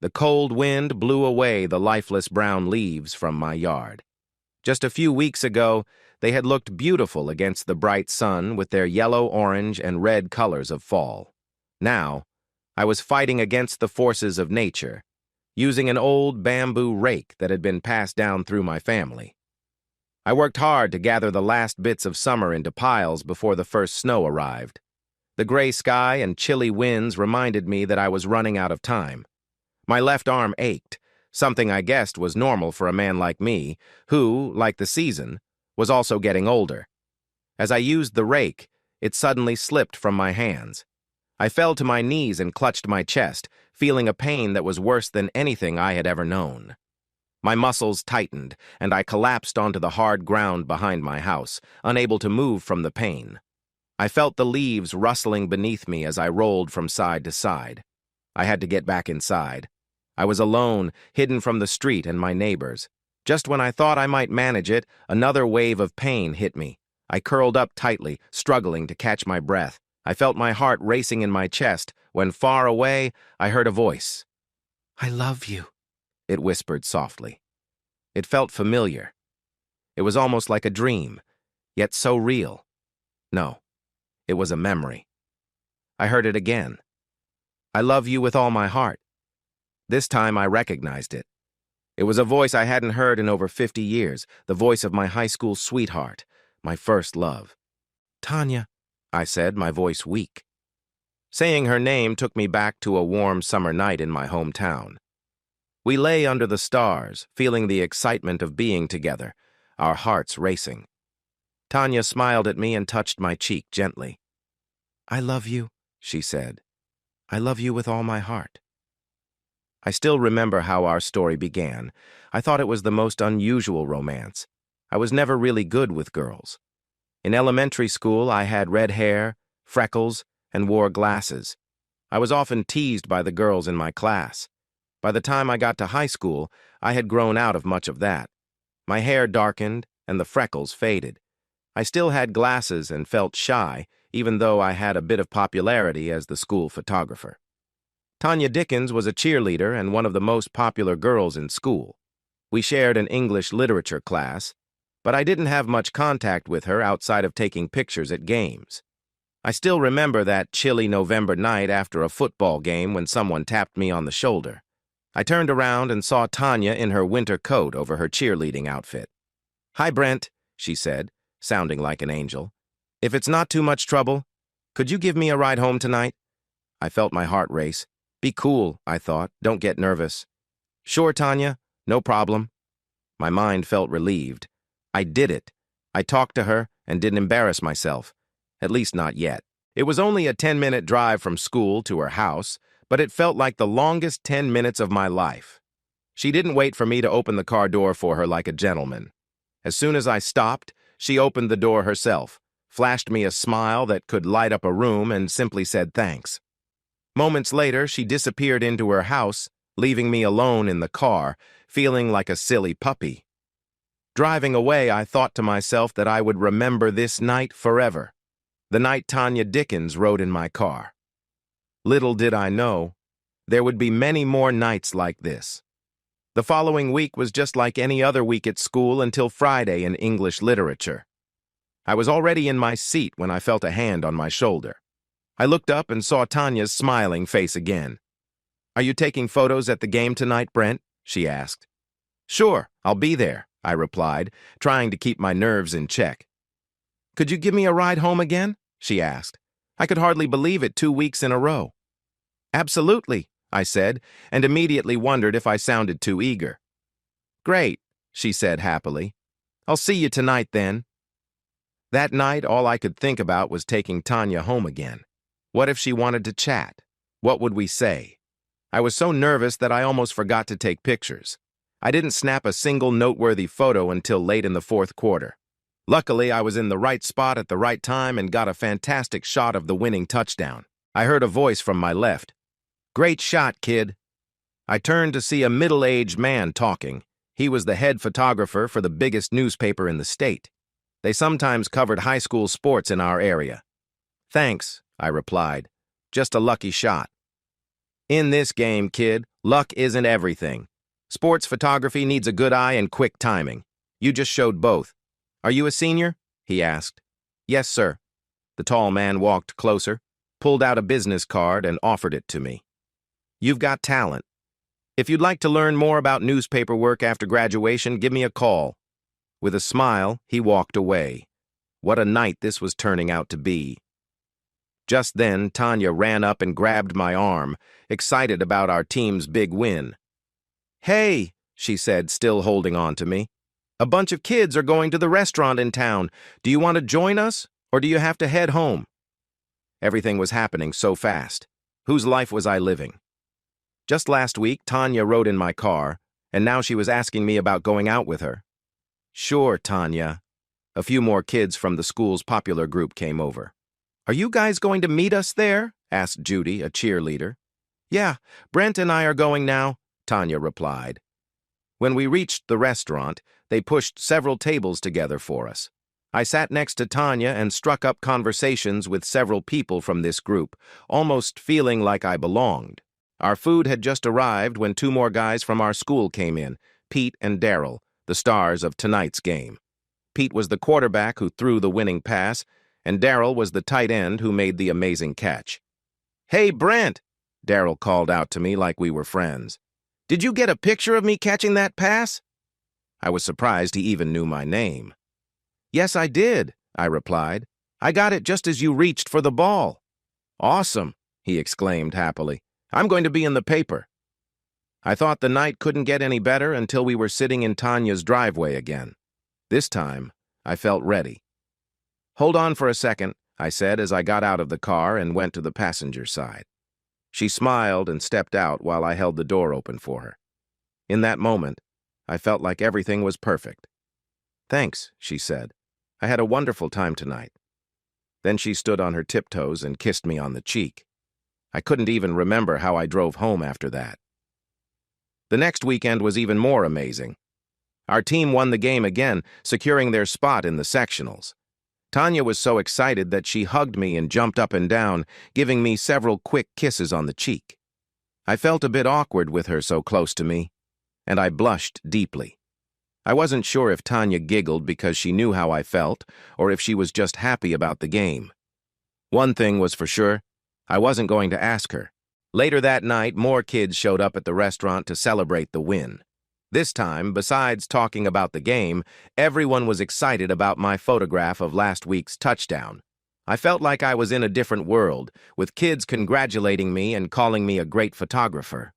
The cold wind blew away the lifeless brown leaves from my yard. Just a few weeks ago, they had looked beautiful against the bright sun with their yellow, orange, and red colors of fall. Now, I was fighting against the forces of nature, using an old bamboo rake that had been passed down through my family. I worked hard to gather the last bits of summer into piles before the first snow arrived. The gray sky and chilly winds reminded me that I was running out of time. My left arm ached, something I guessed was normal for a man like me, who, like the season, was also getting older. As I used the rake, it suddenly slipped from my hands. I fell to my knees and clutched my chest, feeling a pain that was worse than anything I had ever known. My muscles tightened, and I collapsed onto the hard ground behind my house, unable to move from the pain. I felt the leaves rustling beneath me as I rolled from side to side. I had to get back inside. I was alone, hidden from the street and my neighbors. Just when I thought I might manage it, another wave of pain hit me. I curled up tightly, struggling to catch my breath. I felt my heart racing in my chest when, far away, I heard a voice. "I love you," it whispered softly. It felt familiar. It was almost like a dream, yet so real. No, it was a memory. I heard it again. "I love you with all my heart." This time I recognized it. It was a voice I hadn't heard in over 50 years, the voice of my high school sweetheart, my first love. "Tanya," I said, my voice weak. Saying her name took me back to a warm summer night in my hometown. We lay under the stars, feeling the excitement of being together, our hearts racing. Tanya smiled at me and touched my cheek gently. "I love you," she said. "I love you with all my heart." I still remember how our story began. I thought it was the most unusual romance. I was never really good with girls. In elementary school, I had red hair, freckles, and wore glasses. I was often teased by the girls in my class. By the time I got to high school, I had grown out of much of that. My hair darkened, and the freckles faded. I still had glasses and felt shy, even though I had a bit of popularity as the school photographer. Tanya Dickens was a cheerleader and one of the most popular girls in school. We shared an English literature class, but I didn't have much contact with her outside of taking pictures at games. I still remember that chilly November night after a football game when someone tapped me on the shoulder. I turned around and saw Tanya in her winter coat over her cheerleading outfit. "Hi, Brent," she said, sounding like an angel. "If it's not too much trouble, could you give me a ride home tonight?" I felt my heart race. Be cool, I thought. Don't get nervous. "Sure, Tanya. No problem." My mind felt relieved. I did it. I talked to her and didn't embarrass myself. At least not yet. It was only a 10-minute drive from school to her house, but it felt like the longest 10 minutes of my life. She didn't wait for me to open the car door for her like a gentleman. As soon as I stopped, she opened the door herself, flashed me a smile that could light up a room, and simply said thanks. Moments later, she disappeared into her house, leaving me alone in the car, feeling like a silly puppy. Driving away, I thought to myself that I would remember this night forever. The night Tanya Dickens rode in my car. Little did I know, there would be many more nights like this. The following week was just like any other week at school until Friday in English literature. I was already in my seat when I felt a hand on my shoulder. I looked up and saw Tanya's smiling face again. "Are you taking photos at the game tonight, Brent?" she asked. "Sure, I'll be there," I replied, trying to keep my nerves in check. "Could you give me a ride home again?" she asked. I could hardly believe it 2 weeks in a row. "Absolutely," I said, and immediately wondered if I sounded too eager. "Great," she said happily. "I'll see you tonight then." That night, all I could think about was taking Tanya home again. What if she wanted to chat? What would we say? I was so nervous that I almost forgot to take pictures. I didn't snap a single noteworthy photo until late in the fourth quarter. Luckily, I was in the right spot at the right time and got a fantastic shot of the winning touchdown. I heard a voice from my left. "Great shot, kid." I turned to see a middle-aged man talking. He was the head photographer for the biggest newspaper in the state. They sometimes covered high school sports in our area. "Thanks," I replied. "Just a lucky shot." In this game, kid, luck isn't everything. Sports photography needs a good eye and quick timing. You just showed both. Are you a senior? He asked. Yes, sir. The tall man walked closer, pulled out a business card, and offered it to me. You've got talent. If you'd like to learn more about newspaper work after graduation, give me a call. With a smile, he walked away. What a night this was turning out to be. Just then, Tanya ran up and grabbed my arm, excited about our team's big win. Hey, she said, still holding on to me. A bunch of kids are going to the restaurant in town. Do you want to join us, or do you have to head home? Everything was happening so fast. Whose life was I living? Just last week, Tanya rode in my car, and now she was asking me about going out with her. Sure, Tanya. A few more kids from the school's popular group came over. Are you guys going to meet us there? Asked Judy, a cheerleader. Yeah, Brent and I are going now, Tanya replied. When we reached the restaurant, they pushed several tables together for us. I sat next to Tanya and struck up conversations with several people from this group, almost feeling like I belonged. Our food had just arrived when two more guys from our school came in, Pete and Daryl, the stars of tonight's game. Pete was the quarterback who threw the winning pass, and Daryl was the tight end who made the amazing catch. Hey, Brent, Daryl called out to me like we were friends. Did you get a picture of me catching that pass? I was surprised he even knew my name. Yes, I did, I replied. I got it just as you reached for the ball. Awesome, he exclaimed happily. I'm going to be in the paper. I thought the night couldn't get any better until we were sitting in Tanya's driveway again. This time, I felt ready. Hold on for a second, I said as I got out of the car and went to the passenger side. She smiled and stepped out while I held the door open for her. In that moment, I felt like everything was perfect. Thanks, she said. I had a wonderful time tonight. Then she stood on her tiptoes and kissed me on the cheek. I couldn't even remember how I drove home after that. The next weekend was even more amazing. Our team won the game again, securing their spot in the sectionals. Tanya was so excited that she hugged me and jumped up and down, giving me several quick kisses on the cheek. I felt a bit awkward with her so close to me, and I blushed deeply. I wasn't sure if Tanya giggled because she knew how I felt, or if she was just happy about the game. One thing was for sure, I wasn't going to ask her. Later that night, more kids showed up at the restaurant to celebrate the win. This time, besides talking about the game, everyone was excited about my photograph of last week's touchdown. I felt like I was in a different world, with kids congratulating me and calling me a great photographer.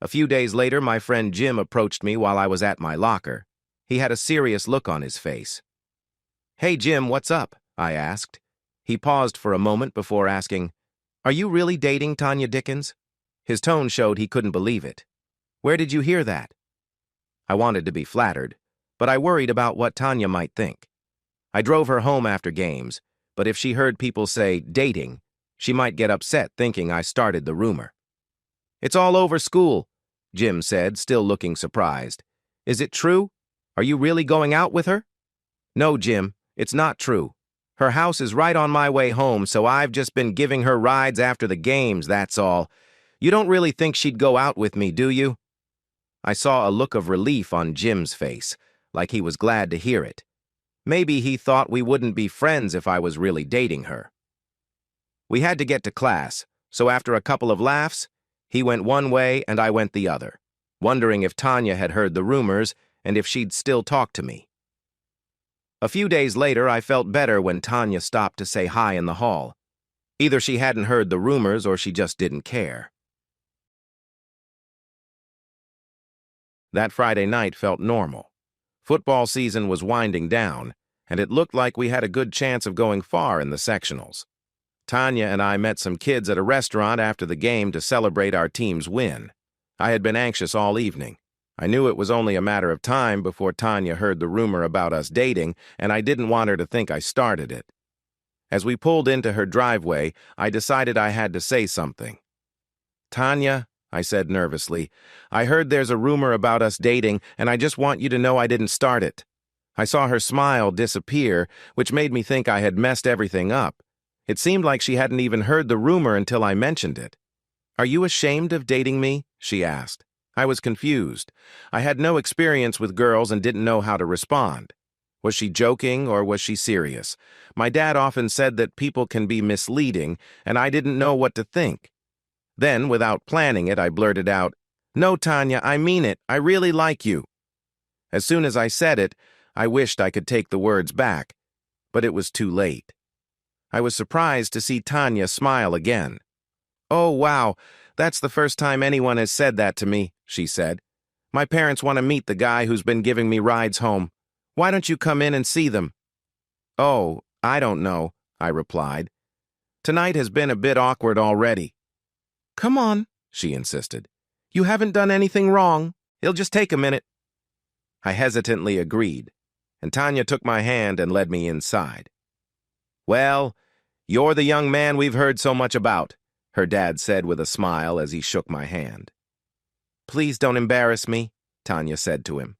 A few days later, my friend Jim approached me while I was at my locker. He had a serious look on his face. Hey, Jim, what's up? I asked. He paused for a moment before asking, Are you really dating Tanya Dickens? His tone showed he couldn't believe it. Where did you hear that? I wanted to be flattered, but I worried about what Tanya might think. I drove her home after games, but if she heard people say dating, she might get upset thinking I started the rumor. It's all over school, Jim said, still looking surprised. Is it true? Are you really going out with her? No, Jim, it's not true. Her house is right on my way home, so I've just been giving her rides after the games, that's all. You don't really think she'd go out with me, do you? I saw a look of relief on Jim's face, like he was glad to hear it. Maybe he thought we wouldn't be friends if I was really dating her. We had to get to class, so after a couple of laughs, he went one way and I went the other, wondering if Tanya had heard the rumors and if she'd still talk to me. A few days later, I felt better when Tanya stopped to say hi in the hall. Either she hadn't heard the rumors or she just didn't care. That Friday night felt normal. Football season was winding down, and it looked like we had a good chance of going far in the sectionals. Tanya and I met some kids at a restaurant after the game to celebrate our team's win. I had been anxious all evening. I knew it was only a matter of time before Tanya heard the rumor about us dating, and I didn't want her to think I started it. As we pulled into her driveway, I decided I had to say something. Tanya, I said nervously, I heard there's a rumor about us dating, and I just want you to know I didn't start it. I saw her smile disappear, which made me think I had messed everything up. It seemed like she hadn't even heard the rumor until I mentioned it. "Are you ashamed of dating me?" she asked. I was confused. I had no experience with girls and didn't know how to respond. Was she joking or was she serious? My dad often said that people can be misleading, and I didn't know what to think. Then, without planning it, I blurted out, "No, Tanya, I mean it. I really like you." As soon as I said it, I wished I could take the words back, but it was too late. I was surprised to see Tanya smile again. "Oh, wow, that's the first time anyone has said that to me," she said. "My parents want to meet the guy who's been giving me rides home. Why don't you come in and see them?" "Oh, I don't know," I replied. "Tonight has been a bit awkward already." "Come on," she insisted. "You haven't done anything wrong. It'll just take a minute." I hesitantly agreed, and Tanya took my hand and led me inside. "Well, you're the young man we've heard so much about," her dad said with a smile as he shook my hand. "Please don't embarrass me," Tanya said to him.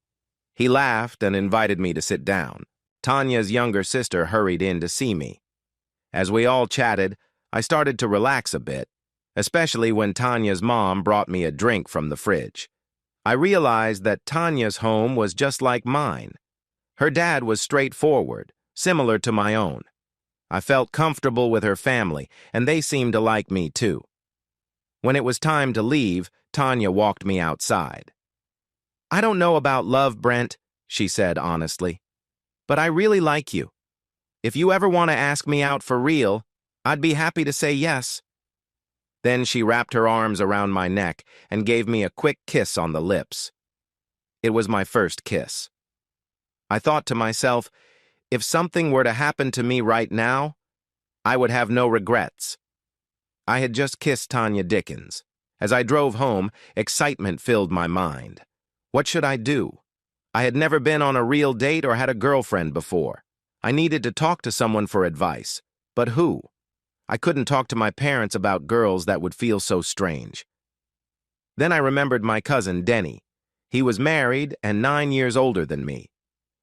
He laughed and invited me to sit down. Tanya's younger sister hurried in to see me. As we all chatted, I started to relax a bit, especially when Tanya's mom brought me a drink from the fridge. I realized that Tanya's home was just like mine. Her dad was straightforward, similar to my own. I felt comfortable with her family, and they seemed to like me too. When it was time to leave, Tanya walked me outside. "I don't know about love, Brent," she said honestly, "but I really like you. If you ever want to ask me out for real, I'd be happy to say yes." Then she wrapped her arms around my neck and gave me a quick kiss on the lips. It was my first kiss. I thought to myself, if something were to happen to me right now, I would have no regrets. I had just kissed Tanya Dickens. As I drove home, excitement filled my mind. What should I do? I had never been on a real date or had a girlfriend before. I needed to talk to someone for advice. But who? I couldn't talk to my parents about girls that would feel so strange. Then I remembered my cousin, Denny. He was married and 9 years older than me.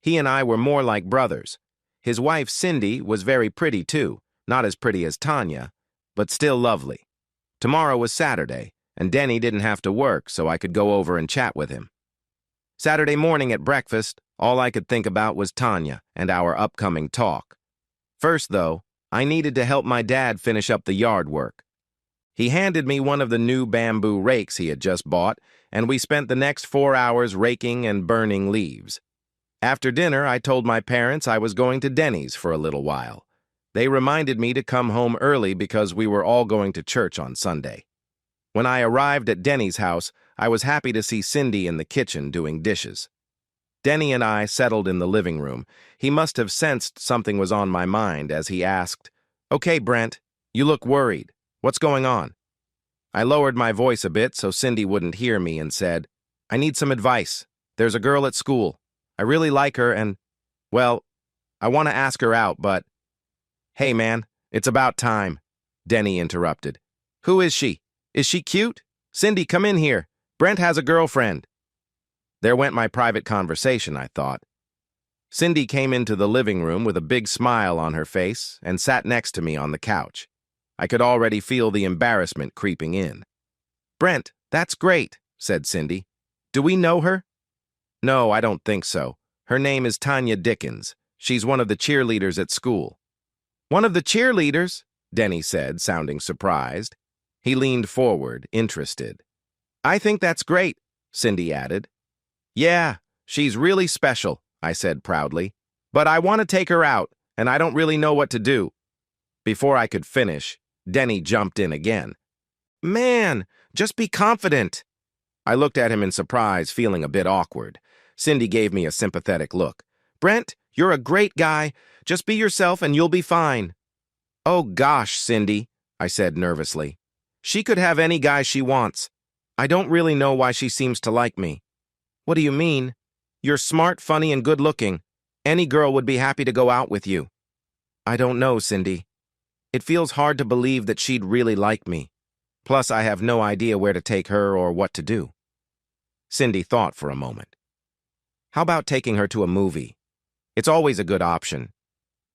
He and I were more like brothers. His wife, Cindy, was very pretty too, not as pretty as Tanya, but still lovely. Tomorrow was Saturday, and Denny didn't have to work, so I could go over and chat with him. Saturday morning at breakfast, all I could think about was Tanya and our upcoming talk. First, though, I needed to help my dad finish up the yard work. He handed me one of the new bamboo rakes he had just bought, and we spent the next 4 hours raking and burning leaves. After dinner, I told my parents I was going to Denny's for a little while. They reminded me to come home early because we were all going to church on Sunday. When I arrived at Denny's house, I was happy to see Cindy in the kitchen doing dishes. Denny and I settled in the living room. He must have sensed something was on my mind as he asked, "Okay, Brent, you look worried. What's going on?" I lowered my voice a bit so Cindy wouldn't hear me and said, "I need some advice. There's a girl at school. I really like her and, well, I want to ask her out, but—" "Hey, man, it's about time," Denny interrupted. "Who is she? Is she cute? Cindy, come in here. Brent has a girlfriend." There went my private conversation, I thought. Cindy came into the living room with a big smile on her face and sat next to me on the couch. I could already feel the embarrassment creeping in. "Brent, that's great," said Cindy. "Do we know her?" "No, I don't think so. Her name is Tanya Dickens. She's one of the cheerleaders at school." "One of the cheerleaders?" Denny said, sounding surprised. He leaned forward, interested. "I think that's great," Cindy added. "Yeah, she's really special," I said proudly. "But I want to take her out, and I don't really know what to do." Before I could finish, Denny jumped in again. "Man, just be confident." I looked at him in surprise, feeling a bit awkward. Cindy gave me a sympathetic look. "Brent, you're a great guy. Just be yourself and you'll be fine." "Oh gosh, Cindy," I said nervously. "She could have any guy she wants. I don't really know why she seems to like me." "What do you mean? You're smart, funny, and good-looking. Any girl would be happy to go out with you." "I don't know, Cindy. It feels hard to believe that she'd really like me. Plus, I have no idea where to take her or what to do." Cindy thought for a moment. "How about taking her to a movie? It's always a good option.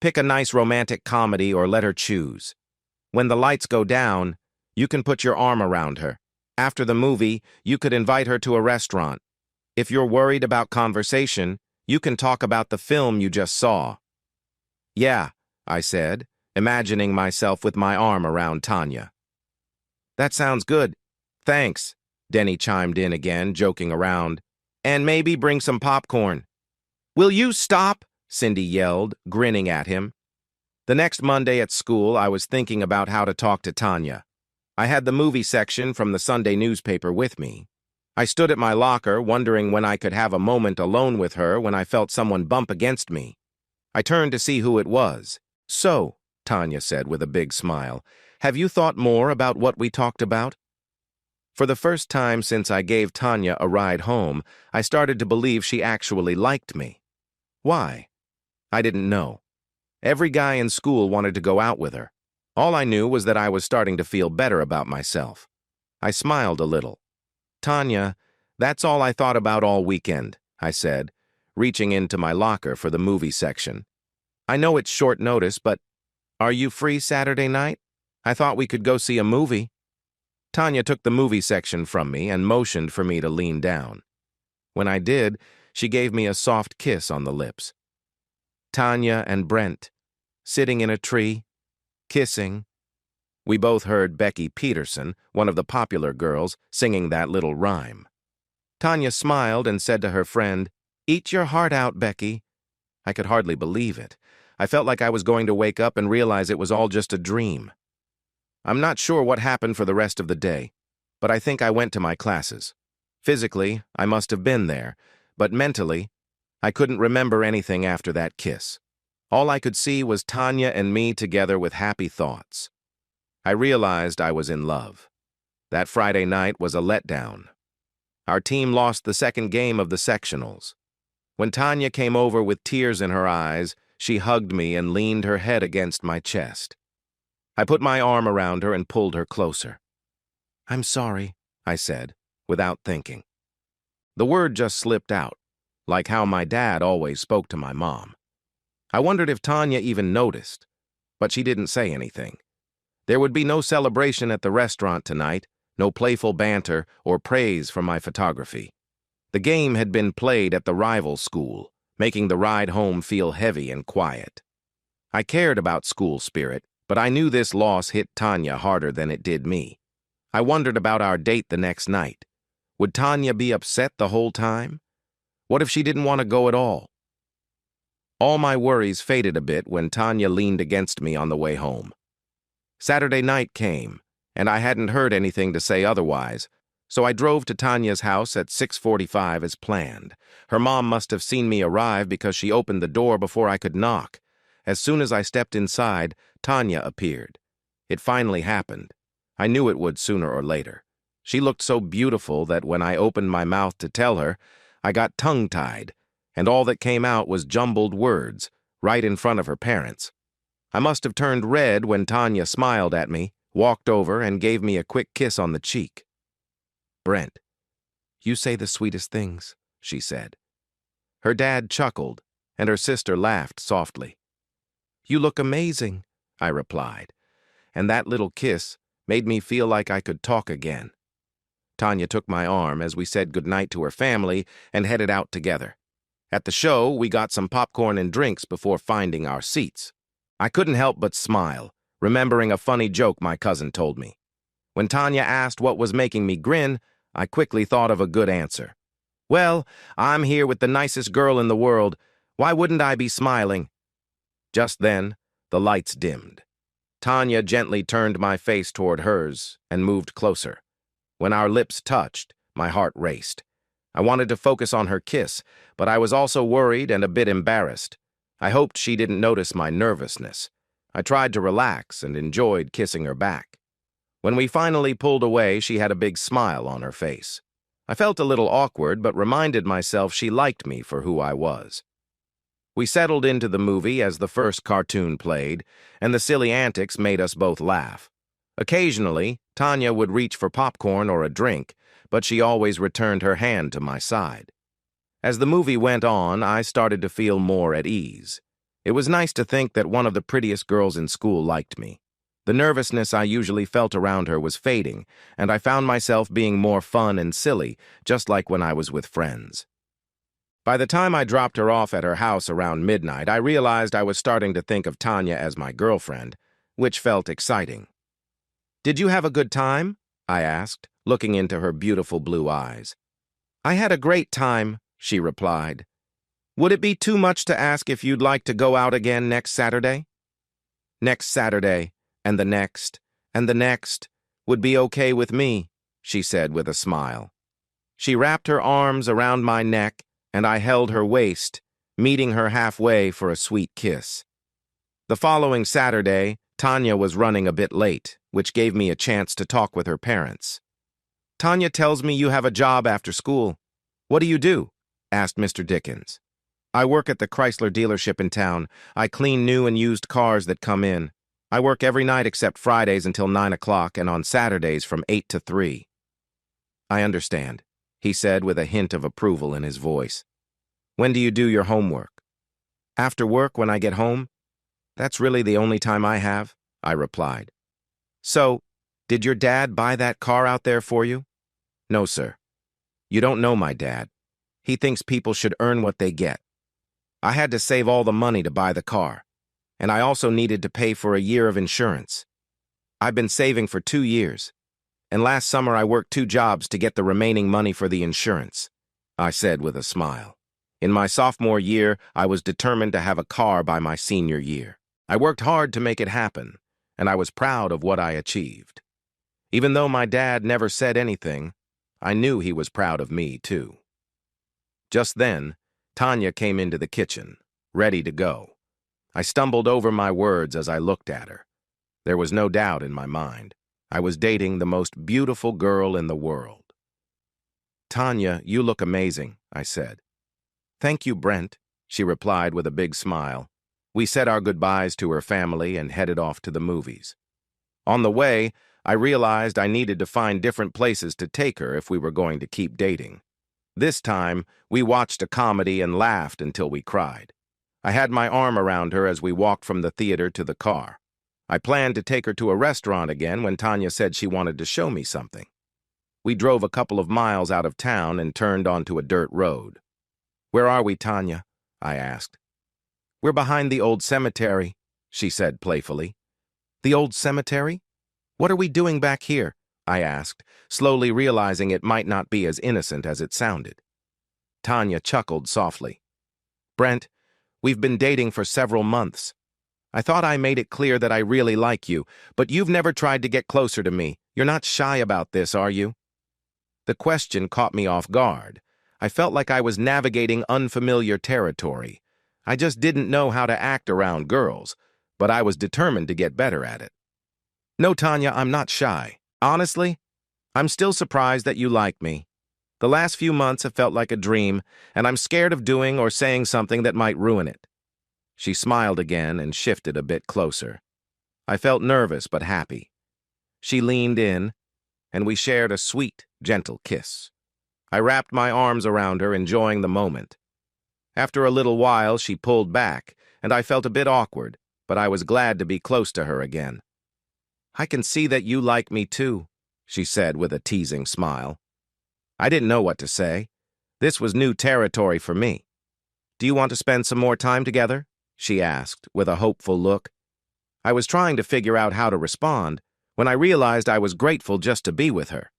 Pick a nice romantic comedy or let her choose. When the lights go down, You can put your arm around her. After the movie, you could invite her to a restaurant. If you're worried about conversation, you can talk about the film you just saw." "Yeah," I said, imagining myself with my arm around Tanya. "That sounds good. Thanks," Denny chimed in again, joking around. "And maybe bring some popcorn." "Will you stop?" Cindy yelled, grinning at him. The next Monday at school, I was thinking about how to talk to Tanya. I had the movie section from the Sunday newspaper with me. I stood at my locker, wondering when I could have a moment alone with her when I felt someone bump against me. I turned to see who it was. "So," Tanya said with a big smile, "have you thought more about what we talked about?" For the first time since I gave Tanya a ride home, I started to believe she actually liked me. Why? I didn't know. Every guy in school wanted to go out with her. All I knew was that I was starting to feel better about myself. I smiled a little. "Tanya, that's all I thought about all weekend," I said, reaching into my locker for the movie section. "I know it's short notice, but are you free Saturday night? I thought we could go see a movie." Tanya took the movie section from me and motioned for me to lean down. When I did, she gave me a soft kiss on the lips. Tanya and Brent, sitting in a tree, kissing. We both heard Becky Peterson, one of the popular girls, singing that little rhyme. Tanya smiled and said to her friend, "Eat your heart out, Becky." I could hardly believe it. I felt like I was going to wake up and realize it was all just a dream. I'm not sure what happened for the rest of the day, but I think I went to my classes. Physically, I must have been there, but mentally, I couldn't remember anything after that kiss. All I could see was Tanya and me together with happy thoughts. I realized I was in love. That Friday night was a letdown. Our team lost the second game of the sectionals. When Tanya came over with tears in her eyes, she hugged me and leaned her head against my chest. I put my arm around her and pulled her closer. "I'm sorry," I said, without thinking. The word just slipped out, like how my dad always spoke to my mom. I wondered if Tanya even noticed, but she didn't say anything. There would be no celebration at the restaurant tonight, no playful banter or praise for my photography. The game had been played at the rival school, making the ride home feel heavy and quiet. I cared about school spirit, but I knew this loss hit Tanya harder than it did me. I wondered about our date the next night. Would Tanya be upset the whole time? What if she didn't want to go at all? All my worries faded a bit when Tanya leaned against me on the way home. Saturday night came, and I hadn't heard anything to say otherwise, so I drove to Tanya's house at 6:45 as planned. Her mom must have seen me arrive because she opened the door before I could knock. As soon as I stepped inside, Tanya appeared. It finally happened. I knew it would sooner or later. She looked so beautiful that when I opened my mouth to tell her, I got tongue-tied, and all that came out was jumbled words, right in front of her parents. I must have turned red when Tanya smiled at me, walked over, and gave me a quick kiss on the cheek. "Brent, you say the sweetest things," she said. Her dad chuckled, and her sister laughed softly. "You look amazing," I replied, and that little kiss made me feel like I could talk again. Tanya took my arm as we said goodnight to her family and headed out together. At the show, we got some popcorn and drinks before finding our seats. I couldn't help but smile, remembering a funny joke my cousin told me. When Tanya asked what was making me grin, I quickly thought of a good answer. "Well, I'm here with the nicest girl in the world. Why wouldn't I be smiling?" Just then, the lights dimmed. Tanya gently turned my face toward hers and moved closer. When our lips touched, my heart raced. I wanted to focus on her kiss, but I was also worried and a bit embarrassed. I hoped she didn't notice my nervousness. I tried to relax and enjoyed kissing her back. When we finally pulled away, she had a big smile on her face. I felt a little awkward, but reminded myself she liked me for who I was. We settled into the movie as the first cartoon played, and the silly antics made us both laugh. Occasionally, Tanya would reach for popcorn or a drink, but she always returned her hand to my side. As the movie went on, I started to feel more at ease. It was nice to think that one of the prettiest girls in school liked me. The nervousness I usually felt around her was fading, and I found myself being more fun and silly, just like when I was with friends. By the time I dropped her off at her house around midnight, I realized I was starting to think of Tanya as my girlfriend, which felt exciting. "Did you have a good time?" I asked, looking into her beautiful blue eyes. "I had a great time," she replied. "Would it be too much to ask if you'd like to go out again next Saturday?" "Next Saturday, and the next, and the next, would be okay with me," she said with a smile. She wrapped her arms around my neck, and I held her waist, meeting her halfway for a sweet kiss. The following Saturday, Tanya was running a bit late, which gave me a chance to talk with her parents. "Tanya tells me you have a job after school. What do you do?" asked Mr. Dickens. "I work at the Chrysler dealership in town. I clean new and used cars that come in. I work every night except Fridays until 9 o'clock and on Saturdays from 8 to 3. "I understand," he said with a hint of approval in his voice. "When do you do your homework?" "After work when I get home. That's really the only time I have," I replied. "So, did your dad buy that car out there for you?" "No, sir. You don't know my dad. He thinks people should earn what they get. I had to save all the money to buy the car, and I also needed to pay for a year of insurance. I've been saving for 2 years, and last summer I worked 2 jobs to get the remaining money for the insurance," I said with a smile. In my sophomore year, I was determined to have a car by my senior year. I worked hard to make it happen, and I was proud of what I achieved. Even though my dad never said anything, I knew he was proud of me, too. Just then, Tanya came into the kitchen, ready to go. I stumbled over my words as I looked at her. There was no doubt in my mind. I was dating the most beautiful girl in the world. "Tanya, you look amazing," I said. "Thank you, Brent," she replied with a big smile. We said our goodbyes to her family and headed off to the movies. On the way, I realized I needed to find different places to take her if we were going to keep dating. This time, we watched a comedy and laughed until we cried. I had my arm around her as we walked from the theater to the car. I planned to take her to a restaurant again when Tanya said she wanted to show me something. We drove a couple of miles out of town and turned onto a dirt road. "Where are we, Tanya?" I asked. "We're behind the old cemetery," she said playfully. "The old cemetery? What are we doing back here?" I asked, slowly realizing it might not be as innocent as it sounded. Tanya chuckled softly. "Brent, we've been dating for several months. I thought I made it clear that I really like you, but you've never tried to get closer to me. You're not shy about this, are you?" The question caught me off guard. I felt like I was navigating unfamiliar territory. I just didn't know how to act around girls, but I was determined to get better at it. "No, Tanya, I'm not shy. Honestly, I'm still surprised that you like me. The last few months have felt like a dream, and I'm scared of doing or saying something that might ruin it." She smiled again and shifted a bit closer. I felt nervous but happy. She leaned in, and we shared a sweet, gentle kiss. I wrapped my arms around her, enjoying the moment. After a little while, she pulled back, and I felt a bit awkward, but I was glad to be close to her again. "I can see that you like me too," she said with a teasing smile. I didn't know what to say. This was new territory for me. "Do you want to spend some more time together?" she asked, with a hopeful look. I was trying to figure out how to respond when I realized I was grateful just to be with her.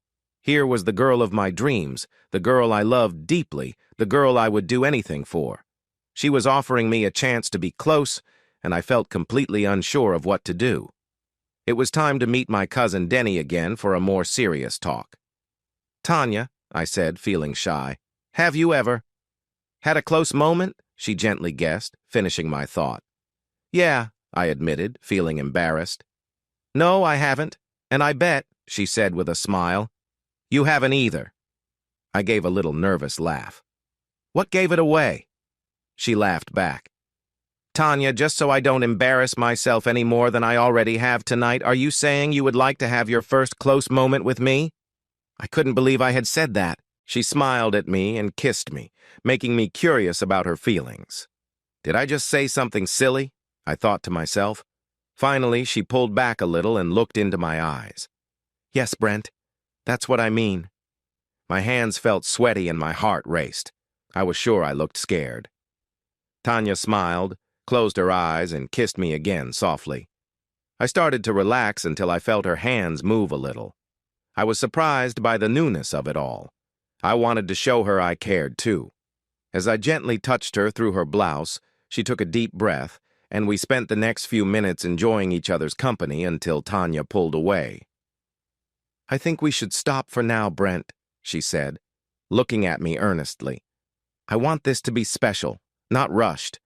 Here was the girl of my dreams, the girl I loved deeply, the girl I would do anything for. She was offering me a chance to be close, and I felt completely unsure of what to do. It was time to meet my cousin Denny again for a more serious talk. "Tanya," I said, feeling shy, "have you ever—" "Had a close moment?" she gently guessed, finishing my thought. "Yeah," I admitted, feeling embarrassed. "No, I haven't, and I bet," she said with a smile, "you haven't either." I gave a little nervous laugh. "What gave it away?" She laughed back. "Tanya, just so I don't embarrass myself any more than I already have tonight, are you saying you would like to have your first close moment with me?" I couldn't believe I had said that. She smiled at me and kissed me, making me curious about her feelings. Did I just say something silly? I thought to myself. Finally, she pulled back a little and looked into my eyes. Yes, Brent, that's what I mean. My hands felt sweaty and my heart raced. I was sure I looked scared. Tanya smiled, closed her eyes, and kissed me again softly. I started to relax until I felt her hands move a little. I was surprised by the newness of it all. I wanted to show her I cared too. As I gently touched her through her blouse, she took a deep breath, and we spent the next few minutes enjoying each other's company until Tanya pulled away. I think we should stop for now, Brent, she said, looking at me earnestly. I want this to be special, not rushed.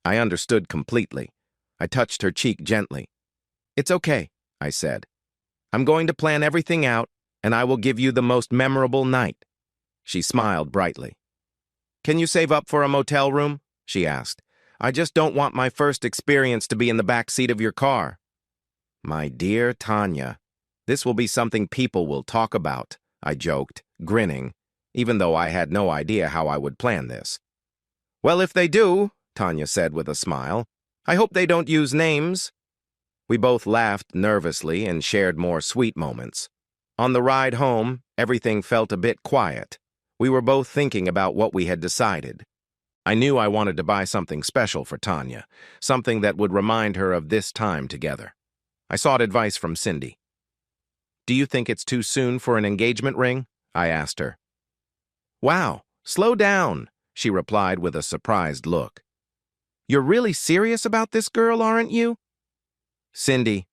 I understood completely. I touched her cheek gently. It's okay, I said. I'm going to plan everything out, and I will give you the most memorable night. She smiled brightly. Can you save up for a motel room? She asked. I just don't want my first experience to be in the back seat of your car. My dear Tanya, this will be something people will talk about, I joked, grinning, even though I had no idea how I would plan this. Well, if they do, Tanya said with a smile, I hope they don't use names. We both laughed nervously and shared more sweet moments. On the ride home, everything felt a bit quiet. We were both thinking about what we had decided. I knew I wanted to buy something special for Tanya, something that would remind her of this time together. I sought advice from Cindy. Do you think it's too soon for an engagement ring? I asked her. Wow, slow down, she replied with a surprised look. You're really serious about this girl, aren't you? Cindy,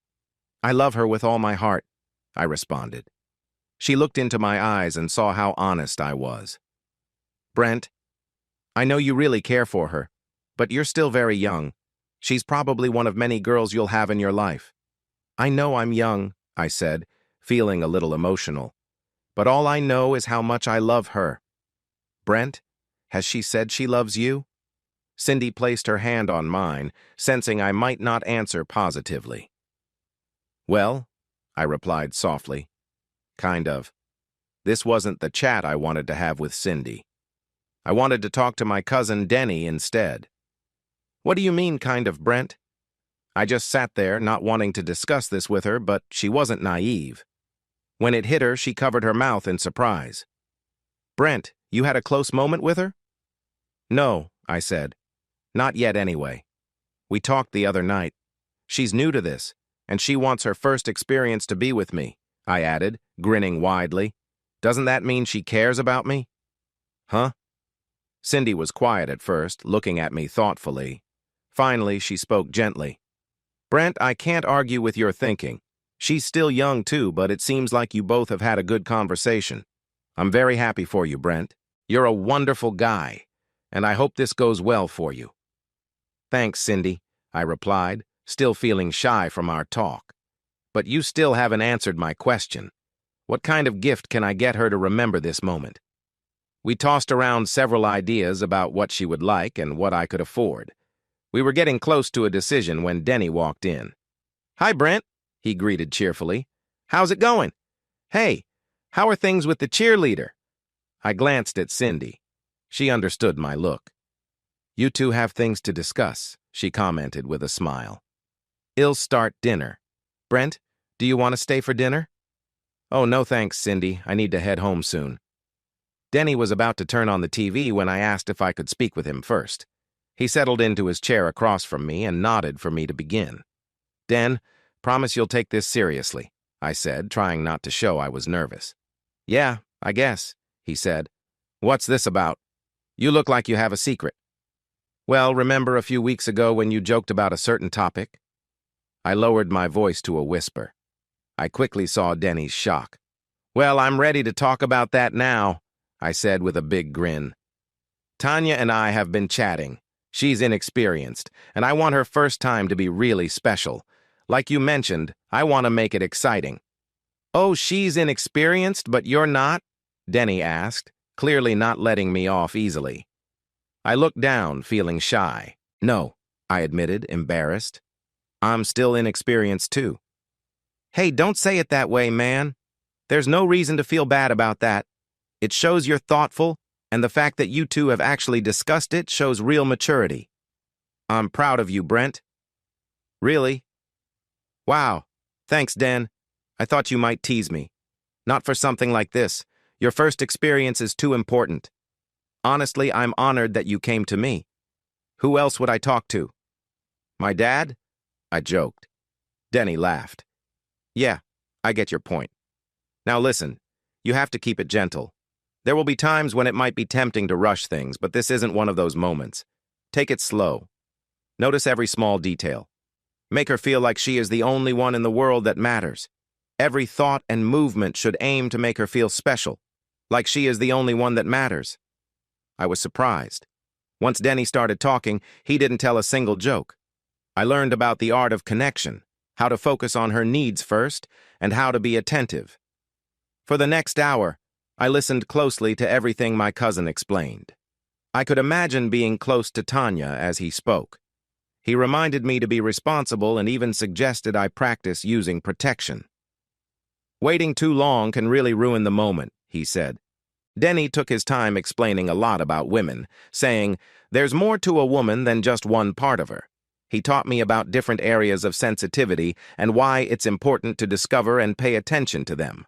I love her with all my heart, I responded. She looked into my eyes and saw how honest I was. Brent, I know you really care for her, but you're still very young. She's probably one of many girls you'll have in your life. I know I'm young, I said, feeling a little emotional. But all I know is how much I love her. Brent, has she said she loves you? Cindy placed her hand on mine, sensing I might not answer positively. Well, I replied softly. Kind of. This wasn't the chat I wanted to have with Cindy. I wanted to talk to my cousin Denny instead. What do you mean, kind of, Brent? I just sat there, not wanting to discuss this with her, but she wasn't naive. When it hit her, she covered her mouth in surprise. Brent, you had a close moment with her? No, I said. Not yet anyway. We talked the other night. She's new to this, and she wants her first experience to be with me, I added, grinning widely. Doesn't that mean she cares about me? Huh? Cindy was quiet at first, looking at me thoughtfully. Finally, she spoke gently. Brent, I can't argue with your thinking. She's still young too, but it seems like you both have had a good conversation. I'm very happy for you, Brent. You're a wonderful guy, and I hope this goes well for you. Thanks, Cindy, I replied, still feeling shy from our talk. But you still haven't answered my question. What kind of gift can I get her to remember this moment? We tossed around several ideas about what she would like and what I could afford. We were getting close to a decision when Denny walked in. Hi, Brent, he greeted cheerfully. How's it going? Hey, how are things with the cheerleader? I glanced at Cindy. She understood my look. You two have things to discuss, she commented with a smile. I'll start dinner. Brent, do you want to stay for dinner? Oh, no thanks, Cindy. I need to head home soon. Denny was about to turn on the TV when I asked if I could speak with him first. He settled into his chair across from me and nodded for me to begin. Den, promise you'll take this seriously, I said, trying not to show I was nervous. Yeah, I guess, he said. What's this about? You look like you have a secret. Well, remember a few weeks ago when you joked about a certain topic? I lowered my voice to a whisper. I quickly saw Denny's shock. Well, I'm ready to talk about that now, I said with a big grin. Tanya and I have been chatting. She's inexperienced, and I want her first time to be really special. Like you mentioned, I want to make it exciting. Oh, she's inexperienced, but you're not? Denny asked, clearly not letting me off easily. I looked down, feeling shy. No, I admitted, embarrassed. I'm still inexperienced too. Hey, don't say it that way, man. There's no reason to feel bad about that. It shows you're thoughtful, and the fact that you two have actually discussed it shows real maturity. I'm proud of you, Brent. Really? Wow. Thanks, Dan. I thought you might tease me. Not for something like this. Your first experience is too important. Honestly, I'm honored that you came to me. Who else would I talk to? My dad? I joked. Denny laughed. Yeah, I get your point. Now listen, you have to keep it gentle. There will be times when it might be tempting to rush things, but this isn't one of those moments. Take it slow. Notice every small detail. Make her feel like she is the only one in the world that matters. Every thought and movement should aim to make her feel special, like she is the only one that matters. I was surprised. Once Denny started talking, he didn't tell a single joke. I learned about the art of connection, how to focus on her needs first, and how to be attentive. For the next hour, I listened closely to everything my cousin explained. I could imagine being close to Tanya as he spoke. He reminded me to be responsible and even suggested I practice using protection. Waiting too long can really ruin the moment, he said. Denny took his time explaining a lot about women, saying, there's more to a woman than just one part of her. He taught me about different areas of sensitivity and why it's important to discover and pay attention to them.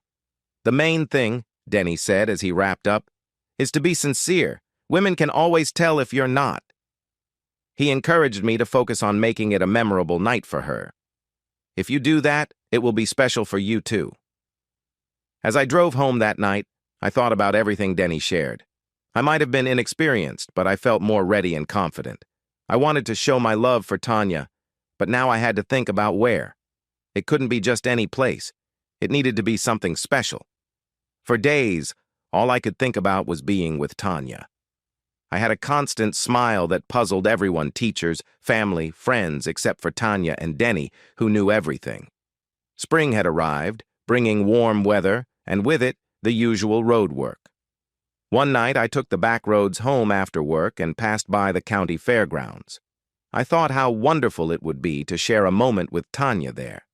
The main thing, Denny said as he wrapped up, is to be sincere. Women can always tell if you're not. He encouraged me to focus on making it a memorable night for her. If you do that, it will be special for you too. As I drove home that night, I thought about everything Denny shared. I might have been inexperienced, but I felt more ready and confident. I wanted to show my love for Tanya, but now I had to think about where. It couldn't be just any place. It needed to be something special. For days, all I could think about was being with Tanya. I had a constant smile that puzzled everyone, teachers, family, friends, except for Tanya and Denny, who knew everything. Spring had arrived, bringing warm weather, and with it, the usual road work. One night, I took the back roads home after work and passed by the county fairgrounds. I thought how wonderful it would be to share a moment with Tanya there.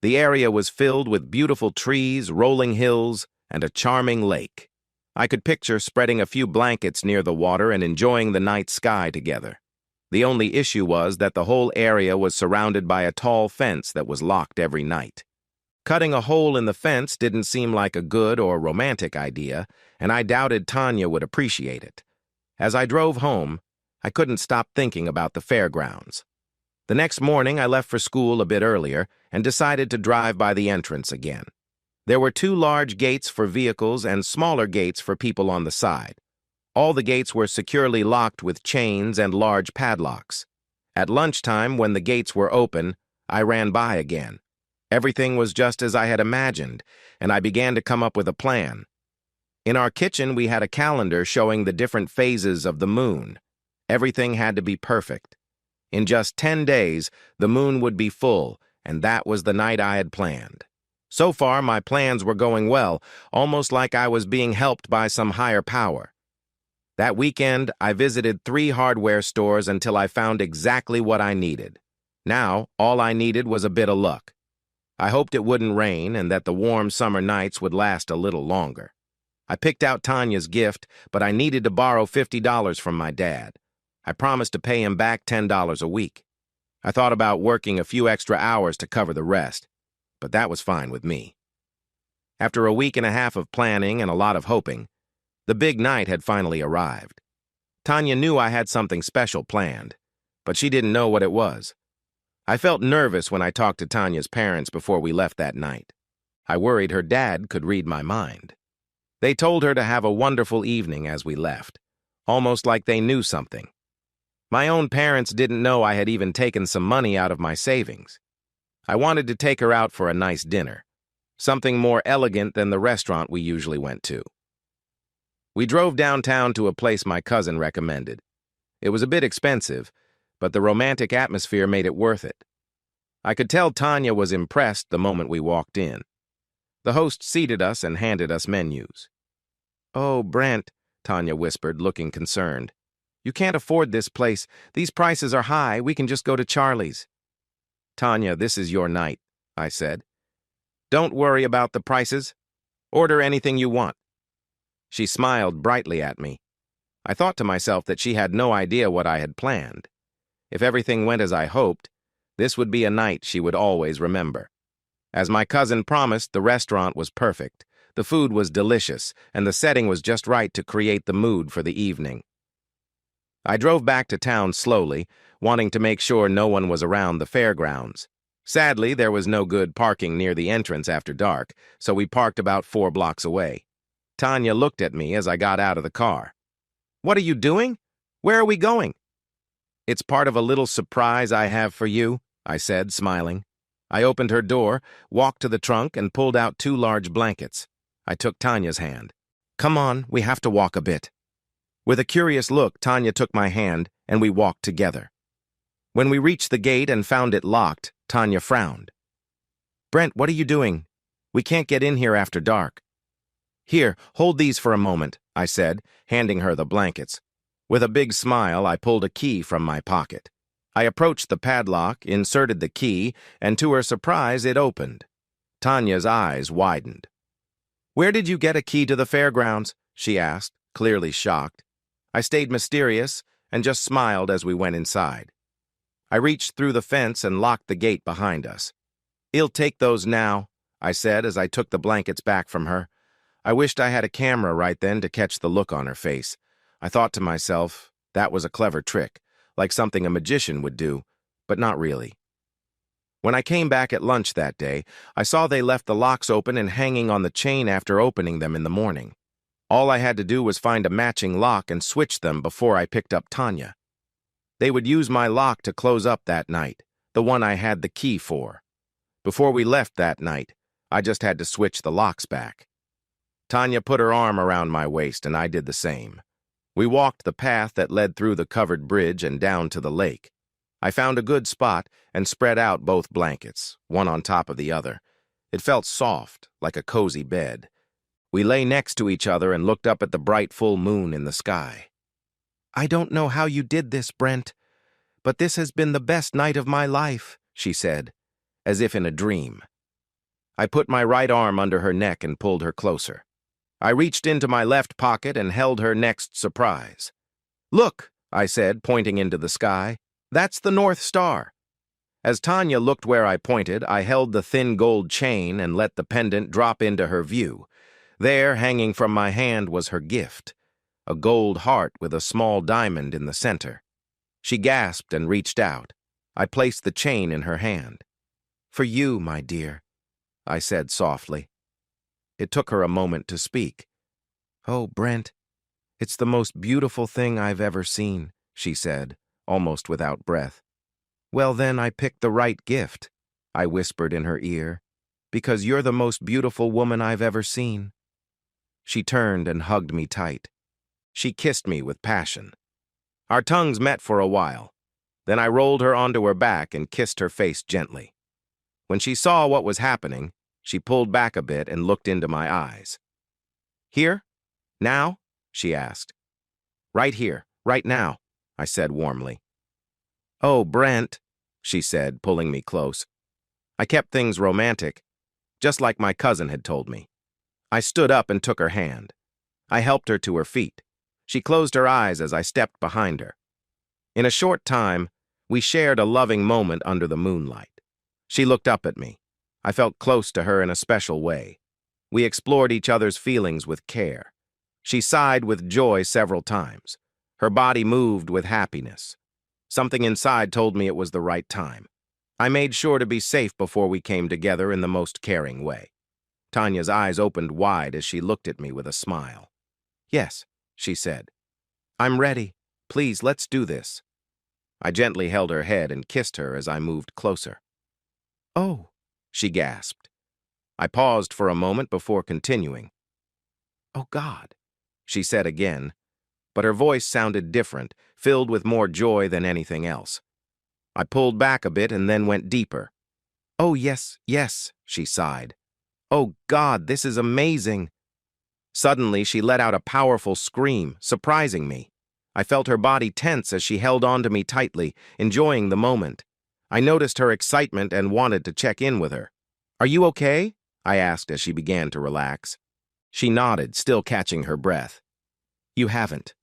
The area was filled with beautiful trees, rolling hills, and a charming lake. I could picture spreading a few blankets near the water and enjoying the night sky together. The only issue was that the whole area was surrounded by a tall fence that was locked every night. Cutting a hole in the fence didn't seem like a good or romantic idea, and I doubted Tanya would appreciate it. As I drove home, I couldn't stop thinking about the fairgrounds. The next morning, I left for school a bit earlier and decided to drive by the entrance again. There were 2 large gates for vehicles and smaller gates for people on the side. All the gates were securely locked with chains and large padlocks. At lunchtime, when the gates were open, I ran by again. Everything was just as I had imagined, and I began to come up with a plan. In our kitchen, we had a calendar showing the different phases of the moon. Everything had to be perfect. In just 10 days, the moon would be full, and that was the night I had planned. So far, my plans were going well, almost like I was being helped by some higher power. That weekend, I visited 3 hardware stores until I found exactly what I needed. Now, all I needed was a bit of luck. I hoped it wouldn't rain and that the warm summer nights would last a little longer. I picked out Tanya's gift, but I needed to borrow $50 from my dad. I promised to pay him back $10 a week. I thought about working a few extra hours to cover the rest, but that was fine with me. After a week and a half of planning and a lot of hoping, the big night had finally arrived. Tanya knew I had something special planned, but she didn't know what it was. I felt nervous when I talked to Tanya's parents before we left that night. I worried her dad could read my mind. They told her to have a wonderful evening as we left, almost like they knew something. My own parents didn't know I had even taken some money out of my savings. I wanted to take her out for a nice dinner, something more elegant than the restaurant we usually went to. We drove downtown to a place my cousin recommended. It was a bit expensive, but the romantic atmosphere made it worth it. I could tell Tanya was impressed the moment we walked in. The host seated us and handed us menus. "Oh, Brent," Tanya whispered, looking concerned. "You can't afford this place. These prices are high. We can just go to Charlie's." "Tanya, this is your night," I said. "Don't worry about the prices. Order anything you want." She smiled brightly at me. I thought to myself that she had no idea what I had planned. If everything went as I hoped, This would be a night she would always remember. As my cousin promised, the restaurant was perfect. The food was delicious, and the setting was just right to create the mood for the evening. I drove back to town slowly, wanting to make sure no one was around the fairgrounds. Sadly, there was no good parking near the entrance after dark, so we parked about 4 blocks away. Tanya looked at me as I got out of the car. "What are you doing? Where are we going?" "It's part of a little surprise I have for you," I said, smiling. I opened her door, walked to the trunk, and pulled out 2 large blankets. I took Tanya's hand. "Come on, we have to walk a bit." With a curious look, Tanya took my hand, and we walked together. When we reached the gate and found it locked, Tanya frowned. "Brent, what are you doing? We can't get in here after dark." "Here, hold these for a moment," I said, handing her the blankets. With a big smile, I pulled a key from my pocket. I approached the padlock, inserted the key, and to her surprise, it opened. Tanya's eyes widened. "Where did you get a key to the fairgrounds?" she asked, clearly shocked. I stayed mysterious and just smiled as we went inside. I reached through the fence and locked the gate behind us. "I'll take those now," I said as I took the blankets back from her. I wished I had a camera right then to catch the look on her face. I thought to myself, that was a clever trick, like something a magician would do, but not really. When I came back at lunch that day, I saw they left the locks open and hanging on the chain after opening them in the morning. All I had to do was find a matching lock and switch them before I picked up Tanya. They would use my lock to close up that night, the one I had the key for. Before we left that night, I just had to switch the locks back. Tanya put her arm around my waist and I did the same. We walked the path that led through the covered bridge and down to the lake. I found a good spot and spread out both blankets, one on top of the other. It felt soft, like a cozy bed. We lay next to each other and looked up at the bright full moon in the sky. "I don't know how you did this, Brent, but this has been the best night of my life," she said, as if in a dream. I put my right arm under her neck and pulled her closer. I reached into my left pocket and held her next surprise. "Look," I said, pointing into the sky. "That's the North Star." As Tanya looked where I pointed, I held the thin gold chain and let the pendant drop into her view. There, hanging from my hand, was her gift, a gold heart with a small diamond in the center. She gasped and reached out. I placed the chain in her hand. "For you, my dear," I said softly. It took her a moment to speak. "Oh, Brent, it's the most beautiful thing I've ever seen," she said, almost without breath. "Well, then I picked the right gift," I whispered in her ear, "because you're the most beautiful woman I've ever seen." She turned and hugged me tight. She kissed me with passion. Our tongues met for a while. Then I rolled her onto her back and kissed her face gently. When she saw what was happening, she pulled back a bit and looked into my eyes. "Here? Now?" she asked. "Right here, right now," I said warmly. "Oh, Brent," she said, pulling me close. I kept things romantic, just like my cousin had told me. I stood up and took her hand. I helped her to her feet. She closed her eyes as I stepped behind her. In a short time, we shared a loving moment under the moonlight. She looked up at me. I felt close to her in a special way. We explored each other's feelings with care. She sighed with joy several times. Her body moved with happiness. Something inside told me it was the right time. I made sure to be safe before we came together in the most caring way. Tanya's eyes opened wide as she looked at me with a smile. "Yes," she said. "I'm ready. Please, let's do this." I gently held her head and kissed her as I moved closer. "Oh," she gasped. I paused for a moment before continuing. "Oh, God," she said again, but her voice sounded different, filled with more joy than anything else. I pulled back a bit and then went deeper. "Oh, yes, yes," she sighed. "Oh, God, this is amazing." Suddenly, she let out a powerful scream, surprising me. I felt her body tense as she held onto me tightly, enjoying the moment. I noticed her excitement and wanted to check in with her. "Are you okay?" I asked as she began to relax. She nodded, still catching her breath. "You haven't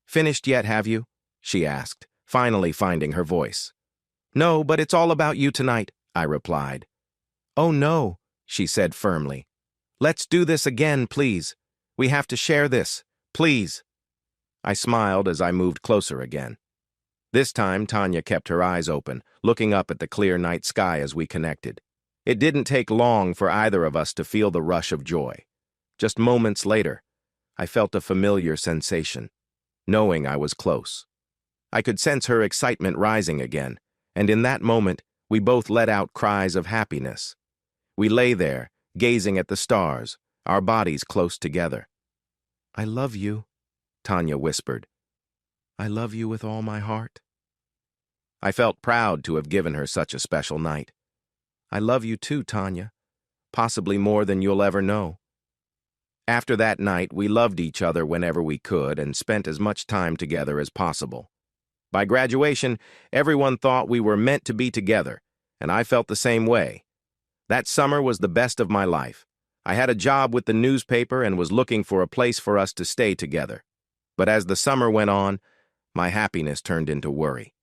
finished yet, have you?" she asked, finally finding her voice. No, but it's all about you tonight, I replied. Oh no, she said firmly. Let's do this again, please. We have to share this, please. I smiled as I moved closer again. This time, Tanya kept her eyes open, looking up at the clear night sky as we connected. It didn't take long for either of us to feel the rush of joy. Just moments later, I felt a familiar sensation, knowing I was close. I could sense her excitement rising again, and in that moment, we both let out cries of happiness. We lay there, gazing at the stars, our bodies close together. I love you, Tanya whispered. I love you with all my heart. I felt proud to have given her such a special night. I love you too, Tanya, possibly more than you'll ever know. After that night, we loved each other whenever we could and spent as much time together as possible. By graduation, everyone thought we were meant to be together, and I felt the same way. That summer was the best of my life. I had a job with the newspaper and was looking for a place for us to stay together. But as the summer went on, my happiness turned into worry.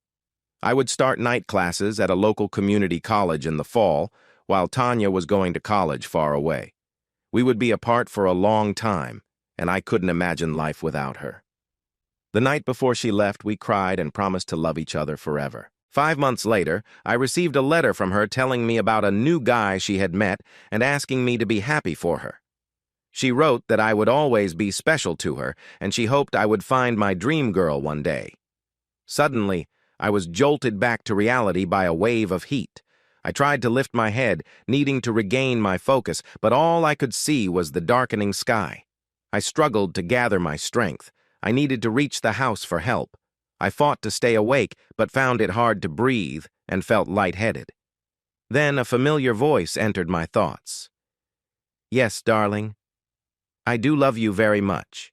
I would start night classes at a local community college in the fall, while Tanya was going to college far away. We would be apart for a long time, and I couldn't imagine life without her. The night before she left, we cried and promised to love each other forever. 5 months later, I received a letter from her telling me about a new guy she had met and asking me to be happy for her. She wrote that I would always be special to her, and she hoped I would find my dream girl one day. Suddenly, I was jolted back to reality by a wave of heat. I tried to lift my head, needing to regain my focus, but all I could see was the darkening sky. I struggled to gather my strength. I needed to reach the house for help. I fought to stay awake, but found it hard to breathe and felt lightheaded. Then a familiar voice entered my thoughts. Yes, darling. I do love you very much.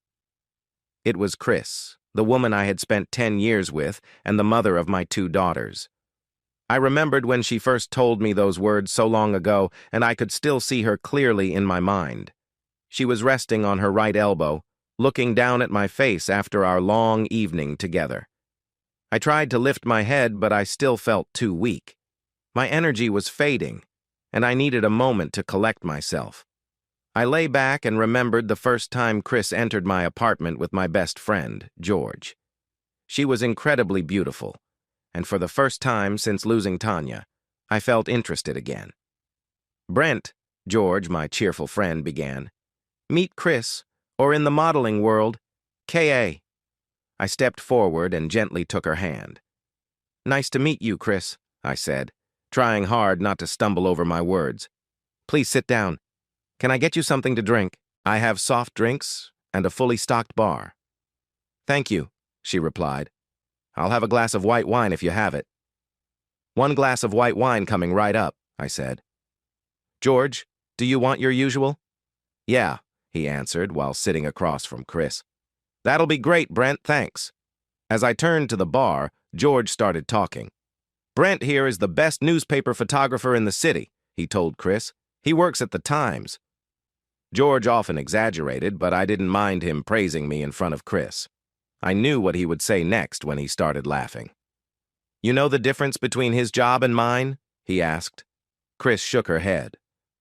It was Chris, the woman I had spent 10 years with and the mother of my 2 daughters. I remembered when she first told me those words so long ago, and I could still see her clearly in my mind. She was resting on her right elbow, looking down at my face after our long evening together. I tried to lift my head, but I still felt too weak. My energy was fading, and I needed a moment to collect myself. I lay back and remembered the first time Chris entered my apartment with my best friend, George. She was incredibly beautiful, and for the first time since losing Tanya, I felt interested again. Brent, George, my cheerful friend, began. Meet Chris, or in the modeling world, K.A. I stepped forward and gently took her hand. Nice to meet you, Chris, I said, trying hard not to stumble over my words. Please sit down. Can I get you something to drink? I have soft drinks and a fully stocked bar. Thank you, she replied. I'll have a glass of white wine if you have it. 1 glass of white wine coming right up, I said. George, do you want your usual? Yeah, he answered while sitting across from Chris. That'll be great, Brent, thanks. As I turned to the bar, George started talking. Brent here is the best newspaper photographer in the city, he told Chris. He works at the Times. George often exaggerated, but I didn't mind him praising me in front of Chris. I knew what he would say next when he started laughing. You know the difference between his job and mine? He asked. Chris shook her head.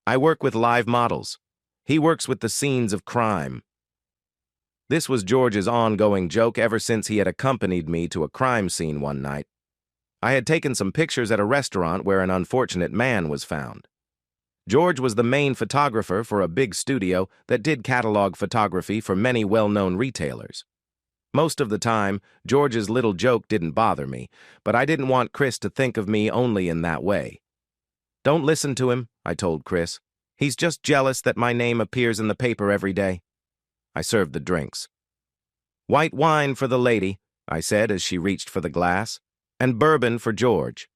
I work with live models. He works with the scenes of crime. This was George's ongoing joke ever since he had accompanied me to a crime scene one night. I had taken some pictures at a restaurant where an unfortunate man was found. George was the main photographer for a big studio that did catalog photography for many well-known retailers. Most of the time, George's little joke didn't bother me, but I didn't want Chris to think of me only in that way. Don't listen to him, I told Chris. He's just jealous that my name appears in the paper every day. I served the drinks. White wine for the lady, I said as she reached for the glass, and bourbon for George.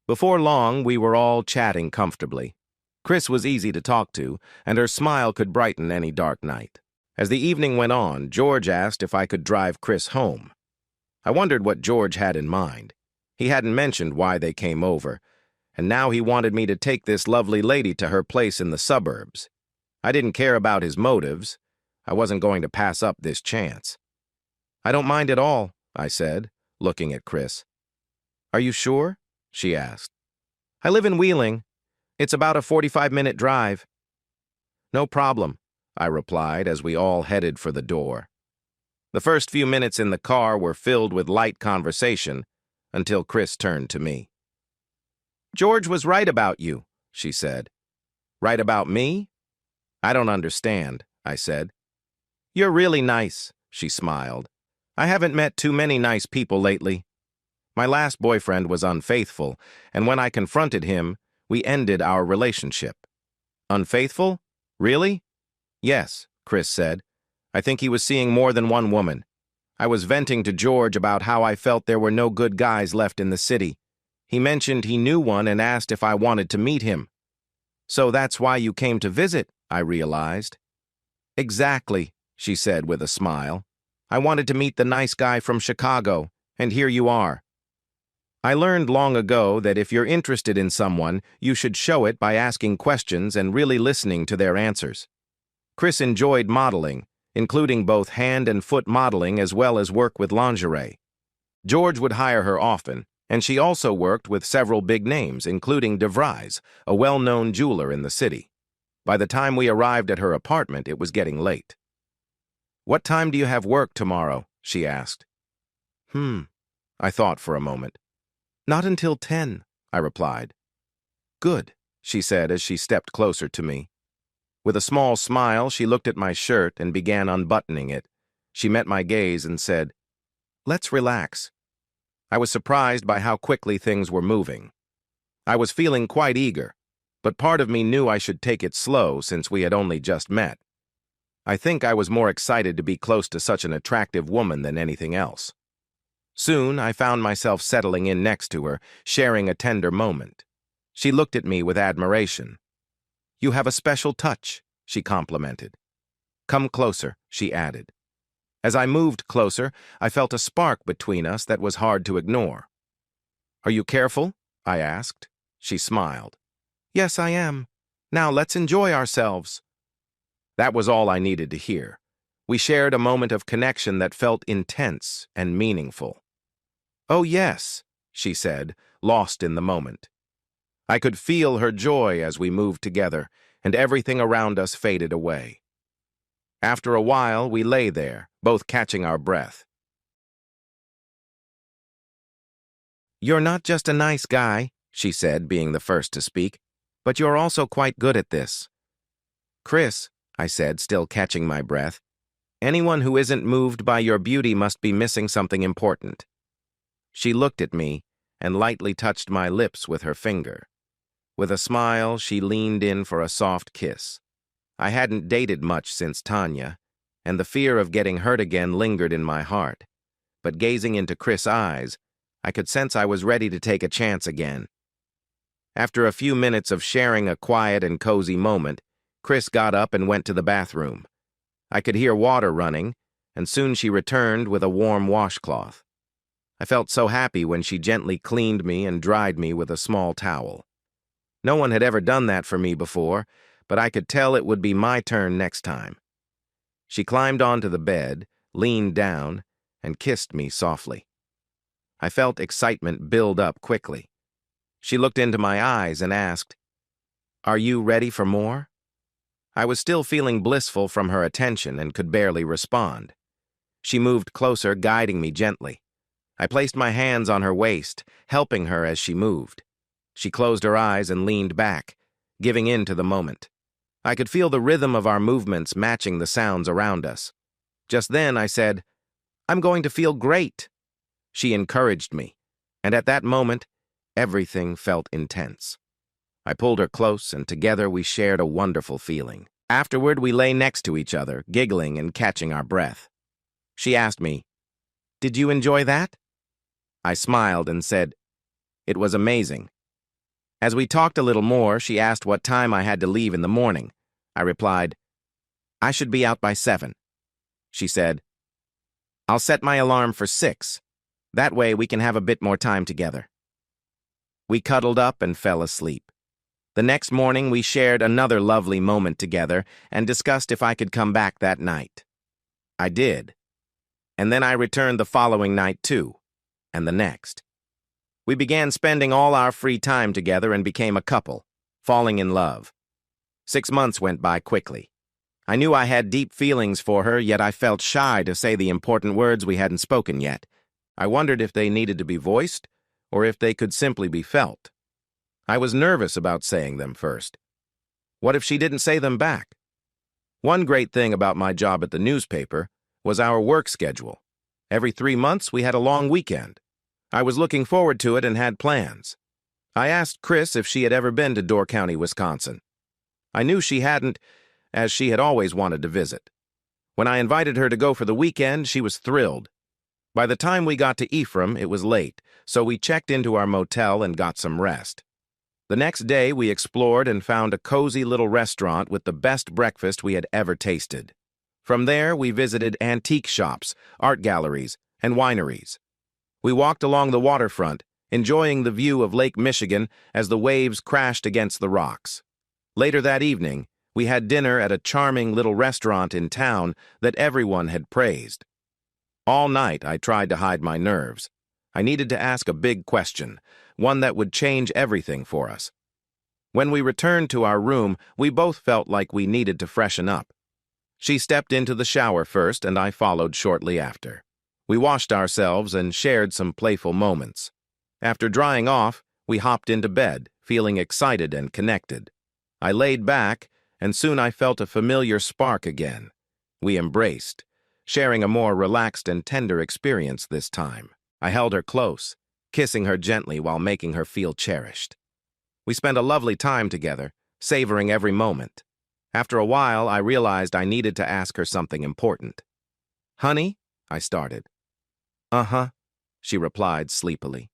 Before long, we were all chatting comfortably. Chris was easy to talk to, and her smile could brighten any dark night. As the evening went on, George asked if I could drive Chris home. I wondered what George had in mind. He hadn't mentioned why they came over, and now he wanted me to take this lovely lady to her place in the suburbs. I didn't care about his motives. I wasn't going to pass up this chance. I don't mind at all, I said, looking at Chris. Are you sure? she asked. I live in Wheeling. It's about a 45-minute drive. No problem, I replied as we all headed for the door. The first few minutes in the car were filled with light conversation until Chris turned to me. George was right about you, she said. Right about me? I don't understand, I said. You're really nice, she smiled. I haven't met too many nice people lately. My last boyfriend was unfaithful, and when I confronted him, we ended our relationship. Unfaithful? Really? Yes, Chris said. I think he was seeing more than one woman. I was venting to George about how I felt there were no good guys left in the city. He mentioned he knew one and asked if I wanted to meet him. So that's why you came to visit, I realized. Exactly, she said with a smile. I wanted to meet the nice guy from Chicago, and here you are. I learned long ago that if you're interested in someone, you should show it by asking questions and really listening to their answers. Chris enjoyed modeling, including both hand and foot modeling as well as work with lingerie. George would hire her often, and she also worked with several big names, including DeVries, a well-known jeweler in the city. By the time we arrived at her apartment, it was getting late. What time do you have work tomorrow? She asked. I thought for a moment. Not until 10, I replied. Good, she said as she stepped closer to me. With a small smile, she looked at my shirt and began unbuttoning it. She met my gaze and said, Let's relax. I was surprised by how quickly things were moving. I was feeling quite eager, but part of me knew I should take it slow since we had only just met. I think I was more excited to be close to such an attractive woman than anything else. Soon, I found myself settling in next to her, sharing a tender moment. She looked at me with admiration. You have a special touch, she complimented. Come closer, she added. As I moved closer, I felt a spark between us that was hard to ignore. Are you careful? I asked. She smiled. Yes, I am. Now let's enjoy ourselves. That was all I needed to hear. We shared a moment of connection that felt intense and meaningful. Oh yes, she said, lost in the moment. I could feel her joy as we moved together, and everything around us faded away. After a while, we lay there, both catching our breath. You're not just a nice guy, she said, being the first to speak, but you're also quite good at this. Chris, I said, still catching my breath, anyone who isn't moved by your beauty must be missing something important. She looked at me and lightly touched my lips with her finger. With a smile, she leaned in for a soft kiss. I hadn't dated much since Tanya, and the fear of getting hurt again lingered in my heart. But gazing into Chris' eyes, I could sense I was ready to take a chance again. After a few minutes of sharing a quiet and cozy moment, Chris got up and went to the bathroom. I could hear water running, and soon she returned with a warm washcloth. I felt so happy when she gently cleaned me and dried me with a small towel. No one had ever done that for me before, but I could tell it would be my turn next time. She climbed onto the bed, leaned down, and kissed me softly. I felt excitement build up quickly. She looked into my eyes and asked, Are you ready for more? I was still feeling blissful from her attention and could barely respond. She moved closer, guiding me gently. I placed my hands on her waist, helping her as she moved. She closed her eyes and leaned back, giving in to the moment. I could feel the rhythm of our movements matching the sounds around us. Just then I said, I'm going to feel great. She encouraged me, and at that moment, everything felt intense. I pulled her close, and together we shared a wonderful feeling. Afterward, we lay next to each other, giggling and catching our breath. She asked me, Did you enjoy that? I smiled and said, It was amazing. As we talked a little more, she asked what time I had to leave in the morning. I replied, I should be out by 7. She said, I'll set my alarm for 6. That way we can have a bit more time together. We cuddled up and fell asleep. The next morning, we shared another lovely moment together and discussed if I could come back that night. I did. And then I returned the following night too, and the next. We began spending all our free time together and became a couple, falling in love. 6 months went by quickly. I knew I had deep feelings for her, yet I felt shy to say the important words we hadn't spoken yet. I wondered if they needed to be voiced, or if they could simply be felt. I was nervous about saying them first. What if she didn't say them back? One great thing about my job at the newspaper was our work schedule. Every 3 months, we had a long weekend. I was looking forward to it and had plans. I asked Chris if she had ever been to Door County, Wisconsin. I knew she hadn't, as she had always wanted to visit. When I invited her to go for the weekend, she was thrilled. By the time we got to Ephraim, it was late, so we checked into our motel and got some rest. The next day, we explored and found a cozy little restaurant with the best breakfast we had ever tasted. From there, we visited antique shops, art galleries, and wineries. We walked along the waterfront, enjoying the view of Lake Michigan as the waves crashed against the rocks. Later that evening, we had dinner at a charming little restaurant in town that everyone had praised. All night, I tried to hide my nerves. I needed to ask a big question, one that would change everything for us. When we returned to our room, we both felt like we needed to freshen up. She stepped into the shower first, and I followed shortly after. We washed ourselves and shared some playful moments. After drying off, we hopped into bed, feeling excited and connected. I laid back, and soon I felt a familiar spark again. We embraced, sharing a more relaxed and tender experience this time. I held her close, kissing her gently while making her feel cherished. We spent a lovely time together, savoring every moment. After a while, I realized I needed to ask her something important. "Honey?" I started. "Uh-huh," she replied sleepily.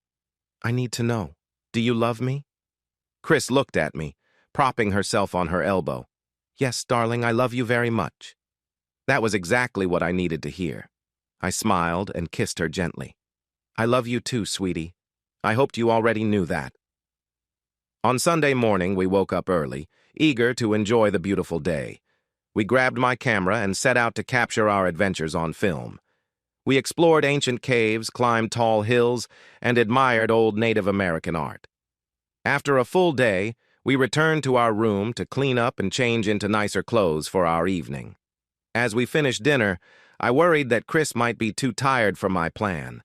"I need to know. Do you love me?" Chris looked at me, propping herself on her elbow. "Yes, darling, I love you very much." That was exactly what I needed to hear. I smiled and kissed her gently. "I love you too, sweetie. I hoped you already knew that." On Sunday morning, we woke up early, eager to enjoy the beautiful day. We grabbed my camera and set out to capture our adventures on film. We explored ancient caves, climbed tall hills, and admired old Native American art. After a full day, we returned to our room to clean up and change into nicer clothes for our evening. As we finished dinner, I worried that Chris might be too tired for my plan.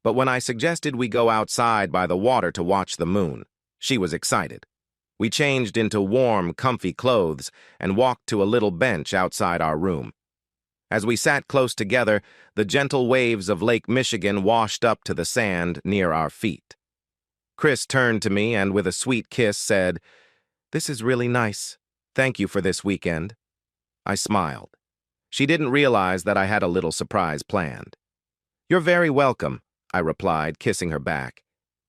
But when I suggested we go outside by the water to watch the moon, she was excited. We changed into warm, comfy clothes and walked to a little bench outside our room. As we sat close together, the gentle waves of Lake Michigan washed up to the sand near our feet. Chris turned to me and with a sweet kiss said, "This is really nice. Thank you for this weekend." I smiled. She didn't realize that I had a little surprise planned. "You're very welcome," I replied, kissing her back.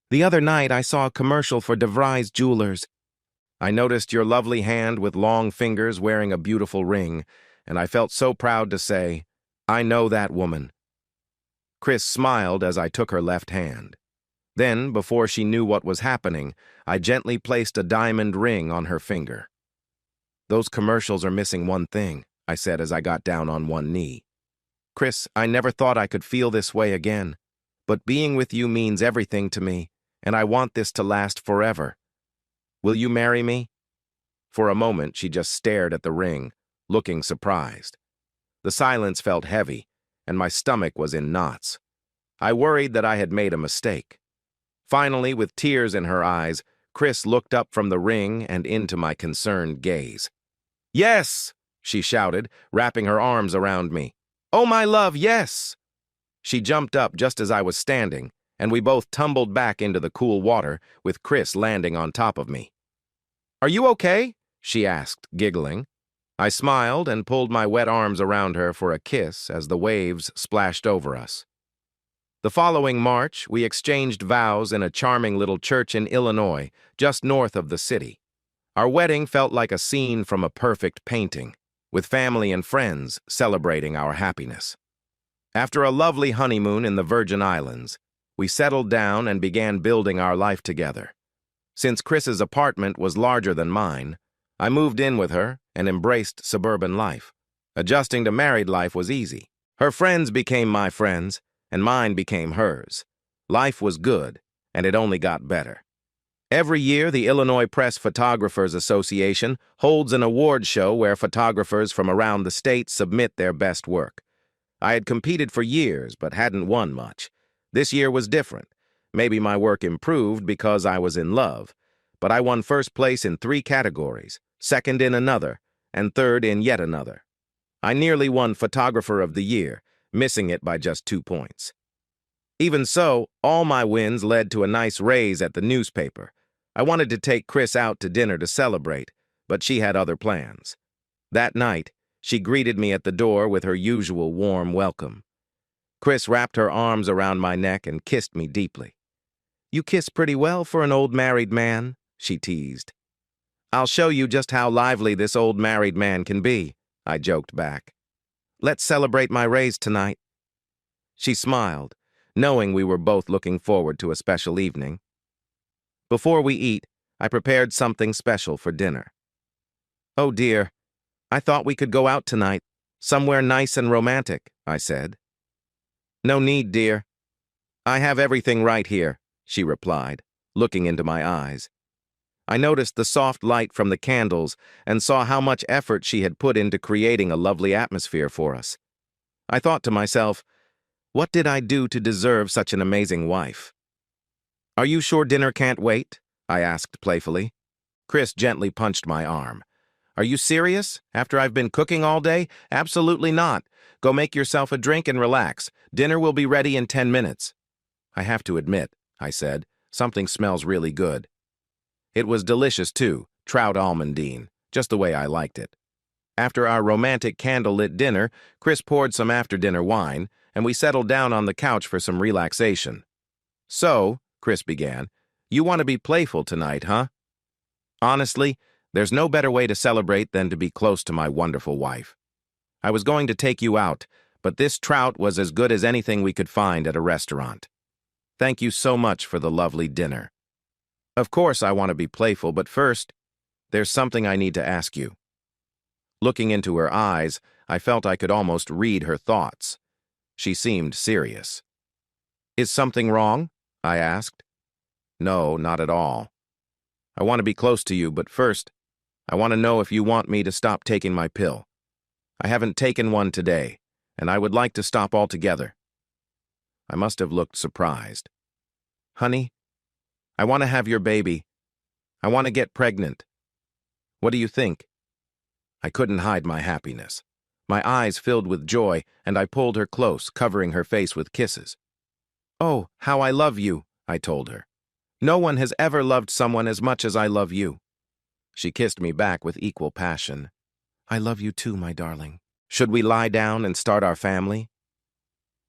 "The other night I saw a commercial for DeVry's Jewelers. I noticed your lovely hand with long fingers wearing a beautiful ring, and I felt so proud to say, 'I know that woman.'" Chris smiled as I took her left hand. Then, before she knew what was happening, I gently placed a diamond ring on her finger. "Those commercials are missing one thing," I said as I got down on one knee. "Chris, I never thought I could feel this way again, but being with you means everything to me, and I want this to last forever. Will you marry me?" For a moment, she just stared at the ring, looking surprised. The silence felt heavy, and my stomach was in knots. I worried that I had made a mistake. Finally, with tears in her eyes, Chris looked up from the ring and into my concerned gaze. "Yes!" she shouted, wrapping her arms around me. "Oh, my love, yes!" She jumped up just as I was standing, and we both tumbled back into the cool water, with Chris landing on top of me. "Are you okay?" she asked, giggling. I smiled and pulled my wet arms around her for a kiss as the waves splashed over us. The following March, we exchanged vows in a charming little church in Illinois, just north of the city. Our wedding felt like a scene from a perfect painting, with family and friends celebrating our happiness. After a lovely honeymoon in the Virgin Islands, we settled down and began building our life together. Since Chris's apartment was larger than mine, I moved in with her and embraced suburban life. Adjusting to married life was easy. Her friends became my friends, and mine became hers. Life was good, and it only got better. Every year, the Illinois Press Photographers Association holds an award show where photographers from around the state submit their best work. I had competed for years, but hadn't won much. This year was different. Maybe my work improved because I was in love, but I won first place in 3 categories, second in another, and third in yet another. I nearly won Photographer of the Year, missing it by just 2 points. Even so, all my wins led to a nice raise at the newspaper. I wanted to take Chris out to dinner to celebrate, but she had other plans. That night, she greeted me at the door with her usual warm welcome. Chris wrapped her arms around my neck and kissed me deeply. "You kiss pretty well for an old married man," she teased. "I'll show you just how lively this old married man can be," I joked back. "Let's celebrate my raise tonight." She smiled, knowing we were both looking forward to a special evening. Before we eat, I prepared something special for dinner. "Oh dear, I thought we could go out tonight, somewhere nice and romantic," I said. "No need, dear. I have everything right here," she replied, looking into my eyes. I noticed the soft light from the candles and saw how much effort she had put into creating a lovely atmosphere for us. I thought to myself, what did I do to deserve such an amazing wife? "Are you sure dinner can't wait?" I asked playfully. Chris gently punched my arm. "Are you serious? After I've been cooking all day? Absolutely not. Go make yourself a drink and relax. Dinner will be ready in 10 minutes. "I have to admit," I said, "something smells really good." It was delicious too, trout almondine, just the way I liked it. After our romantic candlelit dinner, Chris poured some after-dinner wine, and we settled down on the couch for some relaxation. "So," Chris began, "you want to be playful tonight, huh?" "Honestly, there's no better way to celebrate than to be close to my wonderful wife. I was going to take you out, but this trout was as good as anything we could find at a restaurant. Thank you so much for the lovely dinner. Of course I want to be playful, but first, there's something I need to ask you." Looking into her eyes, I felt I could almost read her thoughts. She seemed serious. "Is something wrong?" I asked. "No, not at all. I want to be close to you, but first, I want to know if you want me to stop taking my pill. I haven't taken one today, and I would like to stop altogether." I must have looked surprised. "Honey, I want to have your baby. I want to get pregnant. What do you think?" I couldn't hide my happiness. My eyes filled with joy, and I pulled her close, covering her face with kisses. "Oh, how I love you," I told her. "No one has ever loved someone as much as I love you." She kissed me back with equal passion. "I love you too, my darling. Should we lie down and start our family?"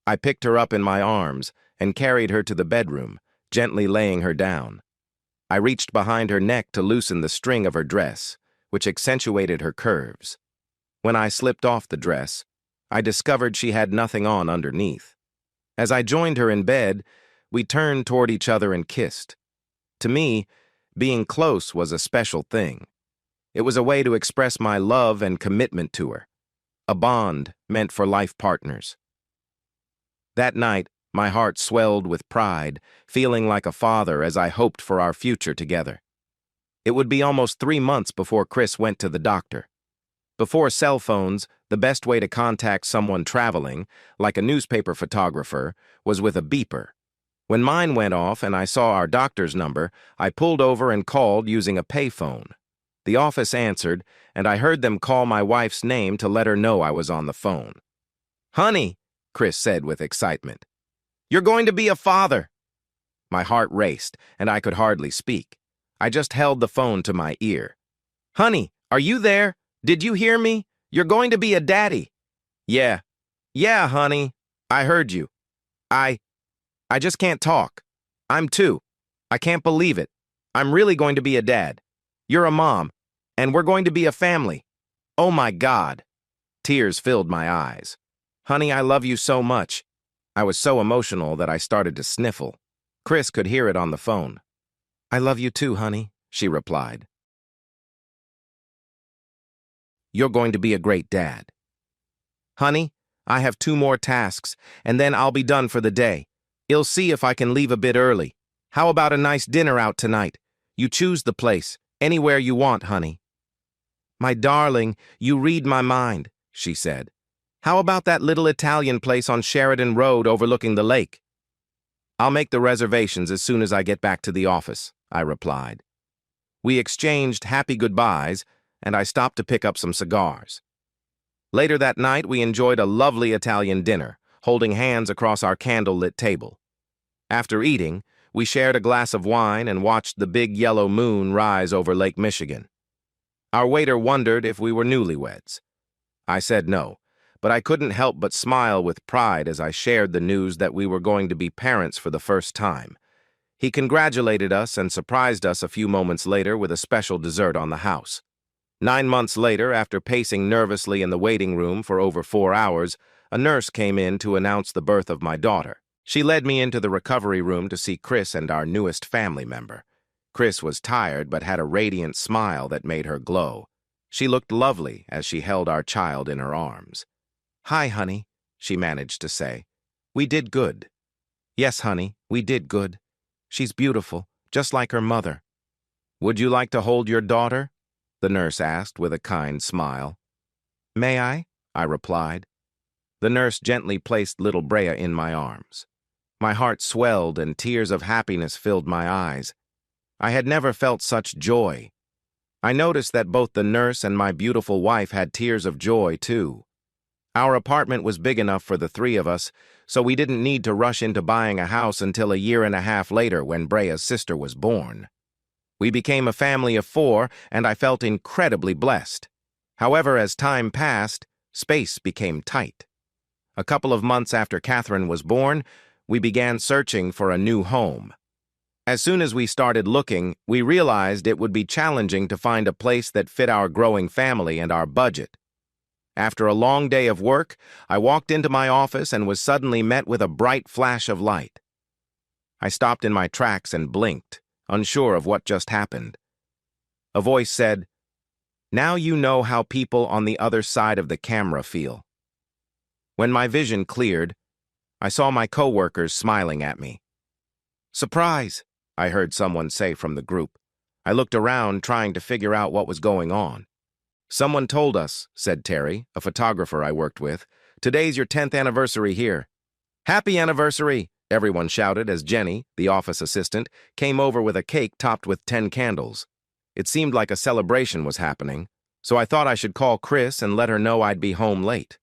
I picked her up in my arms and carried her to the bedroom, gently laying her down. I reached behind her neck to loosen the string of her dress, which accentuated her curves. When I slipped off the dress, I discovered she had nothing on underneath. As I joined her in bed, we turned toward each other and kissed. To me, being close was a special thing. It was a way to express my love and commitment to her, a bond meant for life partners. That night, my heart swelled with pride, feeling like a father as I hoped for our future together. It would be almost 3 months before Chris went to the doctor. Before cell phones, the best way to contact someone traveling, like a newspaper photographer, was with a beeper. When mine went off and I saw our doctor's number, I pulled over and called using a payphone. The office answered, and I heard them call my wife's name to let her know I was on the phone. "Honey," Chris said with excitement, "you're going to be a father." My heart raced, and I could hardly speak. I just held the phone to my ear. "Honey, are you there? Did you hear me? You're going to be a daddy." Yeah, honey. I heard you. I just can't talk. I'm 2. I can't believe it. I'm really going to be a dad. You're a mom, and we're going to be a family. Oh my God." Tears filled my eyes. "Honey, I love you so much." I was so emotional that I started to sniffle. Chris could hear it on the phone. "I love you too, honey," she replied. "You're going to be a great dad." "Honey, I have 2 more tasks, and then I'll be done for the day. You'll see if I can leave a bit early. How about a nice dinner out tonight? You choose the place, anywhere you want, honey. My darling, you read my mind, she said. How about that little Italian place on Sheridan Road overlooking the lake? I'll make the reservations as soon as I get back to the office, I replied. We exchanged happy goodbyes, and I stopped to pick up some cigars. Later that night, we enjoyed a lovely Italian dinner, holding hands across our candle-lit table. After eating, we shared a glass of wine and watched the big yellow moon rise over Lake Michigan. Our waiter wondered if we were newlyweds. I said no, but I couldn't help but smile with pride as I shared the news that we were going to be parents for the first time. He congratulated us and surprised us a few moments later with a special dessert on the house. 9 months later, after pacing nervously in the waiting room for over 4 hours, a nurse came in to announce the birth of my daughter. She led me into the recovery room to see Chris and our newest family member. Chris was tired but had a radiant smile that made her glow. She looked lovely as she held our child in her arms. "Hi, honey," she managed to say. "We did good." "Yes, honey, we did good. She's beautiful, just like her mother." "Would you like to hold your daughter?" the nurse asked with a kind smile. "May I replied. The nurse gently placed little Brea in my arms. My heart swelled and tears of happiness filled my eyes. I had never felt such joy. I noticed that both the nurse and my beautiful wife had tears of joy, too. Our apartment was big enough for the 3 of us, so we didn't need to rush into buying a house until a year and a half later when Brea's sister was born. We became a family of 4, and I felt incredibly blessed. However, as time passed, space became tight. A couple of months after Catherine was born, we began searching for a new home. As soon as we started looking, we realized it would be challenging to find a place that fit our growing family and our budget. After a long day of work, I walked into my office and was suddenly met with a bright flash of light. I stopped in my tracks and blinked, unsure of what just happened. A voice said, "Now you know how people on the other side of the camera feel." When my vision cleared, I saw my coworkers smiling at me. "Surprise," I heard someone say from the group. I looked around, trying to figure out what was going on. "Someone told us," said Terry, a photographer I worked with. "Today's your 10th anniversary here." "Happy anniversary," everyone shouted as Jenny, the office assistant, came over with a cake topped with 10 candles. It seemed like a celebration was happening, so I thought I should call Chris and let her know I'd be home late.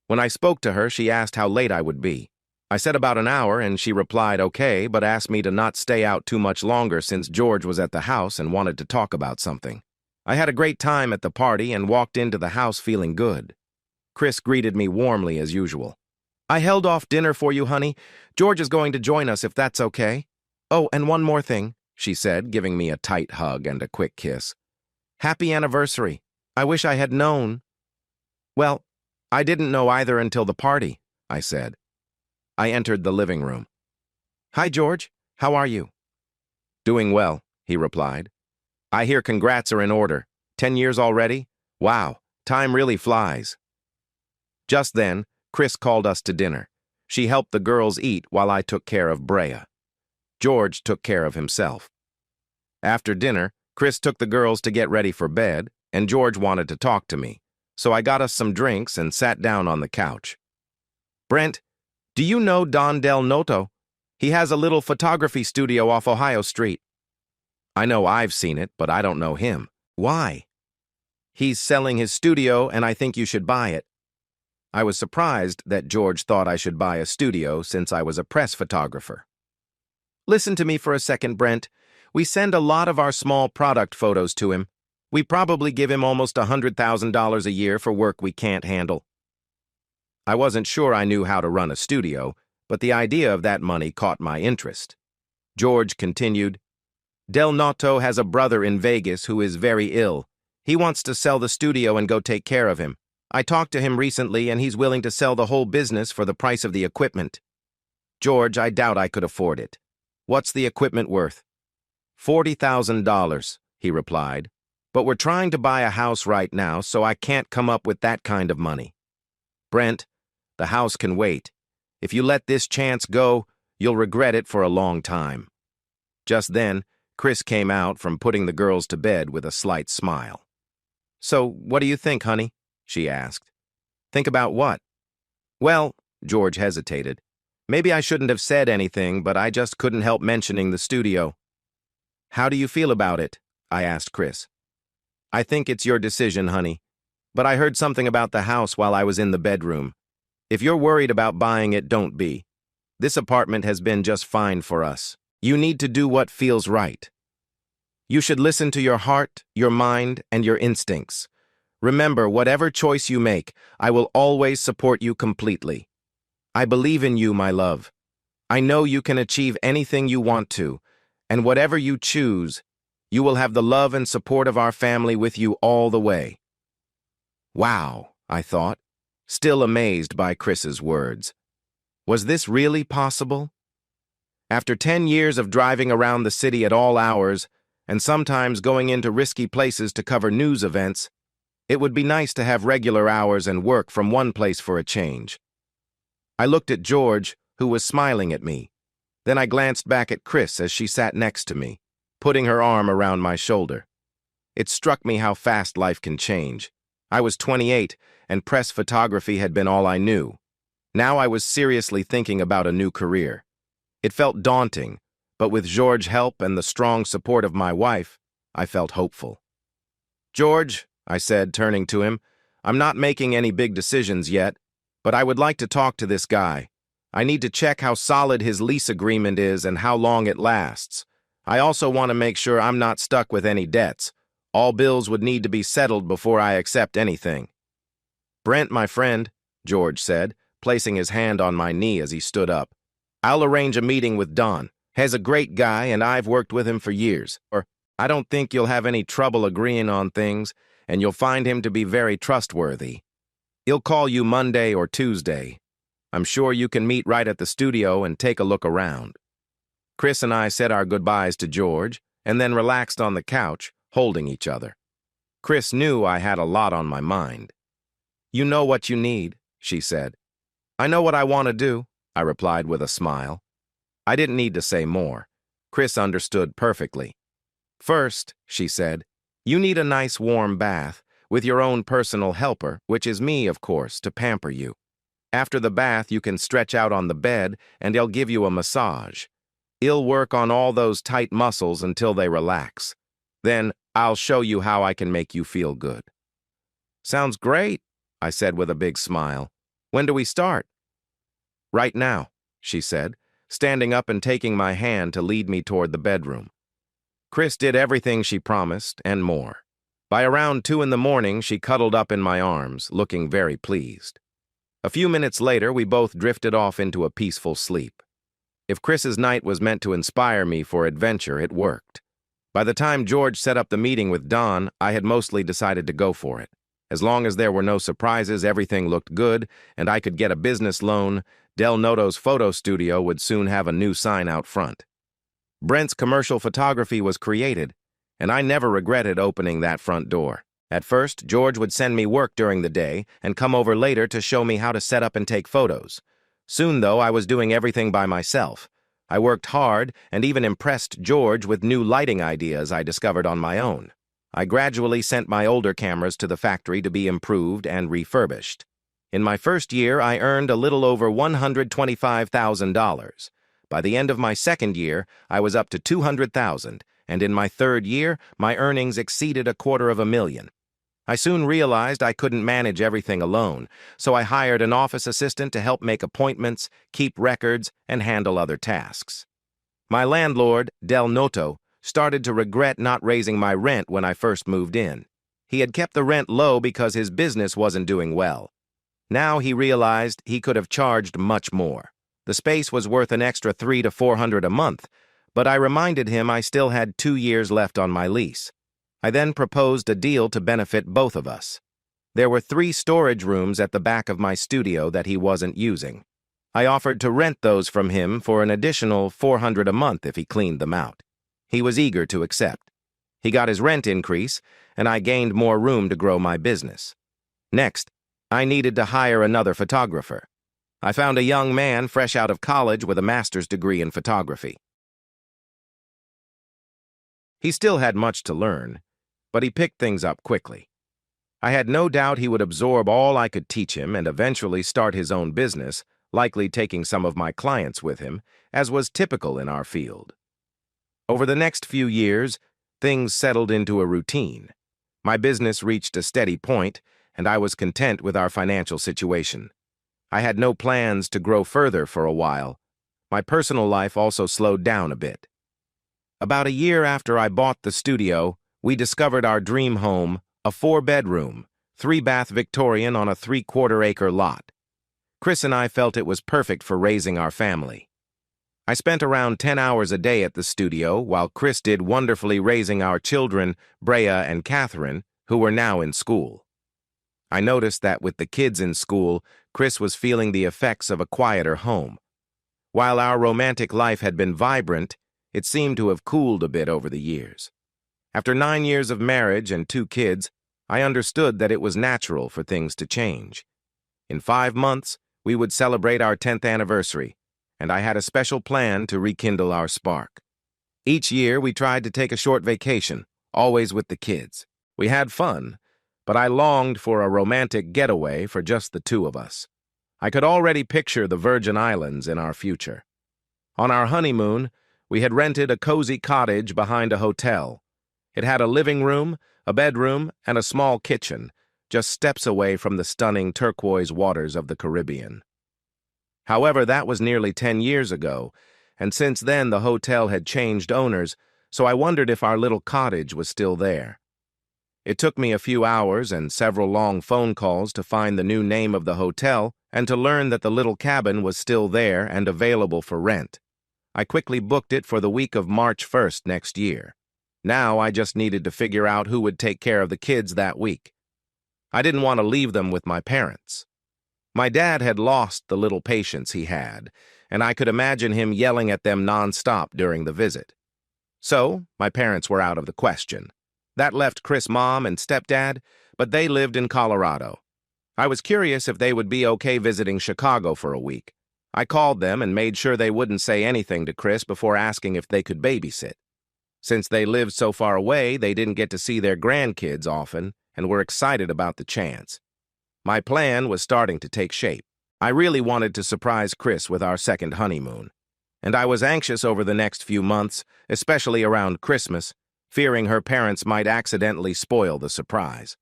When I spoke to her, she asked how late I would be. I said about an hour, and she replied okay, but asked me to not stay out too much longer since George was at the house and wanted to talk about something. I had a great time at the party and walked into the house feeling good. Chris greeted me warmly as usual. "I held off dinner for you, honey. George is going to join us if that's okay. Oh, and one more thing," she said, giving me a tight hug and a quick kiss. "Happy anniversary. I wish I had known." "Well, I didn't know either until the party," I said. I entered the living room. "Hi, George. How are you?" "Doing well," he replied. "I hear congrats are in order. 10 years already? Wow, time really flies." Just then, Chris called us to dinner. She helped the girls eat while I took care of Brea. George took care of himself. After dinner, Chris took the girls to get ready for bed, and George wanted to talk to me, so I got us some drinks and sat down on the couch. "Brent, do you know Don Del Noto? He has a little photography studio off Ohio Street." "I know I've seen it, but I don't know him. Why?" "He's selling his studio, and I think you should buy it." I was surprised that George thought I should buy a studio since I was a press photographer. "Listen to me for a second, Brent. We send a lot of our small product photos to him. We probably give him almost $100,000 a year for work we can't handle." I wasn't sure I knew how to run a studio, but the idea of that money caught my interest. George continued, "Del Noto has a brother in Vegas who is very ill. He wants to sell the studio and go take care of him. I talked to him recently and he's willing to sell the whole business for the price of the equipment." "George, I doubt I could afford it. What's the equipment worth?" $40,000, he replied. "But we're trying to buy a house right now, so I can't come up with that kind of money." "Brent, the house can wait. If you let this chance go, you'll regret it for a long time." Just then, Chris came out from putting the girls to bed with a slight smile. "So, what do you think, honey?" she asked. "Think about what?" "Well," George hesitated. "Maybe I shouldn't have said anything, but I just couldn't help mentioning the studio." "How do you feel about it?" I asked Chris. "I think it's your decision, honey. But I heard something about the house while I was in the bedroom. If you're worried about buying it, don't be. This apartment has been just fine for us. You need to do what feels right. You should listen to your heart, your mind, and your instincts. Remember, whatever choice you make, I will always support you completely. I believe in you, my love. I know you can achieve anything you want to, and whatever you choose, you will have the love and support of our family with you all the way." Wow, I thought, still amazed by Chris's words. Was this really possible? After 10 years of driving around the city at all hours, and sometimes going into risky places to cover news events, it would be nice to have regular hours and work from one place for a change. I looked at George, who was smiling at me. Then I glanced back at Chris as she sat next to me, putting her arm around my shoulder. It struck me how fast life can change. I was 28, and press photography had been all I knew. Now I was seriously thinking about a new career. It felt daunting, but with George's help and the strong support of my wife, I felt hopeful. "George," I said, turning to him, "I'm not making any big decisions yet, but I would like to talk to this guy. I need to check how solid his lease agreement is and how long it lasts. I also want to make sure I'm not stuck with any debts. All bills would need to be settled before I accept anything." "Brent, my friend," George said, placing his hand on my knee as he stood up. "I'll arrange a meeting with Don. He's a great guy, and I've worked with him for years. I don't think you'll have any trouble agreeing on things, and you'll find him to be very trustworthy. He'll call you Monday or Tuesday. I'm sure you can meet right at the studio and take a look around." Chris and I said our goodbyes to George, and then relaxed on the couch, holding each other. Chris knew I had a lot on my mind. "You know what you need," she said. "I know what I want to do," I replied with a smile. I didn't need to say more. Chris understood perfectly. "First," she said, "you need a nice warm bath with your own personal helper, which is me, of course, to pamper you. After the bath, you can stretch out on the bed and he'll give you a massage. He'll work on all those tight muscles until they relax. Then I'll show you how I can make you feel good." "Sounds great," I said with a big smile. "When do we start?" "Right now," she said, standing up and taking my hand to lead me toward the bedroom. Chris did everything she promised and more. By around 2 in the morning, she cuddled up in my arms, looking very pleased. A few minutes later, we both drifted off into a peaceful sleep. If Chris's night was meant to inspire me for adventure, it worked. By the time George set up the meeting with Don, I had mostly decided to go for it. As long as there were no surprises, everything looked good, and I could get a business loan, Del Noto's photo studio would soon have a new sign out front. Brent's commercial photography was created, and I never regretted opening that front door. At first, George would send me work during the day and come over later to show me how to set up and take photos. Soon, though, I was doing everything by myself. I worked hard and even impressed George with new lighting ideas I discovered on my own. I gradually sent my older cameras to the factory to be improved and refurbished. In my first year, I earned a little over $125,000. By the end of my second year, I was up to $200,000, and in my third year, my earnings exceeded $250,000. I soon realized I couldn't manage everything alone, so I hired an office assistant to help make appointments, keep records, and handle other tasks. My landlord, Del Noto, started to regret not raising my rent when I first moved in. He had kept the rent low because his business wasn't doing well. Now he realized he could have charged much more. The space was worth an extra $300 to $400 a month, but I reminded him I still had 2 years left on my lease. I then proposed a deal to benefit both of us. There were 3 storage rooms at the back of my studio that he wasn't using. I offered to rent those from him for an additional $400 a month if he cleaned them out. He was eager to accept. He got his rent increase, and I gained more room to grow my business. Next, I needed to hire another photographer. I found a young man fresh out of college with a master's degree in photography. He still had much to learn, but he picked things up quickly. I had no doubt he would absorb all I could teach him and eventually start his own business, likely taking some of my clients with him, as was typical in our field. Over the next few years, things settled into a routine. My business reached a steady point, and I was content with our financial situation. I had no plans to grow further for a while. My personal life also slowed down a bit. About a year after I bought the studio, we discovered our dream home, a 4-bedroom, 3-bath Victorian on a 3/4-acre lot. Chris and I felt it was perfect for raising our family. I spent around 10 hours a day at the studio, while Chris did wonderfully raising our children, Brea and Catherine, who were now in school. I noticed that with the kids in school, Chris was feeling the effects of a quieter home. While our romantic life had been vibrant, it seemed to have cooled a bit over the years. After 9 years of marriage and 2 kids, I understood that it was natural for things to change. In 5 months, we would celebrate our 10th anniversary, and I had a special plan to rekindle our spark. Each year, we tried to take a short vacation, always with the kids. We had fun, but I longed for a romantic getaway for just the 2 of us. I could already picture the Virgin Islands in our future. On our honeymoon, we had rented a cozy cottage behind a hotel. It had a living room, a bedroom, and a small kitchen, just steps away from the stunning turquoise waters of the Caribbean. However, that was nearly 10 years ago, and since then the hotel had changed owners, so I wondered if our little cottage was still there. It took me a few hours and several long phone calls to find the new name of the hotel and to learn that the little cabin was still there and available for rent. I quickly booked it for the week of March 1st next year. Now I just needed to figure out who would take care of the kids that week. I didn't want to leave them with my parents. My dad had lost the little patience he had, and I could imagine him yelling at them nonstop during the visit. So, my parents were out of the question. That left Chris' mom and stepdad, but they lived in Colorado. I was curious if they would be okay visiting Chicago for a week. I called them and made sure they wouldn't say anything to Chris before asking if they could babysit. Since they lived so far away, they didn't get to see their grandkids often and were excited about the chance. My plan was starting to take shape. I really wanted to surprise Chris with our second honeymoon, and I was anxious over the next few months, especially around Christmas, fearing her parents might accidentally spoil the surprise.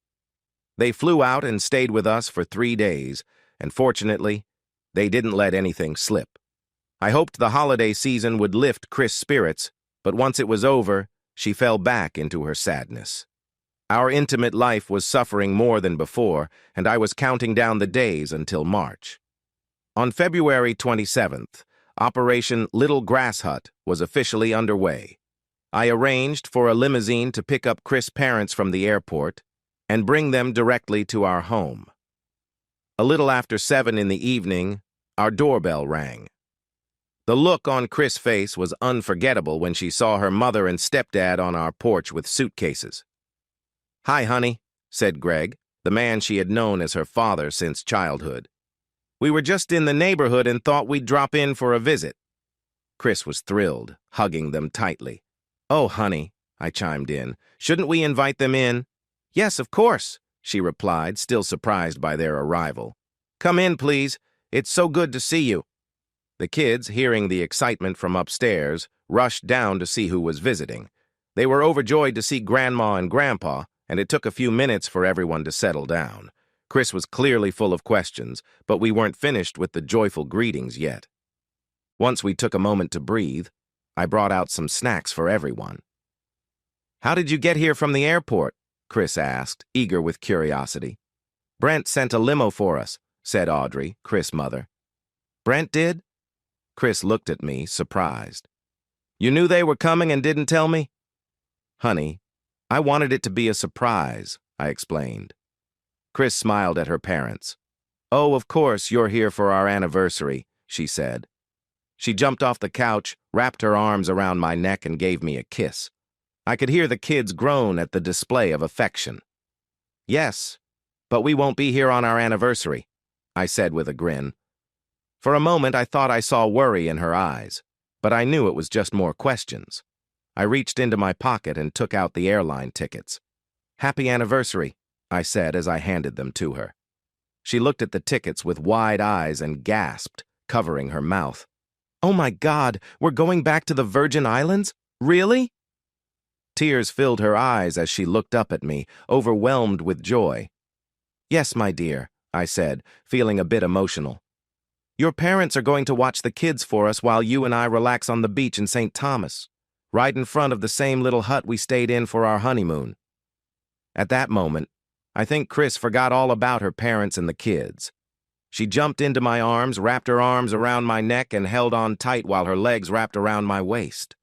They flew out and stayed with us for 3 days, and fortunately, they didn't let anything slip. I hoped the holiday season would lift Chris' spirits, but once it was over, she fell back into her sadness. Our intimate life was suffering more than before, and I was counting down the days until March. On February 27th, Operation Little Grass Hut was officially underway. I arranged for a limousine to pick up Chris' parents from the airport and bring them directly to our home. A little after 7 in the evening, our doorbell rang. The look on Chris' face was unforgettable when she saw her mother and stepdad on our porch with suitcases. "Hi, honey," said Greg, the man she had known as her father since childhood. "We were just in the neighborhood and thought we'd drop in for a visit." Chris was thrilled, hugging them tightly. "Oh, honey," I chimed in, "shouldn't we invite them in?" "Yes, of course," she replied, still surprised by their arrival. "Come in, please. It's so good to see you." The kids, hearing the excitement from upstairs, rushed down to see who was visiting. They were overjoyed to see Grandma and Grandpa, and it took a few minutes for everyone to settle down. Chris was clearly full of questions, but we weren't finished with the joyful greetings yet. Once we took a moment to breathe, I brought out some snacks for everyone. "How did you get here from the airport?" Chris asked, eager with curiosity. "Brent sent a limo for us," said Audrey, Chris' mother. "Brent did?" Chris looked at me, surprised. "You knew they were coming and didn't tell me?" "Honey, I wanted it to be a surprise," I explained. Chris smiled at her parents. "Oh, of course, you're here for our anniversary," she said. She jumped off the couch, wrapped her arms around my neck, and gave me a kiss. I could hear the kids groan at the display of affection. "Yes, but we won't be here on our anniversary," I said with a grin. For a moment, I thought I saw worry in her eyes, but I knew it was just more questions. I reached into my pocket and took out the airline tickets. "Happy anniversary," I said as I handed them to her. She looked at the tickets with wide eyes and gasped, covering her mouth. "Oh my God, we're going back to the Virgin Islands? Really?" Tears filled her eyes as she looked up at me, overwhelmed with joy. "Yes, my dear," I said, feeling a bit emotional. "Your parents are going to watch the kids for us while you and I relax on the beach in St. Thomas, right in front of the same little hut we stayed in for our honeymoon." At that moment, I think Chris forgot all about her parents and the kids. She jumped into my arms, wrapped her arms around my neck, and held on tight while her legs wrapped around my waist.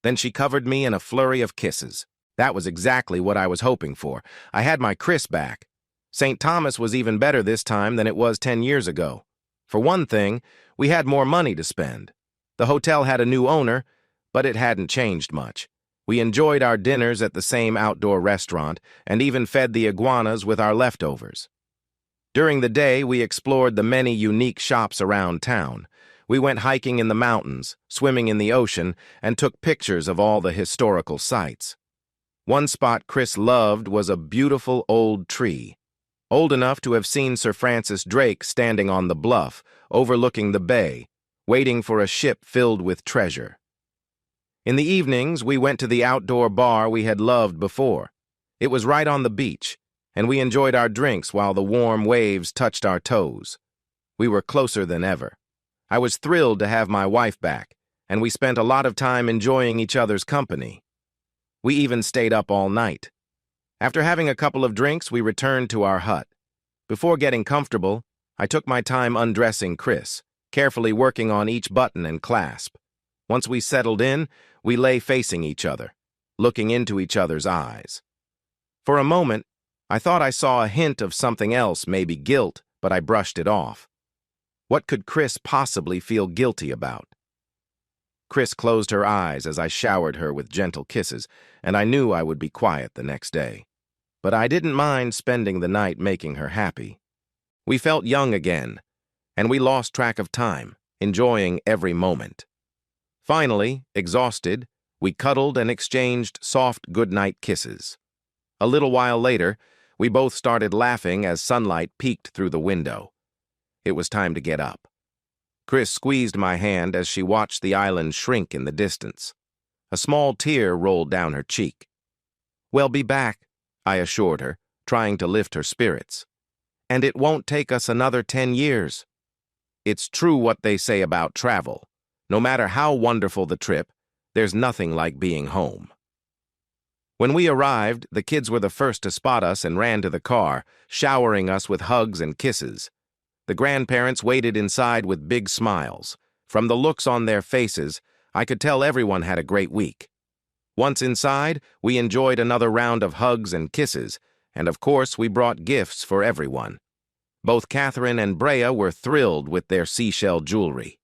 Then she covered me in a flurry of kisses. That was exactly what I was hoping for. I had my Chris back. St. Thomas was even better this time than it was 10 years ago. For one thing, we had more money to spend. The hotel had a new owner, but it hadn't changed much. We enjoyed our dinners at the same outdoor restaurant and even fed the iguanas with our leftovers. During the day, we explored the many unique shops around town. We went hiking in the mountains, swimming in the ocean, and took pictures of all the historical sites. One spot Chris loved was a beautiful old tree, old enough to have seen Sir Francis Drake standing on the bluff, overlooking the bay, waiting for a ship filled with treasure. In the evenings, we went to the outdoor bar we had loved before. It was right on the beach, and we enjoyed our drinks while the warm waves touched our toes. We were closer than ever. I was thrilled to have my wife back, and we spent a lot of time enjoying each other's company. We even stayed up all night. After having a couple of drinks, we returned to our hut. Before getting comfortable, I took my time undressing Chris, carefully working on each button and clasp. Once we settled in, we lay facing each other, looking into each other's eyes. For a moment, I thought I saw a hint of something else, maybe guilt, but I brushed it off. What could Chris possibly feel guilty about? Chris closed her eyes as I showered her with gentle kisses, and I knew I would be quiet the next day. But I didn't mind spending the night making her happy. We felt young again, and we lost track of time, enjoying every moment. Finally, exhausted, we cuddled and exchanged soft goodnight kisses. A little while later, we both started laughing as sunlight peeked through the window. It was time to get up. Chris squeezed my hand as she watched the island shrink in the distance. A small tear rolled down her cheek. "We'll be back," I assured her, trying to lift her spirits. "And it won't take us another 10 years. It's true what they say about travel. No matter how wonderful the trip, there's nothing like being home." When we arrived, the kids were the first to spot us and ran to the car, showering us with hugs and kisses. The grandparents waited inside with big smiles. From the looks on their faces, I could tell everyone had a great week. Once inside, we enjoyed another round of hugs and kisses, and of course we brought gifts for everyone. Both Catherine and Brea were thrilled with their seashell jewelry.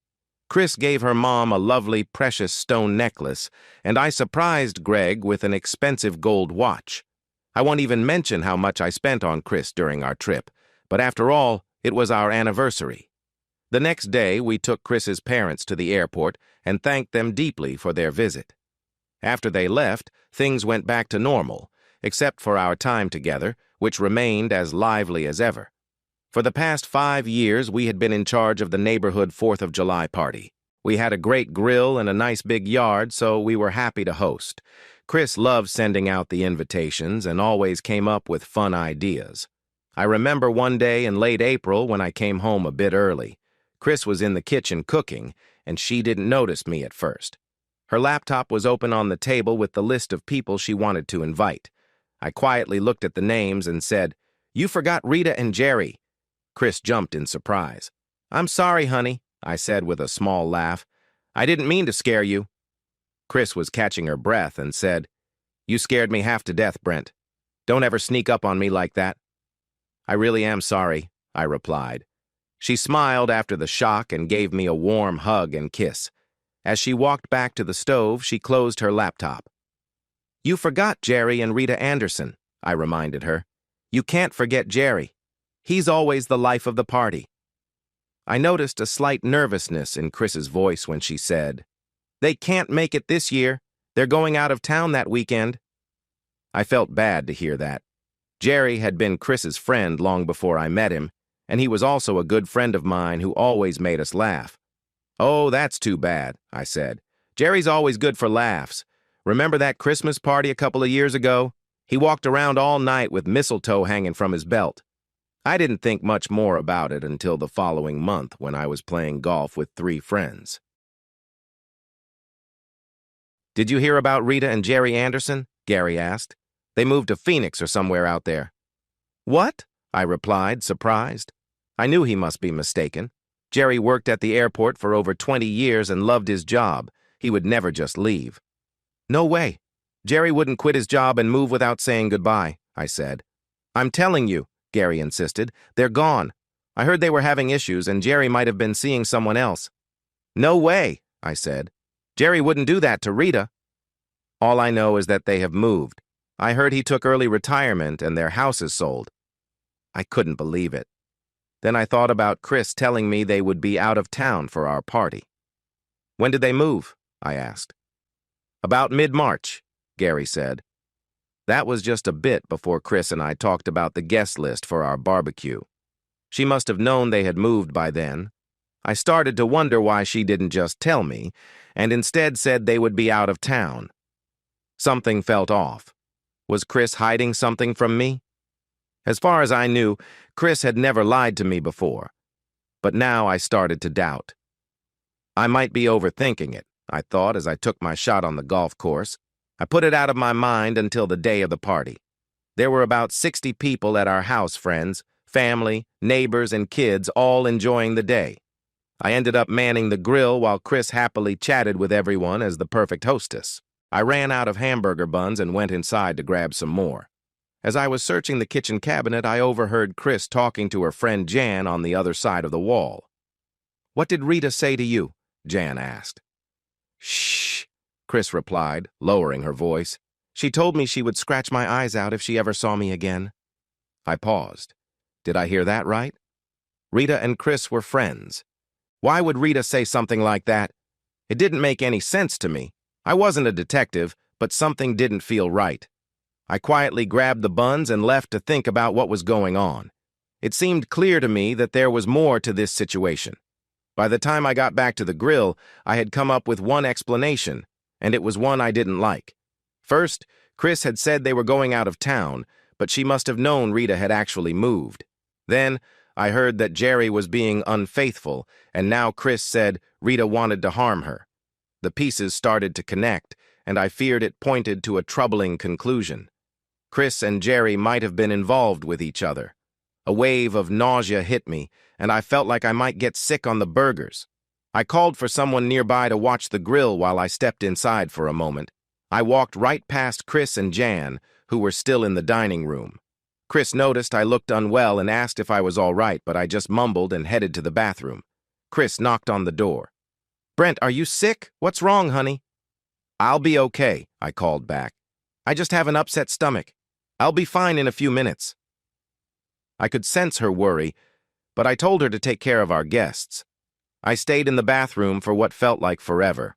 Chris gave her mom a lovely precious stone necklace, and I surprised Greg with an expensive gold watch. I won't even mention how much I spent on Chris during our trip, but after all, it was our anniversary. The next day, we took Chris's parents to the airport and thanked them deeply for their visit. After they left, things went back to normal, except for our time together, which remained as lively as ever. For the past 5 years, we had been in charge of the neighborhood 4th of July party. We had a great grill and a nice big yard, so we were happy to host. Chris loved sending out the invitations and always came up with fun ideas. I remember one day in late April when I came home a bit early. Chris was in the kitchen cooking, and she didn't notice me at first. Her laptop was open on the table with the list of people she wanted to invite. I quietly looked at the names and said, "You forgot Rita and Jerry." Chris jumped in surprise. "I'm sorry, honey," I said with a small laugh. "I didn't mean to scare you." Chris was catching her breath and said, "You scared me half to death, Brent. Don't ever sneak up on me like that." "I really am sorry," I replied. She smiled after the shock and gave me a warm hug and kiss. As she walked back to the stove, she closed her laptop. "You forgot Jerry and Rita Anderson," I reminded her. "You can't forget Jerry. He's always the life of the party." I noticed a slight nervousness in Chris's voice when she said, "They can't make it this year. They're going out of town that weekend. I felt bad to hear that. Jerry had been Chris's friend long before I met him, and he was also a good friend of mine who always made us laugh. "Oh, that's too bad," I said. "Jerry's always good for laughs. Remember that Christmas party a couple of years ago? He walked around all night with mistletoe hanging from his belt." I didn't think much more about it until the following month when I was playing golf with 3 friends. "Did you hear about Rita and Jerry Anderson?" Gary asked. "They moved to Phoenix or somewhere out there." "What?" I replied, surprised. I knew he must be mistaken. Jerry worked at the airport for over 20 years and loved his job. He would never just leave. "No way. Jerry wouldn't quit his job and move without saying goodbye," I said. "I'm telling you," Gary insisted, "they're gone. I heard they were having issues and Jerry might have been seeing someone else." "No way," I said. "Jerry wouldn't do that to Rita." "All I know is that they have moved. I heard he took early retirement and their house is sold." I couldn't believe it. Then I thought about Chris telling me they would be out of town for our party. "When did they move?" I asked. "About mid-March," Gary said. That was just a bit before Chris and I talked about the guest list for our barbecue. She must have known they had moved by then. I started to wonder why she didn't just tell me, and instead said they would be out of town. Something felt off. Was Chris hiding something from me? As far as I knew, Chris had never lied to me before. But now I started to doubt. I might be overthinking it, I thought as I took my shot on the golf course. I put it out of my mind until the day of the party. There were about 60 people at our house, friends, family, neighbors, and kids all enjoying the day. I ended up manning the grill while Chris happily chatted with everyone as the perfect hostess. I ran out of hamburger buns and went inside to grab some more. As I was searching the kitchen cabinet, I overheard Chris talking to her friend Jan on the other side of the wall. "What did Rita say to you?" Jan asked. "Shh," Chris replied, lowering her voice. "She told me she would scratch my eyes out if she ever saw me again." I paused. Did I hear that right? Rita and Chris were friends. Why would Rita say something like that? It didn't make any sense to me. I wasn't a detective, but something didn't feel right. I quietly grabbed the buns and left to think about what was going on. It seemed clear to me that there was more to this situation. By the time I got back to the grill, I had come up with one explanation, and it was one I didn't like. First, Chris had said they were going out of town, but she must have known Rita had actually moved. Then, I heard that Jerry was being unfaithful, and now Chris said Rita wanted to harm her. The pieces started to connect, and I feared it pointed to a troubling conclusion. Chris and Jerry might have been involved with each other. A wave of nausea hit me, and I felt like I might get sick on the burgers. I called for someone nearby to watch the grill while I stepped inside for a moment. I walked right past Chris and Jan, who were still in the dining room. Chris noticed I looked unwell and asked if I was all right, but I just mumbled and headed to the bathroom. Chris knocked on the door. "Brent, are you sick? What's wrong, honey?" "I'll be okay," I called back. "I just have an upset stomach. I'll be fine in a few minutes." I could sense her worry, but I told her to take care of our guests. I stayed in the bathroom for what felt like forever,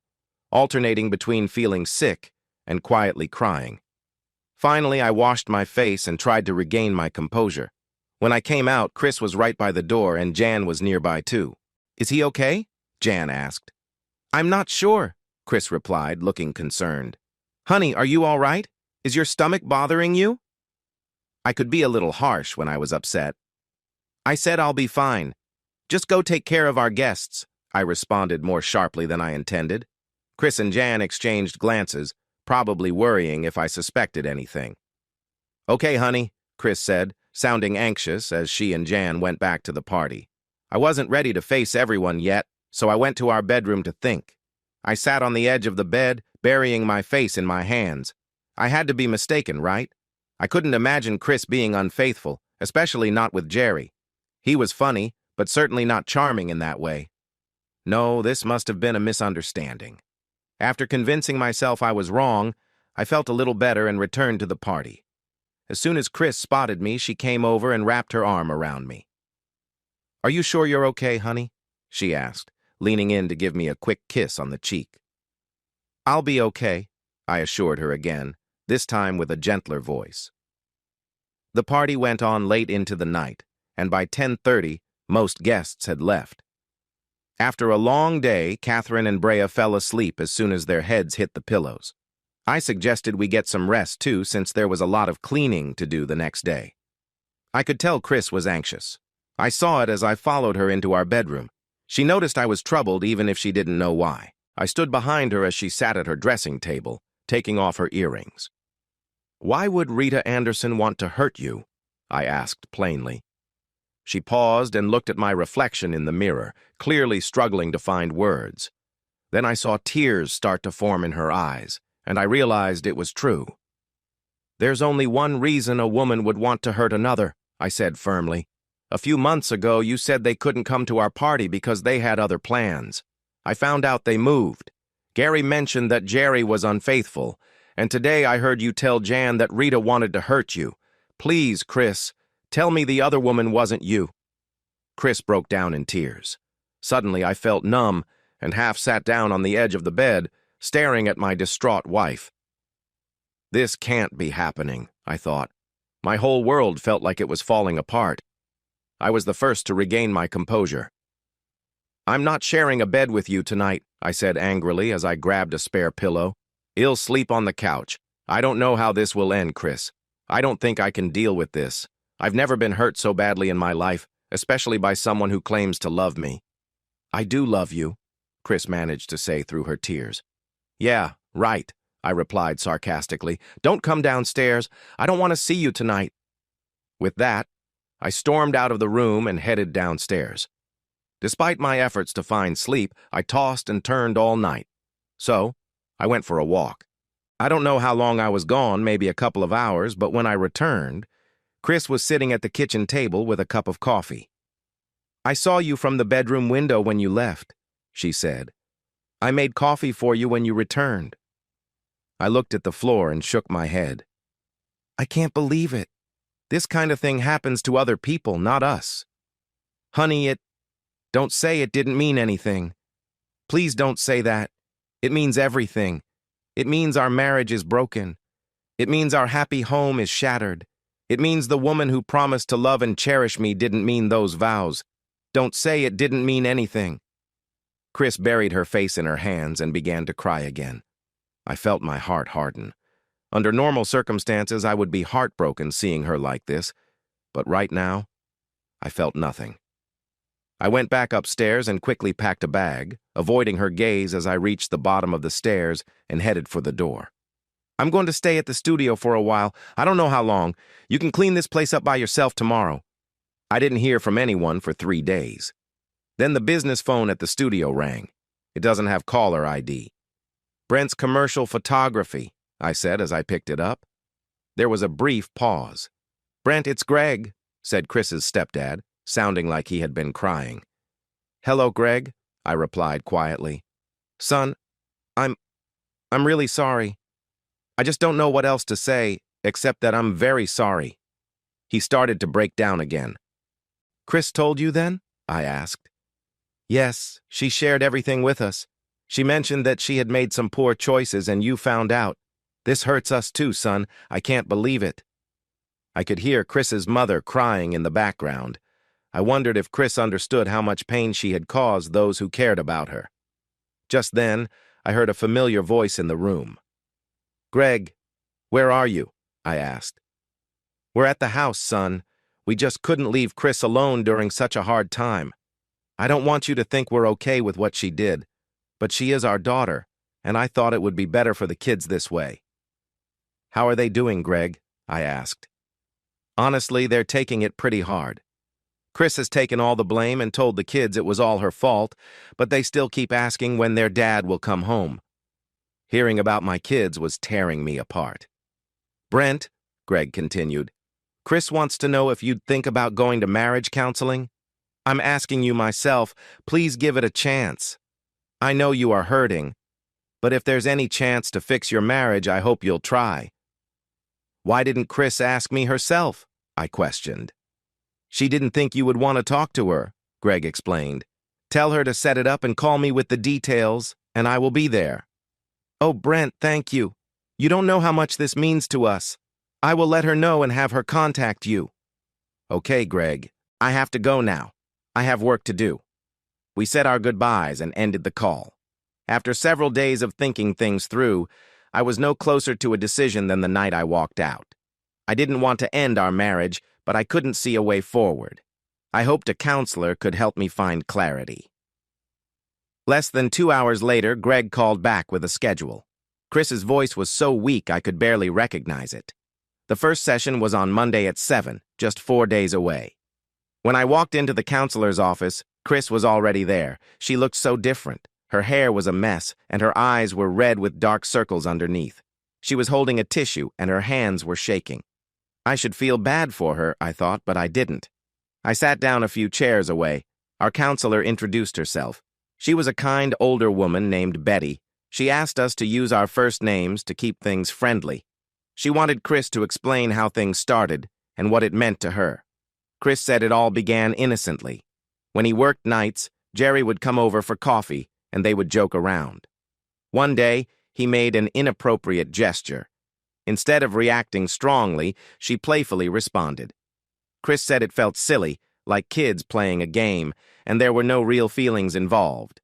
alternating between feeling sick and quietly crying. Finally, I washed my face and tried to regain my composure. When I came out, Chris was right by the door and Jan was nearby too. "Is he okay?" Jan asked. "I'm not sure," Chris replied, looking concerned. "Honey, are you all right? Is your stomach bothering you?" I could be a little harsh when I was upset. "I said I'll be fine. Just go take care of our guests," I responded more sharply than I intended. Chris and Jan exchanged glances, probably worrying if I suspected anything. "Okay, honey," Chris said, sounding anxious as she and Jan went back to the party. I wasn't ready to face everyone yet, so I went to our bedroom to think. I sat on the edge of the bed, burying my face in my hands. I had to be mistaken, right? I couldn't imagine Chris being unfaithful, especially not with Jerry. He was funny, but certainly not charming in that way. No, this must have been a misunderstanding. After convincing myself I was wrong, I felt a little better and returned to the party. As soon as Chris spotted me, she came over and wrapped her arm around me. "Are you sure you're okay, honey?" she asked, leaning in to give me a quick kiss on the cheek. "I'll be okay," I assured her again, this time with a gentler voice. The party went on late into the night, and by 10:30, most guests had left. After a long day, Catherine and Brea fell asleep as soon as their heads hit the pillows. I suggested we get some rest, too, since there was a lot of cleaning to do the next day. I could tell Chris was anxious. I saw it as I followed her into our bedroom. She noticed I was troubled even if she didn't know why. I stood behind her as she sat at her dressing table, taking off her earrings. "Why would Rita Anderson want to hurt you?" I asked plainly. She paused and looked at my reflection in the mirror, clearly struggling to find words. Then I saw tears start to form in her eyes, and I realized it was true. "There's only one reason a woman would want to hurt another," I said firmly. "A few months ago, you said they couldn't come to our party because they had other plans. I found out they moved. Gary mentioned that Jerry was unfaithful, and today I heard you tell Jan that Rita wanted to hurt you. Please, Chris, tell me the other woman wasn't you." Chris broke down in tears. Suddenly, I felt numb and half sat down on the edge of the bed, staring at my distraught wife. This can't be happening, I thought. My whole world felt like it was falling apart. I was the first to regain my composure. "I'm not sharing a bed with you tonight," I said angrily as I grabbed a spare pillow. "I'll sleep on the couch. I don't know how this will end, Chris. I don't think I can deal with this. I've never been hurt so badly in my life, especially by someone who claims to love me." "I do love you," Chris managed to say through her tears. "Yeah, right," I replied sarcastically. "Don't come downstairs. I don't want to see you tonight." With that, I stormed out of the room and headed downstairs. Despite my efforts to find sleep, I tossed and turned all night. So, I went for a walk. I don't know how long I was gone, maybe a couple of hours, but when I returned, Chris was sitting at the kitchen table with a cup of coffee. "I saw you from the bedroom window when you left," she said. "I made coffee for you when you returned." I looked at the floor and shook my head. "I can't believe it. This kind of thing happens to other people, not us." "Honey, don't say it didn't mean anything. Please don't say that. It means everything. It means our marriage is broken. It means our happy home is shattered. It means the woman who promised to love and cherish me didn't mean those vows. Don't say it didn't mean anything." Chris buried her face in her hands and began to cry again. I felt my heart harden. Under normal circumstances, I would be heartbroken seeing her like this, but right now, I felt nothing. I went back upstairs and quickly packed a bag, avoiding her gaze as I reached the bottom of the stairs and headed for the door. "I'm going to stay at the studio for a while. I don't know how long. You can clean this place up by yourself tomorrow." I didn't hear from anyone for 3 days. Then the business phone at the studio rang. It doesn't have caller ID. "Brent's Commercial Photography," I said as I picked it up. There was a brief pause. "Brent, it's Greg," said Chris's stepdad, sounding like he had been crying. "Hello, Greg," I replied quietly. "Son, I'm really sorry. I just don't know what else to say, except that I'm very sorry." He started to break down again. "Chris told you then?" I asked. "Yes, she shared everything with us. She mentioned that she had made some poor choices and you found out. This hurts us too, son. I can't believe it." I could hear Chris's mother crying in the background. I wondered if Chris understood how much pain she had caused those who cared about her. Just then, I heard a familiar voice in the room. "Greg, where are you?" I asked. "We're at the house, son. We just couldn't leave Chris alone during such a hard time. I don't want you to think we're okay with what she did, but she is our daughter, and I thought it would be better for the kids this way." "How are they doing, Greg?" I asked. "Honestly, they're taking it pretty hard. Chris has taken all the blame and told the kids it was all her fault, but they still keep asking when their dad will come home." Hearing about my kids was tearing me apart. "Brent," Greg continued, "Chris wants to know if you'd think about going to marriage counseling. I'm asking you myself, please give it a chance. I know you are hurting, but if there's any chance to fix your marriage, I hope you'll try." "Why didn't Chris ask me herself?" I questioned. "She didn't think you would want to talk to her," Greg explained. "Tell her to set it up and call me with the details, and I will be there." "Oh, Brent, thank you. You don't know how much this means to us. I will let her know and have her contact you. Okay, Greg. I have to go now. I have work to do. We said our goodbyes and ended the call. After several days of thinking things through, I was no closer to a decision than the night I walked out. I didn't want to end our marriage, but I couldn't see a way forward. I hoped a counselor could help me find clarity. Less than 2 hours later, Greg called back with a schedule. Chris's voice was so weak I could barely recognize it. The first session was on Monday at 7, just 4 days away. When I walked into the counselor's office, Chris was already there. She looked so different. Her hair was a mess, and her eyes were red with dark circles underneath. She was holding a tissue, and her hands were shaking. I should feel bad for her, I thought, but I didn't. I sat down a few chairs away. Our counselor introduced herself. She was a kind older woman named Betty. She asked us to use our first names to keep things friendly. She wanted Chris to explain how things started and what it meant to her. Chris said it all began innocently. When he worked nights, Jerry would come over for coffee, and they would joke around. One day, he made an inappropriate gesture. Instead of reacting strongly, she playfully responded. Chris said it felt silly, like kids playing a game, and there were no real feelings involved.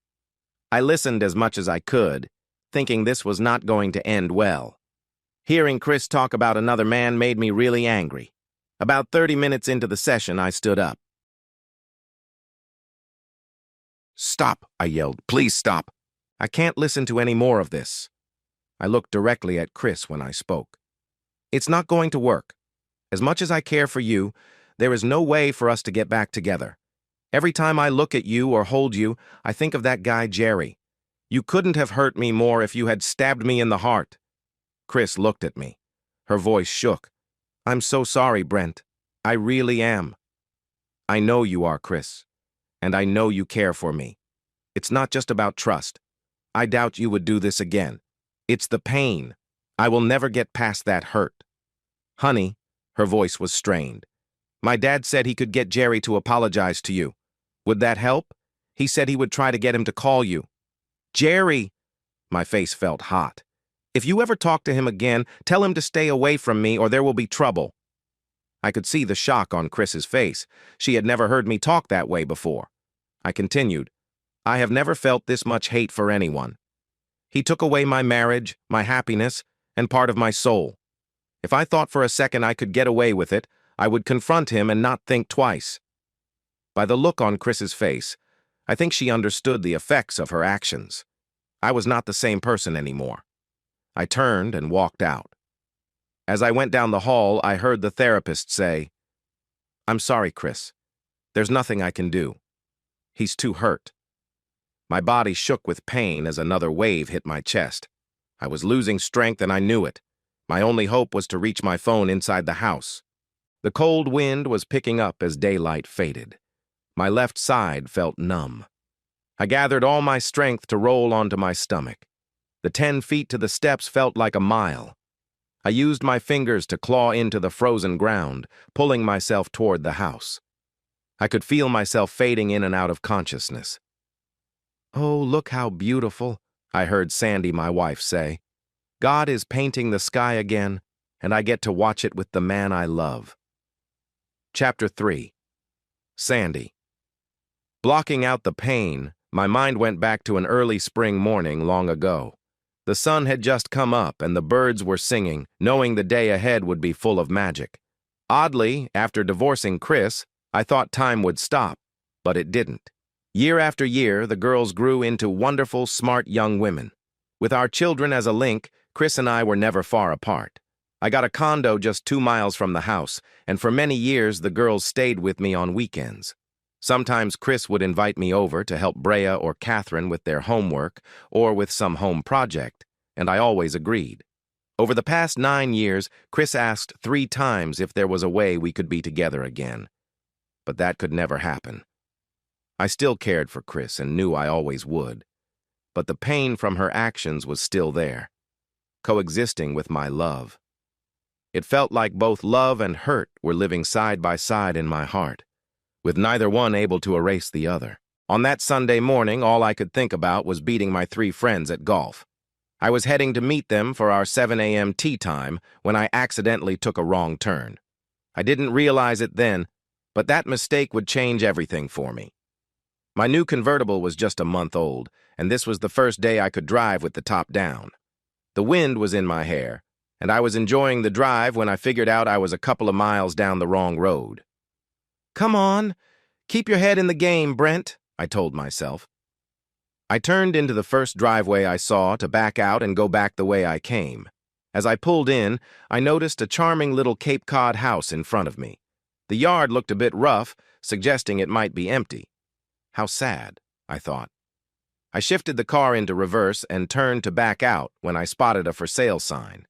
I listened as much as I could, thinking this was not going to end well. Hearing Chris talk about another man made me really angry. About 30 minutes into the session, I stood up. "Stop," I yelled. "Please stop. I can't listen to any more of this." I looked directly at Chris when I spoke. "It's not going to work. As much as I care for you, there is no way for us to get back together. Every time I look at you or hold you, I think of that guy Jerry. You couldn't have hurt me more if you had stabbed me in the heart." Chris looked at me. Her voice shook. "I'm so sorry, Brent. I really am. I know you are, Chris, and I know you care for me. It's not just about trust. I doubt you would do this again. It's the pain. I will never get past that hurt. Honey," her voice was strained, "my dad said he could get Jerry to apologize to you. Would that help? He said he would try to get him to call you." "Jerry!" My face felt hot. "If you ever talk to him again, tell him to stay away from me or there will be trouble." I could see the shock on Chris's face. She had never heard me talk that way before. I continued, "I have never felt this much hate for anyone. He took away my marriage, my happiness, and part of my soul. If I thought for a second I could get away with it, I would confront him and not think twice." By the look on Chris's face, I think she understood the effects of her actions. I was not the same person anymore. I turned and walked out. As I went down the hall, I heard the therapist say, "I'm sorry, Chris. There's nothing I can do. He's too hurt." My body shook with pain as another wave hit my chest. I was losing strength and I knew it. My only hope was to reach my phone inside the house. The cold wind was picking up as daylight faded. My left side felt numb. I gathered all my strength to roll onto my stomach. The 10 feet to the steps felt like a mile. I used my fingers to claw into the frozen ground, pulling myself toward the house. I could feel myself fading in and out of consciousness. "Oh, look how beautiful," I heard Sandy, my wife, say. "God is painting the sky again, and I get to watch it with the man I love." Chapter 3. Sandy. Blocking out the pain, my mind went back to an early spring morning long ago. The sun had just come up and the birds were singing, knowing the day ahead would be full of magic. Oddly, after divorcing Chris, I thought time would stop, but it didn't. Year after year, the girls grew into wonderful, smart young women. With our children as a link, Chris and I were never far apart. I got a condo just 2 miles from the house, and for many years the girls stayed with me on weekends. Sometimes Chris would invite me over to help Brea or Catherine with their homework or with some home project, and I always agreed. Over the past 9 years, Chris asked 3 times if there was a way we could be together again. But that could never happen. I still cared for Chris and knew I always would. But the pain from her actions was still there, coexisting with my love. It felt like both love and hurt were living side by side in my heart, with neither one able to erase the other. On that Sunday morning, all I could think about was beating my 3 friends at golf. I was heading to meet them for our 7 a.m. tea time when I accidentally took a wrong turn. I didn't realize it then, but that mistake would change everything for me. My new convertible was just a month old, and this was the first day I could drive with the top down. The wind was in my hair, and I was enjoying the drive when I figured out I was a couple of miles down the wrong road. "Come on, keep your head in the game, Brent," I told myself. I turned into the first driveway I saw to back out and go back the way I came. As I pulled in, I noticed a charming little Cape Cod house in front of me. The yard looked a bit rough, suggesting it might be empty. How sad, I thought. I shifted the car into reverse and turned to back out when I spotted a for sale sign.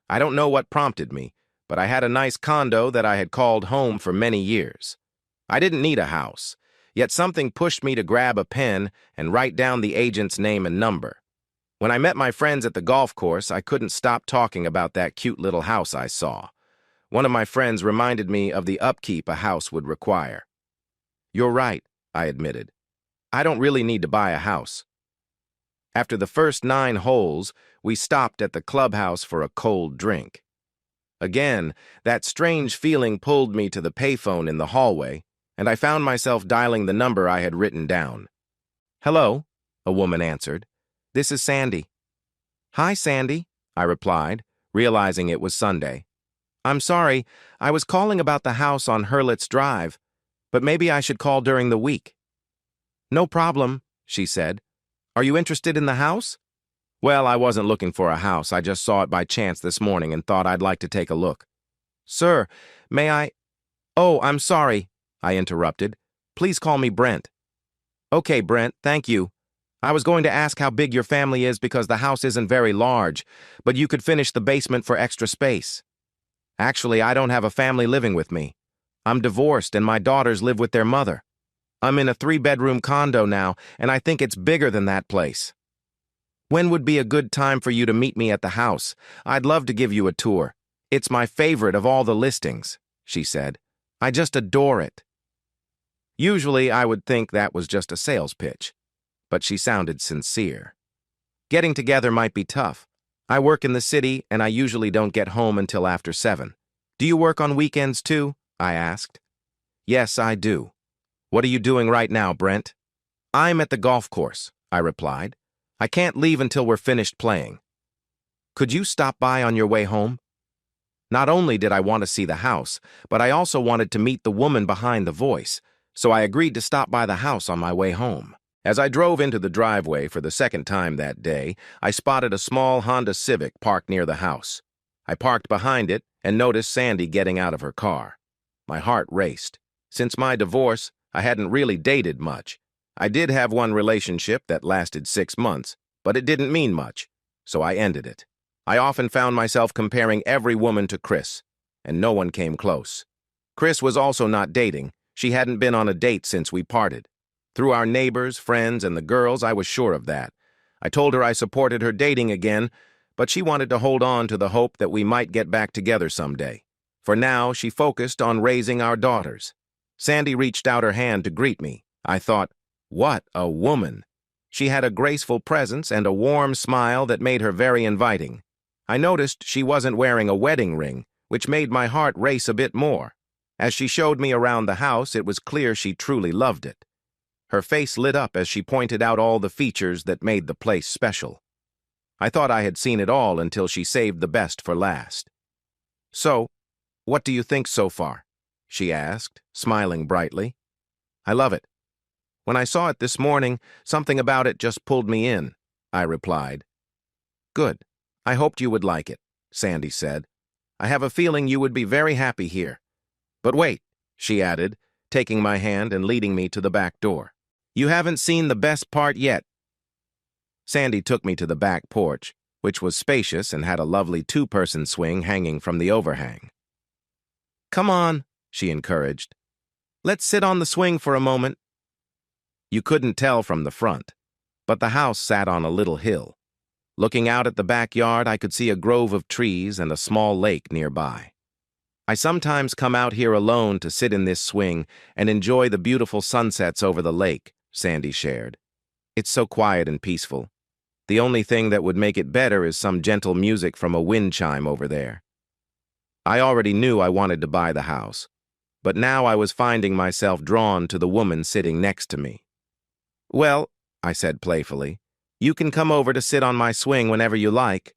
I don't know what prompted me, but I had a nice condo that I had called home for many years. I didn't need a house, yet something pushed me to grab a pen and write down the agent's name and number. When I met my friends at the golf course, I couldn't stop talking about that cute little house I saw. One of my friends reminded me of the upkeep a house would require. "You're right," I admitted. "I don't really need to buy a house." After the first 9 holes, we stopped at the clubhouse for a cold drink. Again, that strange feeling pulled me to the payphone in the hallway, and I found myself dialing the number I had written down. "Hello," a woman answered. "This is Sandy." "Hi, Sandy," I replied, realizing it was Sunday. "I'm sorry, I was calling about the house on Hurlitt's Drive, but maybe I should call during the week." "No problem," she said. "Are you interested in the house?" "Well, I wasn't looking for a house. I just saw it by chance this morning and thought I'd like to take a look." "Sir, may I—" "Oh, I'm sorry," I interrupted. "Please call me Brent." "Okay, Brent, thank you. I was going to ask how big your family is because the house isn't very large, but you could finish the basement for extra space." "Actually, I don't have a family living with me. I'm divorced and my daughters live with their mother. I'm in a 3-bedroom condo now, and I think it's bigger than that place." "When would be a good time for you to meet me at the house? I'd love to give you a tour. It's my favorite of all the listings," she said. "I just adore it." Usually, I would think that was just a sales pitch, but she sounded sincere. "Getting together might be tough. I work in the city, and I usually don't get home until after 7. "Do you work on weekends too?" I asked. "Yes, I do." "What are you doing right now, Brent?" "I'm at the golf course," I replied. "I can't leave until we're finished playing." "Could you stop by on your way home?" Not only did I want to see the house, but I also wanted to meet the woman behind the voice, so I agreed to stop by the house on my way home. As I drove into the driveway for the second time that day, I spotted a small Honda Civic parked near the house. I parked behind it and noticed Sandy getting out of her car. My heart raced. Since my divorce, I hadn't really dated much. I did have one relationship that lasted 6 months, but it didn't mean much, so I ended it. I often found myself comparing every woman to Chris, and no one came close. Chris was also not dating. She hadn't been on a date since we parted. Through our neighbors, friends, and the girls, I was sure of that. I told her I supported her dating again, but she wanted to hold on to the hope that we might get back together someday. For now, she focused on raising our daughters. Sandy reached out her hand to greet me. I thought, what a woman! She had a graceful presence and a warm smile that made her very inviting. I noticed she wasn't wearing a wedding ring, which made my heart race a bit more. As she showed me around the house, it was clear she truly loved it. Her face lit up as she pointed out all the features that made the place special. I thought I had seen it all until she saved the best for last. "So, what do you think so far?" she asked, smiling brightly. "I love it. When I saw it this morning, something about it just pulled me in," I replied. "Good. I hoped you would like it," Sandy said. "I have a feeling you would be very happy here. But wait," she added, taking my hand and leading me to the back door. "You haven't seen the best part yet." Sandy took me to the back porch, which was spacious and had a lovely 2-person swing hanging from the overhang. "Come on," she encouraged. "Let's sit on the swing for a moment." You couldn't tell from the front, but the house sat on a little hill. Looking out at the backyard, I could see a grove of trees and a small lake nearby. "I sometimes come out here alone to sit in this swing and enjoy the beautiful sunsets over the lake," Sandy shared. "It's so quiet and peaceful. The only thing that would make it better is some gentle music from a wind chime over there. I already knew I wanted to buy the house, but now I was finding myself drawn to the woman sitting next to me. "Well," I said playfully, "you can come over to sit on my swing whenever you like."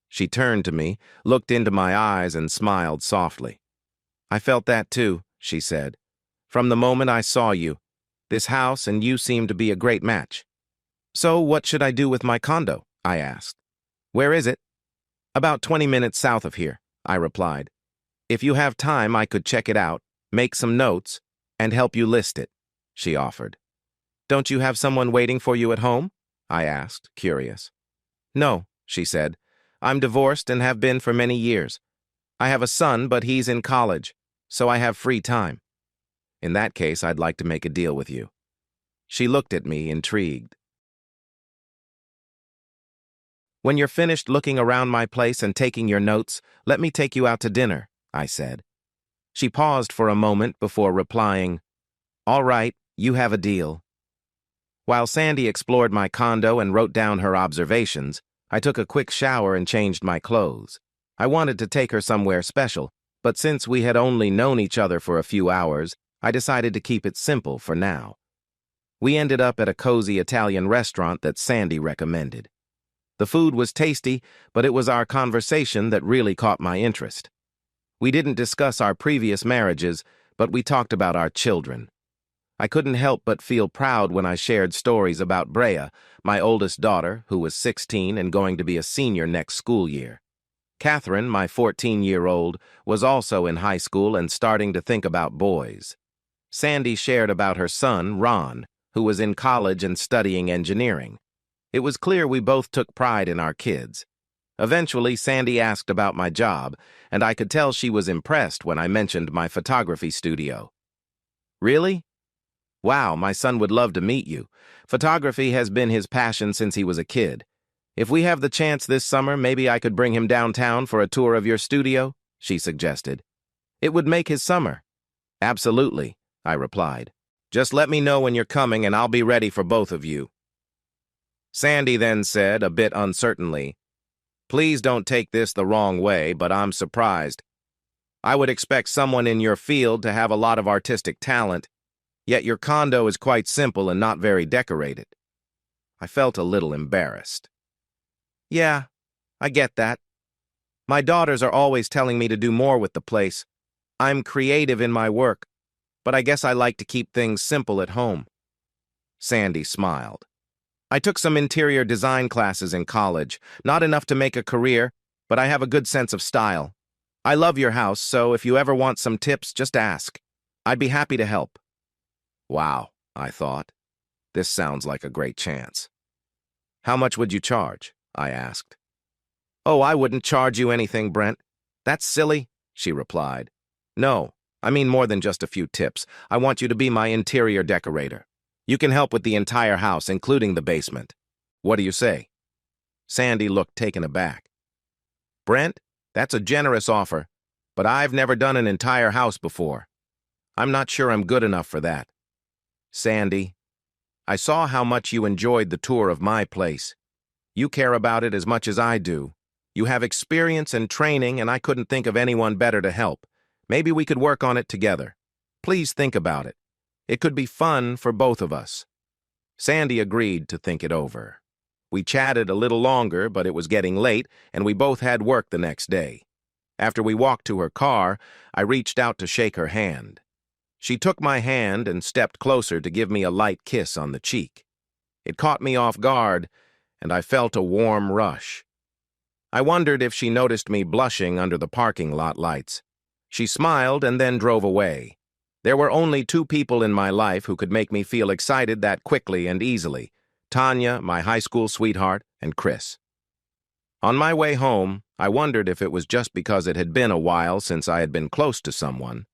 She turned to me, looked into my eyes, and smiled softly. "I felt that too," she said. "From the moment I saw you. This house and you seem to be a great match." "So what should I do with my condo?" I asked. "Where is it?" "About 20 minutes south of here," I replied. "If you have time, I could check it out, make some notes, and help you list it," she offered. "Don't you have someone waiting for you at home?" I asked, curious. "No," she said. "I'm divorced and have been for many years. I have a son, but he's in college, so I have free time." "In that case, I'd like to make a deal with you." She looked at me, intrigued. "When you're finished looking around my place and taking your notes, let me take you out to dinner," I said. She paused for a moment before replying, "All right, you have a deal." While Sandy explored my condo and wrote down her observations, I took a quick shower and changed my clothes. I wanted to take her somewhere special, but since we had only known each other for a few hours, I decided to keep it simple for now. We ended up at a cozy Italian restaurant that Sandy recommended. The food was tasty, but it was our conversation that really caught my interest. We didn't discuss our previous marriages, but we talked about our children. I couldn't help but feel proud when I shared stories about Brea, my oldest daughter, who was 16 and going to be a senior next school year. Catherine, my 14-year-old, was also in high school and starting to think about boys. Sandy shared about her son, Ron, who was in college and studying engineering. It was clear we both took pride in our kids. Eventually, Sandy asked about my job, and I could tell she was impressed when I mentioned my photography studio. "Really? Wow, my son would love to meet you. Photography has been his passion since he was a kid. If we have the chance this summer, maybe I could bring him downtown for a tour of your studio," she suggested. "It would make his summer." "Absolutely," I replied. "Just let me know when you're coming and I'll be ready for both of you." Sandy then said, a bit uncertainly, "Please don't take this the wrong way, but I'm surprised. I would expect someone in your field to have a lot of artistic talent, yet your condo is quite simple and not very decorated." I felt a little embarrassed. "Yeah, I get that. My daughters are always telling me to do more with the place. I'm creative in my work, but I guess I like to keep things simple at home." Sandy smiled. "I took some interior design classes in college, not enough to make a career, but I have a good sense of style. I love your house, so if you ever want some tips, just ask. I'd be happy to help." Wow, I thought. This sounds like a great chance. "How much would you charge?" I asked. "Oh, I wouldn't charge you anything, Brent. That's silly," she replied. "No, I mean more than just a few tips. I want you to be my interior decorator. You can help with the entire house, including the basement. What do you say?" Sandy looked taken aback. "Brent, that's a generous offer, but I've never done an entire house before. I'm not sure I'm good enough for that." "Sandy, I saw how much you enjoyed the tour of my place. You care about it as much as I do. You have experience and training, and I couldn't think of anyone better to help. Maybe we could work on it together. Please think about it. It could be fun for both of us." Sandy agreed to think it over. We chatted a little longer, but it was getting late, and we both had work the next day. After we walked to her car, I reached out to shake her hand. She took my hand and stepped closer to give me a light kiss on the cheek. It caught me off guard, and I felt a warm rush. I wondered if she noticed me blushing under the parking lot lights. She smiled and then drove away. There were only two people in my life who could make me feel excited that quickly and easily: Tanya, my high school sweetheart, and Chris. On my way home, I wondered if it was just because it had been a while since I had been close to someone,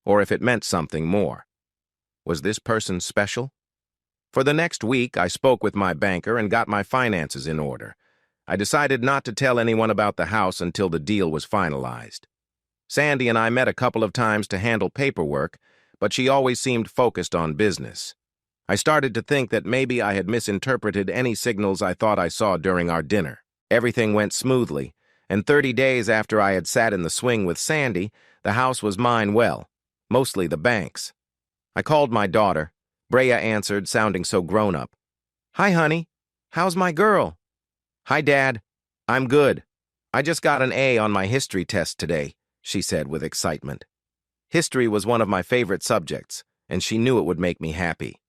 or if it meant something more. Was this person special? For the next week, I spoke with my banker and got my finances in order. I decided not to tell anyone about the house until the deal was finalized. Sandy and I met a couple of times to handle paperwork, but she always seemed focused on business. I started to think that maybe I had misinterpreted any signals I thought I saw during our dinner. Everything went smoothly, and 30 days after I had sat in the swing with Sandy, the house was mine well, mostly the bank's. I called my daughter. Brea answered, sounding so grown-up. "Hi, honey. How's my girl?" "Hi, Dad. I'm good. I just got an A on my history test today," she said with excitement. History was one of my favorite subjects, and she knew it would make me happy.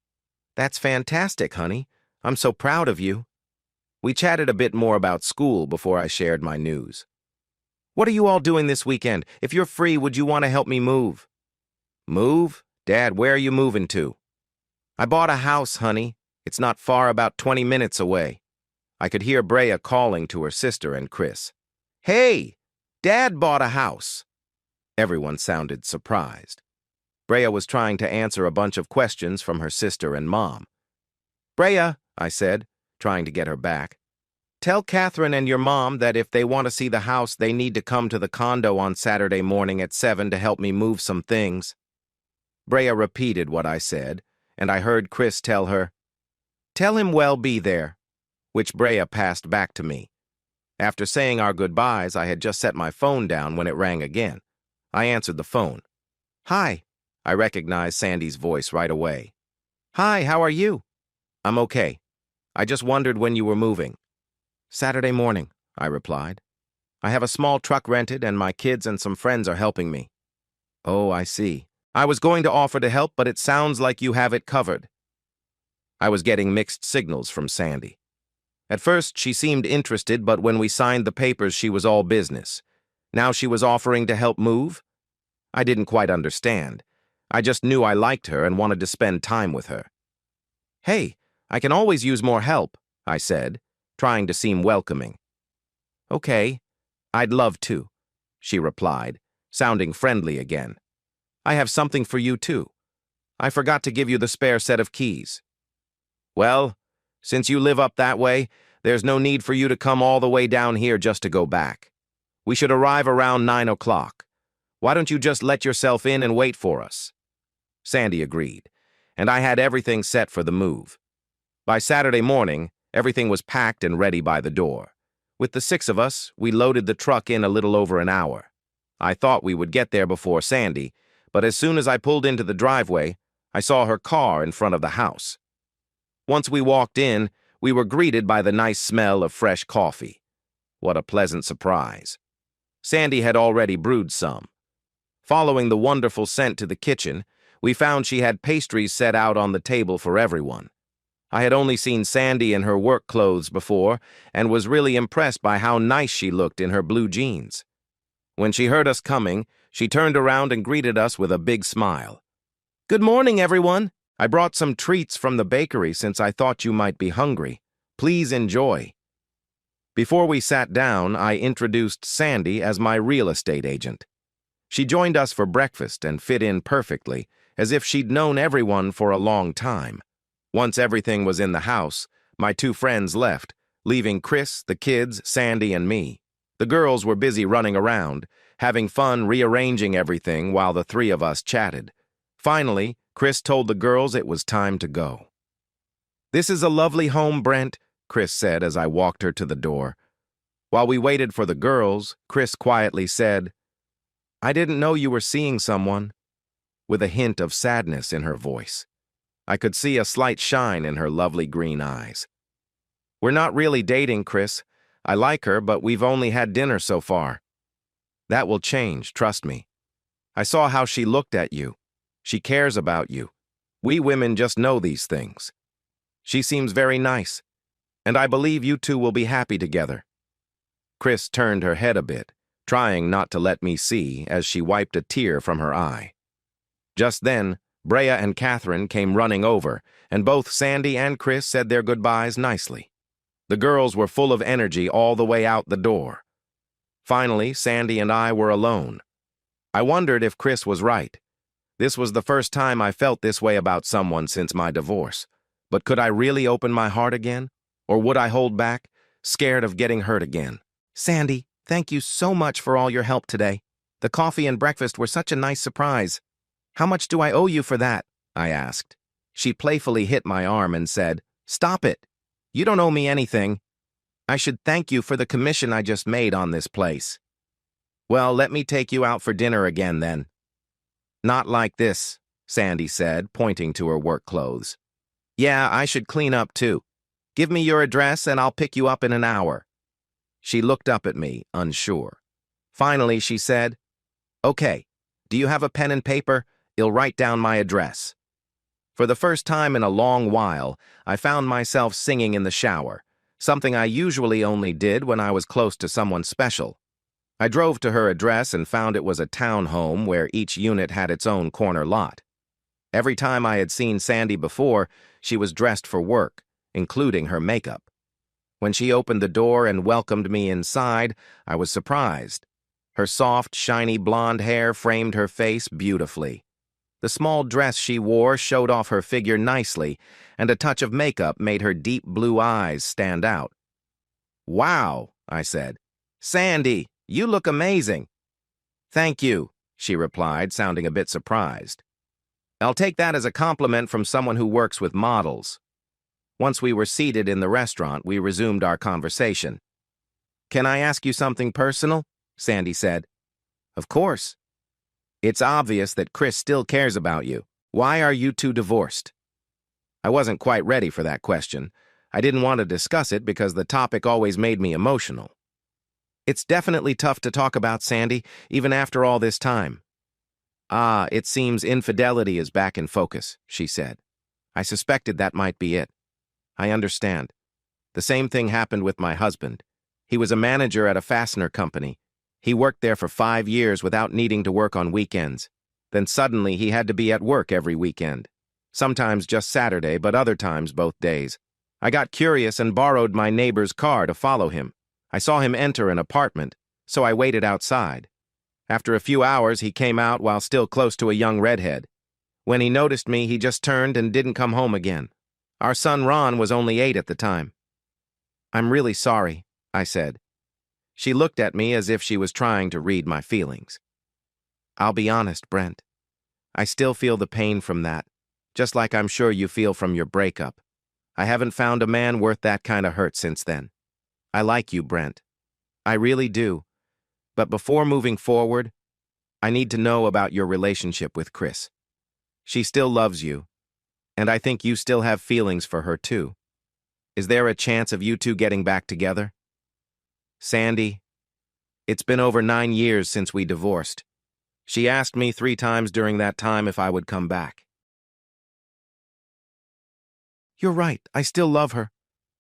"That's fantastic, honey. I'm so proud of you." We chatted a bit more about school before I shared my news. "What are you all doing this weekend? If you're free, would you want to help me move?" "Move? Dad, where are you moving to?" "I bought a house, honey. It's not far, about 20 minutes away." I could hear Brea calling to her sister and Chris. "Hey, Dad bought a house." Everyone sounded surprised. Brea was trying to answer a bunch of questions from her sister and mom. "Brea," I said, trying to get her back, "tell Catherine and your mom that if they want to see the house, they need to come to the condo on Saturday morning at 7 to help me move some things." Brea repeated what I said, and I heard Chris tell her, "Tell him we'll be there," which Brea passed back to me. After saying our goodbyes, I had just set my phone down when it rang again. I answered the phone. "Hi." I recognized Sandy's voice right away. "Hi, how are you?" "I'm okay. I just wondered when you were moving." "Saturday morning," I replied. "I have a small truck rented and my kids and some friends are helping me." "Oh, I see. I was going to offer to help, but it sounds like you have it covered." I was getting mixed signals from Sandy. At first, she seemed interested, but when we signed the papers, she was all business. Now she was offering to help move? I didn't quite understand. I just knew I liked her and wanted to spend time with her. "Hey, I can always use more help," I said, trying to seem welcoming. "Okay, I'd love to," she replied, sounding friendly again. "I have something for you, too. I forgot to give you the spare set of keys." "Well, since you live up that way, there's no need for you to come all the way down here just to go back. We should arrive around 9 o'clock. Why don't you just let yourself in and wait for us?" Sandy agreed, and I had everything set for the move. By Saturday morning, everything was packed and ready by the door. With the 6 of us, we loaded the truck in a little over an hour. I thought we would get there before Sandy, but as soon as I pulled into the driveway, I saw her car in front of the house. Once we walked in, we were greeted by the nice smell of fresh coffee. What a pleasant surprise. Sandy had already brewed some. Following the wonderful scent to the kitchen, we found she had pastries set out on the table for everyone. I had only seen Sandy in her work clothes before and was really impressed by how nice she looked in her blue jeans. When she heard us coming, she turned around and greeted us with a big smile. "Good morning, everyone. I brought some treats from the bakery since I thought you might be hungry. Please enjoy." Before we sat down, I introduced Sandy as my real estate agent. She joined us for breakfast and fit in perfectly, as if she'd known everyone for a long time. Once everything was in the house, my 2 friends left, leaving Chris, the kids, Sandy, and me. The girls were busy running around, having fun rearranging everything while the 3 of us chatted. Finally, Chris told the girls it was time to go. "This is a lovely home, Brent," Chris said as I walked her to the door. While we waited for the girls, Chris quietly said, "I didn't know you were seeing someone," with a hint of sadness in her voice. I could see a slight shine in her lovely green eyes. "We're not really dating, Chris. I like her, but we've only had dinner so far." "That will change, trust me. I saw how she looked at you. She cares about you. We women just know these things. She seems very nice, and I believe you 2 will be happy together." Chris turned her head a bit, trying not to let me see as she wiped a tear from her eye. Just then, Brea and Catherine came running over, and both Sandy and Chris said their goodbyes nicely. The girls were full of energy all the way out the door. Finally, Sandy and I were alone. I wondered if Chris was right. This was the first time I felt this way about someone since my divorce. But could I really open my heart again? Or would I hold back, scared of getting hurt again? "Sandy, thank you so much for all your help today. The coffee and breakfast were such a nice surprise. How much do I owe you for that?" I asked. She playfully hit my arm and said, "Stop it. You don't owe me anything. I should thank you for the commission I just made on this place." "Well, let me take you out for dinner again, then." "Not like this," Sandy said, pointing to her work clothes. "Yeah, I should clean up too. Give me your address and I'll pick you up in an hour." She looked up at me, unsure. Finally, she said, "Okay, do you have a pen and paper? I'll write down my address." For the first time in a long while, I found myself singing in the shower, something I usually only did when I was close to someone special. I drove to her address and found it was a townhome where each unit had its own corner lot. Every time I had seen Sandy before, she was dressed for work, including her makeup. When she opened the door and welcomed me inside, I was surprised. Her soft, shiny blonde hair framed her face beautifully. The small dress she wore showed off her figure nicely, and a touch of makeup made her deep blue eyes stand out. "Wow," I said. "Sandy, you look amazing." "Thank you," she replied, sounding a bit surprised. "I'll take that as a compliment from someone who works with models." Once we were seated in the restaurant, we resumed our conversation. "Can I ask you something personal?" Sandy said. "Of course." "It's obvious that Chris still cares about you. Why are you two divorced?" I wasn't quite ready for that question. I didn't want to discuss it because the topic always made me emotional. "It's definitely tough to talk about, Sandy, even after all this time." "Ah, it seems infidelity is back in focus," she said. "I suspected that might be it. I understand. The same thing happened with my husband. He was a manager at a fastener company. He worked there for 5 years without needing to work on weekends. Then suddenly he had to be at work every weekend. Sometimes just Saturday, but other times both days. I got curious and borrowed my neighbor's car to follow him. I saw him enter an apartment, so I waited outside. After a few hours, he came out while still close to a young redhead. When he noticed me, he just turned and didn't come home again. Our son Ron was only 8 at the time." "I'm really sorry," I said. She looked at me as if she was trying to read my feelings. "I'll be honest, Brent. I still feel the pain from that, just like I'm sure you feel from your breakup. I haven't found a man worth that kind of hurt since then. I like you, Brent. I really do. But before moving forward, I need to know about your relationship with Chris. She still loves you, and I think you still have feelings for her too. Is there a chance of you two getting back together?" "Sandy, it's been over 9 years since we divorced. She asked me 3 times during that time if I would come back." "You're right, I still love her,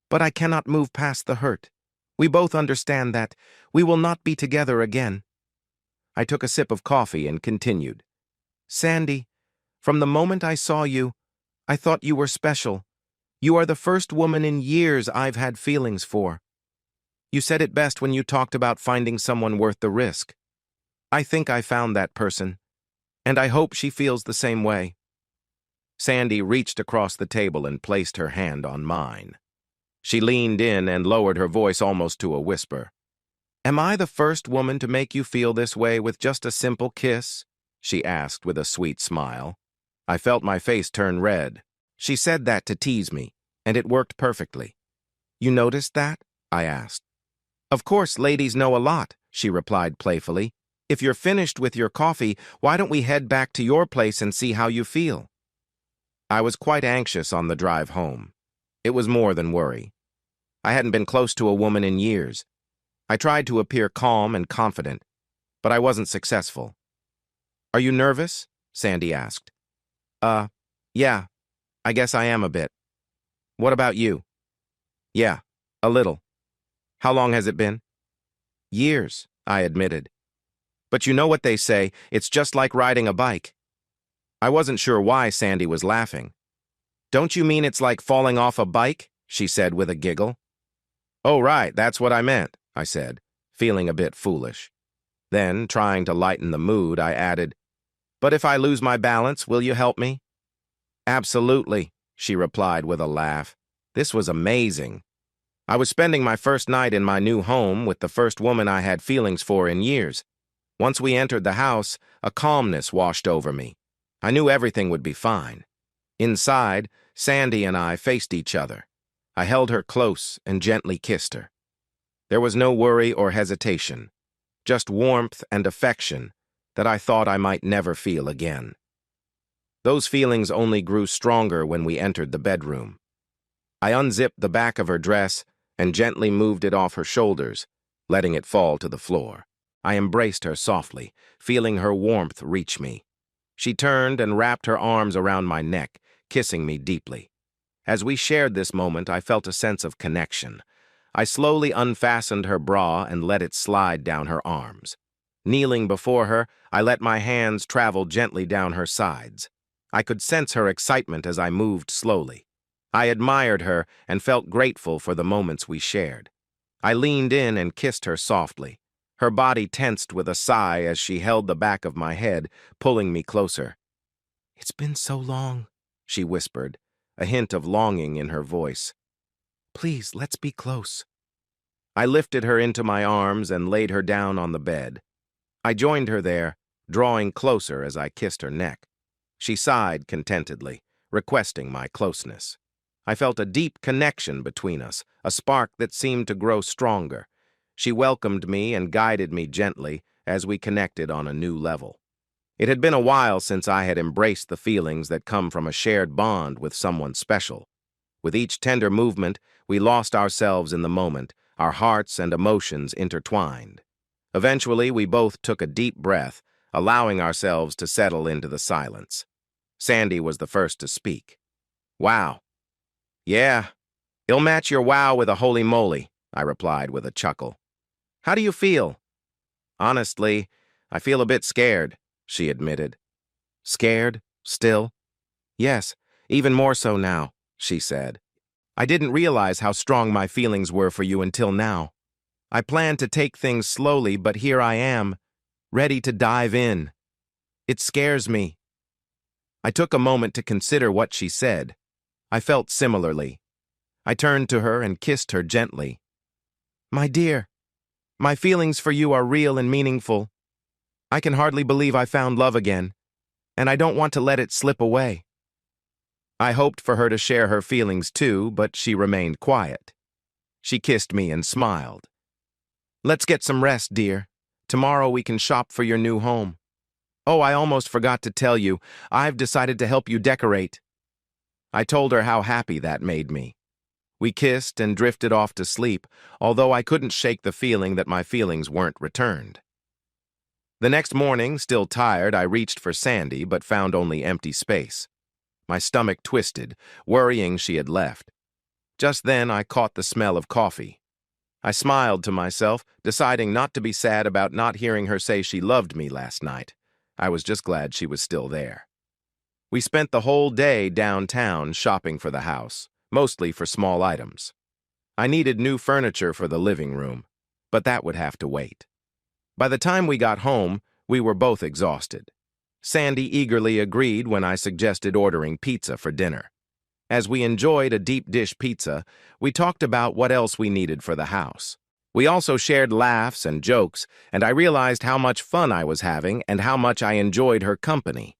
but I cannot move past the hurt. We both understand that we will not be together again." I took a sip of coffee and continued. "Sandy, from the moment I saw you, I thought you were special. You are the first woman in years I've had feelings for. You said it best when you talked about finding someone worth the risk. I think I found that person, and I hope she feels the same way." Sandy reached across the table and placed her hand on mine. She leaned in and lowered her voice almost to a whisper. "Am I the first woman to make you feel this way with just a simple kiss?" she asked with a sweet smile. I felt my face turn red. She said that to tease me, and it worked perfectly. "You noticed that?" I asked. "Of course, ladies know a lot," she replied playfully. "If you're finished with your coffee, why don't we head back to your place and see how you feel?" I was quite anxious on the drive home. It was more than worry. I hadn't been close to a woman in years. I tried to appear calm and confident, but I wasn't successful. "Are you nervous?" Sandy asked. Yeah, I guess I am a bit." "What about you?" "Yeah, a little." "How long has it been?" "Years," I admitted. "But you know what they say, it's just like riding a bike." I wasn't sure why Sandy was laughing. "Don't you mean it's like falling off a bike?" she said with a giggle. "Oh, right, that's what I meant," I said, feeling a bit foolish. Then, trying to lighten the mood, I added, "But if I lose my balance, will you help me?" "Absolutely," she replied with a laugh. This was amazing. I was spending my first night in my new home with the first woman I had feelings for in years. Once we entered the house, a calmness washed over me. I knew everything would be fine. Inside, Sandy and I faced each other. I held her close and gently kissed her. There was no worry or hesitation, just warmth and affection that I thought I might never feel again. Those feelings only grew stronger when we entered the bedroom. I unzipped the back of her dress and gently moved it off her shoulders, letting it fall to the floor. I embraced her softly, feeling her warmth reach me. She turned and wrapped her arms around my neck, kissing me deeply. As we shared this moment, I felt a sense of connection. I slowly unfastened her bra and let it slide down her arms. Kneeling before her, I let my hands travel gently down her sides. I could sense her excitement as I moved slowly. I admired her and felt grateful for the moments we shared. I leaned in and kissed her softly. Her body tensed with a sigh as she held the back of my head, pulling me closer. "It's been so long," she whispered, a hint of longing in her voice. "Please, let's be close." I lifted her into my arms and laid her down on the bed. I joined her there, drawing closer as I kissed her neck. She sighed contentedly, requesting my closeness. I felt a deep connection between us, a spark that seemed to grow stronger. She welcomed me and guided me gently as we connected on a new level. It had been a while since I had embraced the feelings that come from a shared bond with someone special. With each tender movement, we lost ourselves in the moment, our hearts and emotions intertwined. Eventually, we both took a deep breath, allowing ourselves to settle into the silence. Sandy was the first to speak. "Wow. Yeah, you'll match your wow with a holy moly," I replied with a chuckle. "How do you feel?" "Honestly, I feel a bit scared," she admitted. "Scared? Still?" "Yes, even more so now," she said. "I didn't realize how strong my feelings were for you until now. I planned to take things slowly, but here I am, ready to dive in. It scares me." I took a moment to consider what she said. I felt similarly. I turned to her and kissed her gently. "My dear, my feelings for you are real and meaningful. I can hardly believe I found love again, and I don't want to let it slip away." I hoped for her to share her feelings too, but she remained quiet. She kissed me and smiled. "Let's get some rest, dear. Tomorrow we can shop for your new home. Oh, I almost forgot to tell you, I've decided to help you decorate." I told her how happy that made me. We kissed and drifted off to sleep, although I couldn't shake the feeling that my feelings weren't returned. The next morning, still tired, I reached for Sandy but found only empty space. My stomach twisted, worrying she had left. Just then, I caught the smell of coffee. I smiled to myself, deciding not to be sad about not hearing her say she loved me last night. I was just glad she was still there. We spent the whole day downtown shopping for the house, mostly for small items. I needed new furniture for the living room, but that would have to wait. By the time we got home, we were both exhausted. Sandy eagerly agreed when I suggested ordering pizza for dinner. As we enjoyed a deep dish pizza, we talked about what else we needed for the house. We also shared laughs and jokes, and I realized how much fun I was having and how much I enjoyed her company.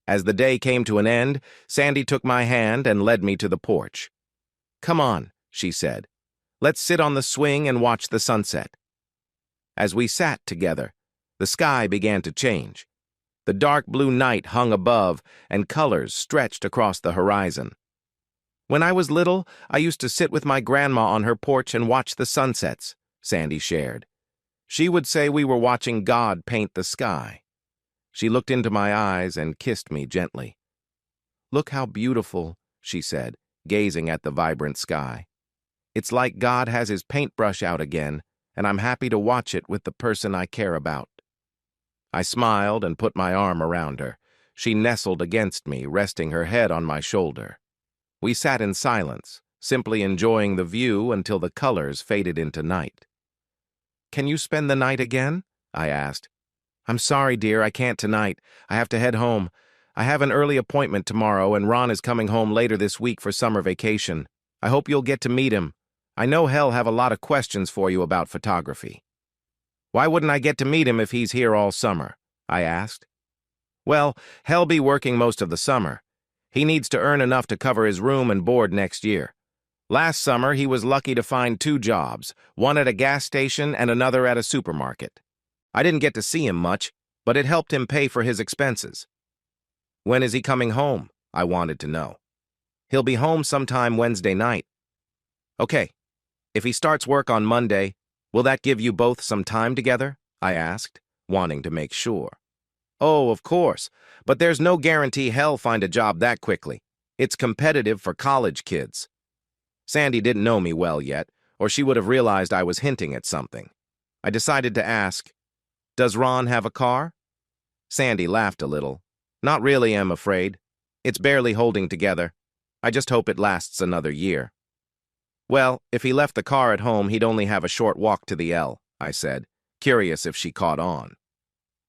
As the day came to an end, Sandy took my hand and led me to the porch. "Come on," she said. "Let's sit on the swing and watch the sunset." As we sat together, the sky began to change. The dark blue night hung above, and colors stretched across the horizon. "When I was little, I used to sit with my grandma on her porch and watch the sunsets," Sandy shared. "She would say we were watching God paint the sky." She looked into my eyes and kissed me gently. "Look how beautiful," she said, gazing at the vibrant sky. "It's like God has his paintbrush out again, and I'm happy to watch it with the person I care about." I smiled and put my arm around her. She nestled against me, resting her head on my shoulder. We sat in silence, simply enjoying the view until the colors faded into night. "Can you spend the night again?" I asked. "I'm sorry, dear, I can't tonight. I have to head home. I have an early appointment tomorrow, and Ron is coming home later this week for summer vacation. I hope you'll get to meet him. I know he'll have a lot of questions for you about photography." "Why wouldn't I get to meet him if he's here all summer?" I asked. "Well, he'll be working most of the summer. He needs to earn enough to cover his room and board next year. Last summer, he was lucky to find 2 jobs, one at a gas station and another at a supermarket. I didn't get to see him much, but it helped him pay for his expenses. When is he coming home? I wanted to know. He'll be home sometime Wednesday night. Okay, if he starts work on Monday, will that give you both some time together? I asked, wanting to make sure. Oh, of course, but there's no guarantee he'll find a job that quickly. It's competitive for college kids. Sandy didn't know me well yet, or she would have realized I was hinting at something. I decided to ask, does Ron have a car? Sandy laughed a little. Not really, I'm afraid. It's barely holding together. I just hope it lasts another year. Well, if he left the car at home, he'd only have a short walk to the L, I said, curious if she caught on.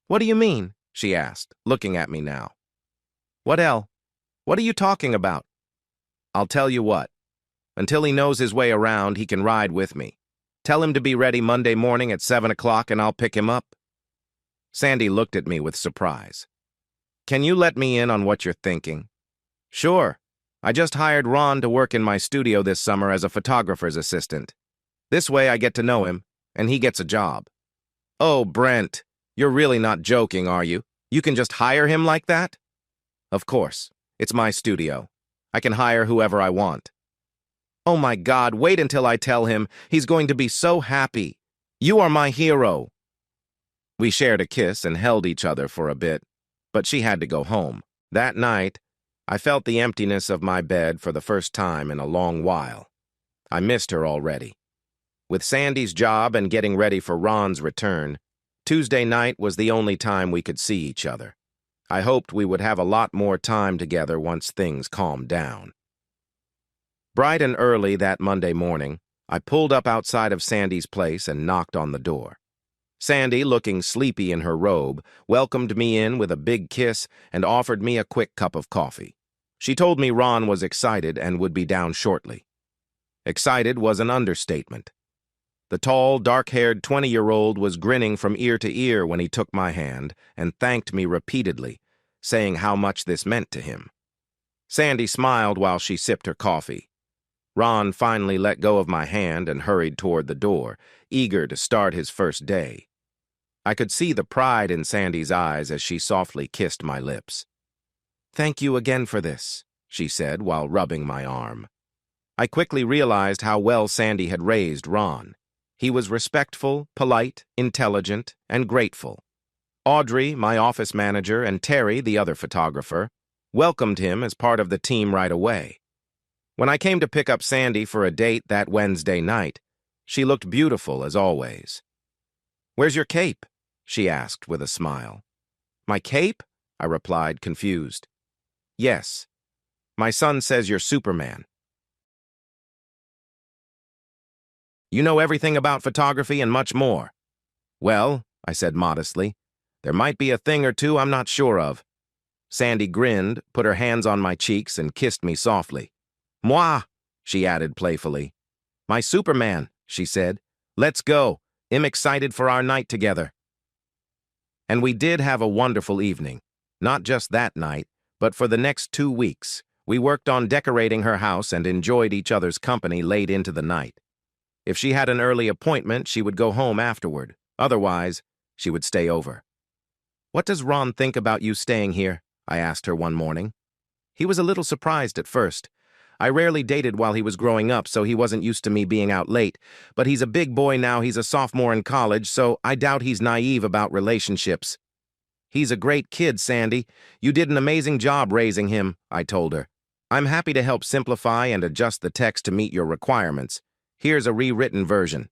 What do you mean? She asked, looking at me now. What L? What are you talking about? I'll tell you what. Until he knows his way around, he can ride with me. Tell him to be ready Monday morning at 7 o'clock and I'll pick him up. Sandy looked at me with surprise. Can you let me in on what you're thinking? Sure. I just hired Ron to work in my studio this summer as a photographer's assistant. This way I get to know him, and he gets a job. Oh, Brent, you're really not joking, are you? You can just hire him like that? Of course. It's my studio. I can hire whoever I want. Oh my God, wait until I tell him. He's going to be so happy. You are my hero. We shared a kiss and held each other for a bit, but she had to go home. That night, I felt the emptiness of my bed for the first time in a long while. I missed her already. With Sandy's job and getting ready for Ron's return, Tuesday night was the only time we could see each other. I hoped we would have a lot more time together once things calmed down. Bright and early that Monday morning, I pulled up outside of Sandy's place and knocked on the door. Sandy, looking sleepy in her robe, welcomed me in with a big kiss and offered me a quick cup of coffee. She told me Ron was excited and would be down shortly. Excited was an understatement. The tall, dark-haired 20-year-old was grinning from ear to ear when he took my hand and thanked me repeatedly, saying how much this meant to him. Sandy smiled while she sipped her coffee. Ron finally let go of my hand and hurried toward the door, eager to start his first day. I could see the pride in Sandy's eyes as she softly kissed my lips. Thank you again for this, she said while rubbing my arm. I quickly realized how well Sandy had raised Ron. He was respectful, polite, intelligent, and grateful. Audrey, my office manager, and Terry, the other photographer, welcomed him as part of the team right away. When I came to pick up Sandy for a date that Wednesday night, she looked beautiful as always. Where's your cape? She asked with a smile. My cape? I replied, confused. Yes. My son says you're Superman. You know everything about photography and much more. Well, I said modestly, there might be a thing or two I'm not sure of. Sandy grinned, put her hands on my cheeks, and kissed me softly. Moi, she added playfully. My Superman, she said. Let's go. I'm excited for our night together. And we did have a wonderful evening. Not just that night, but for the next 2 weeks. We worked on decorating her house and enjoyed each other's company late into the night. If she had an early appointment, she would go home afterward. Otherwise, she would stay over. What does Ron think about you staying here? I asked her one morning. He was a little surprised at first. I rarely dated while he was growing up, so he wasn't used to me being out late. But he's a big boy now, he's a sophomore in college, so I doubt he's naive about relationships. He's a great kid, Sandy. You did an amazing job raising him, I told her. I'm happy to help simplify and adjust the text to meet your requirements. Here's a rewritten version.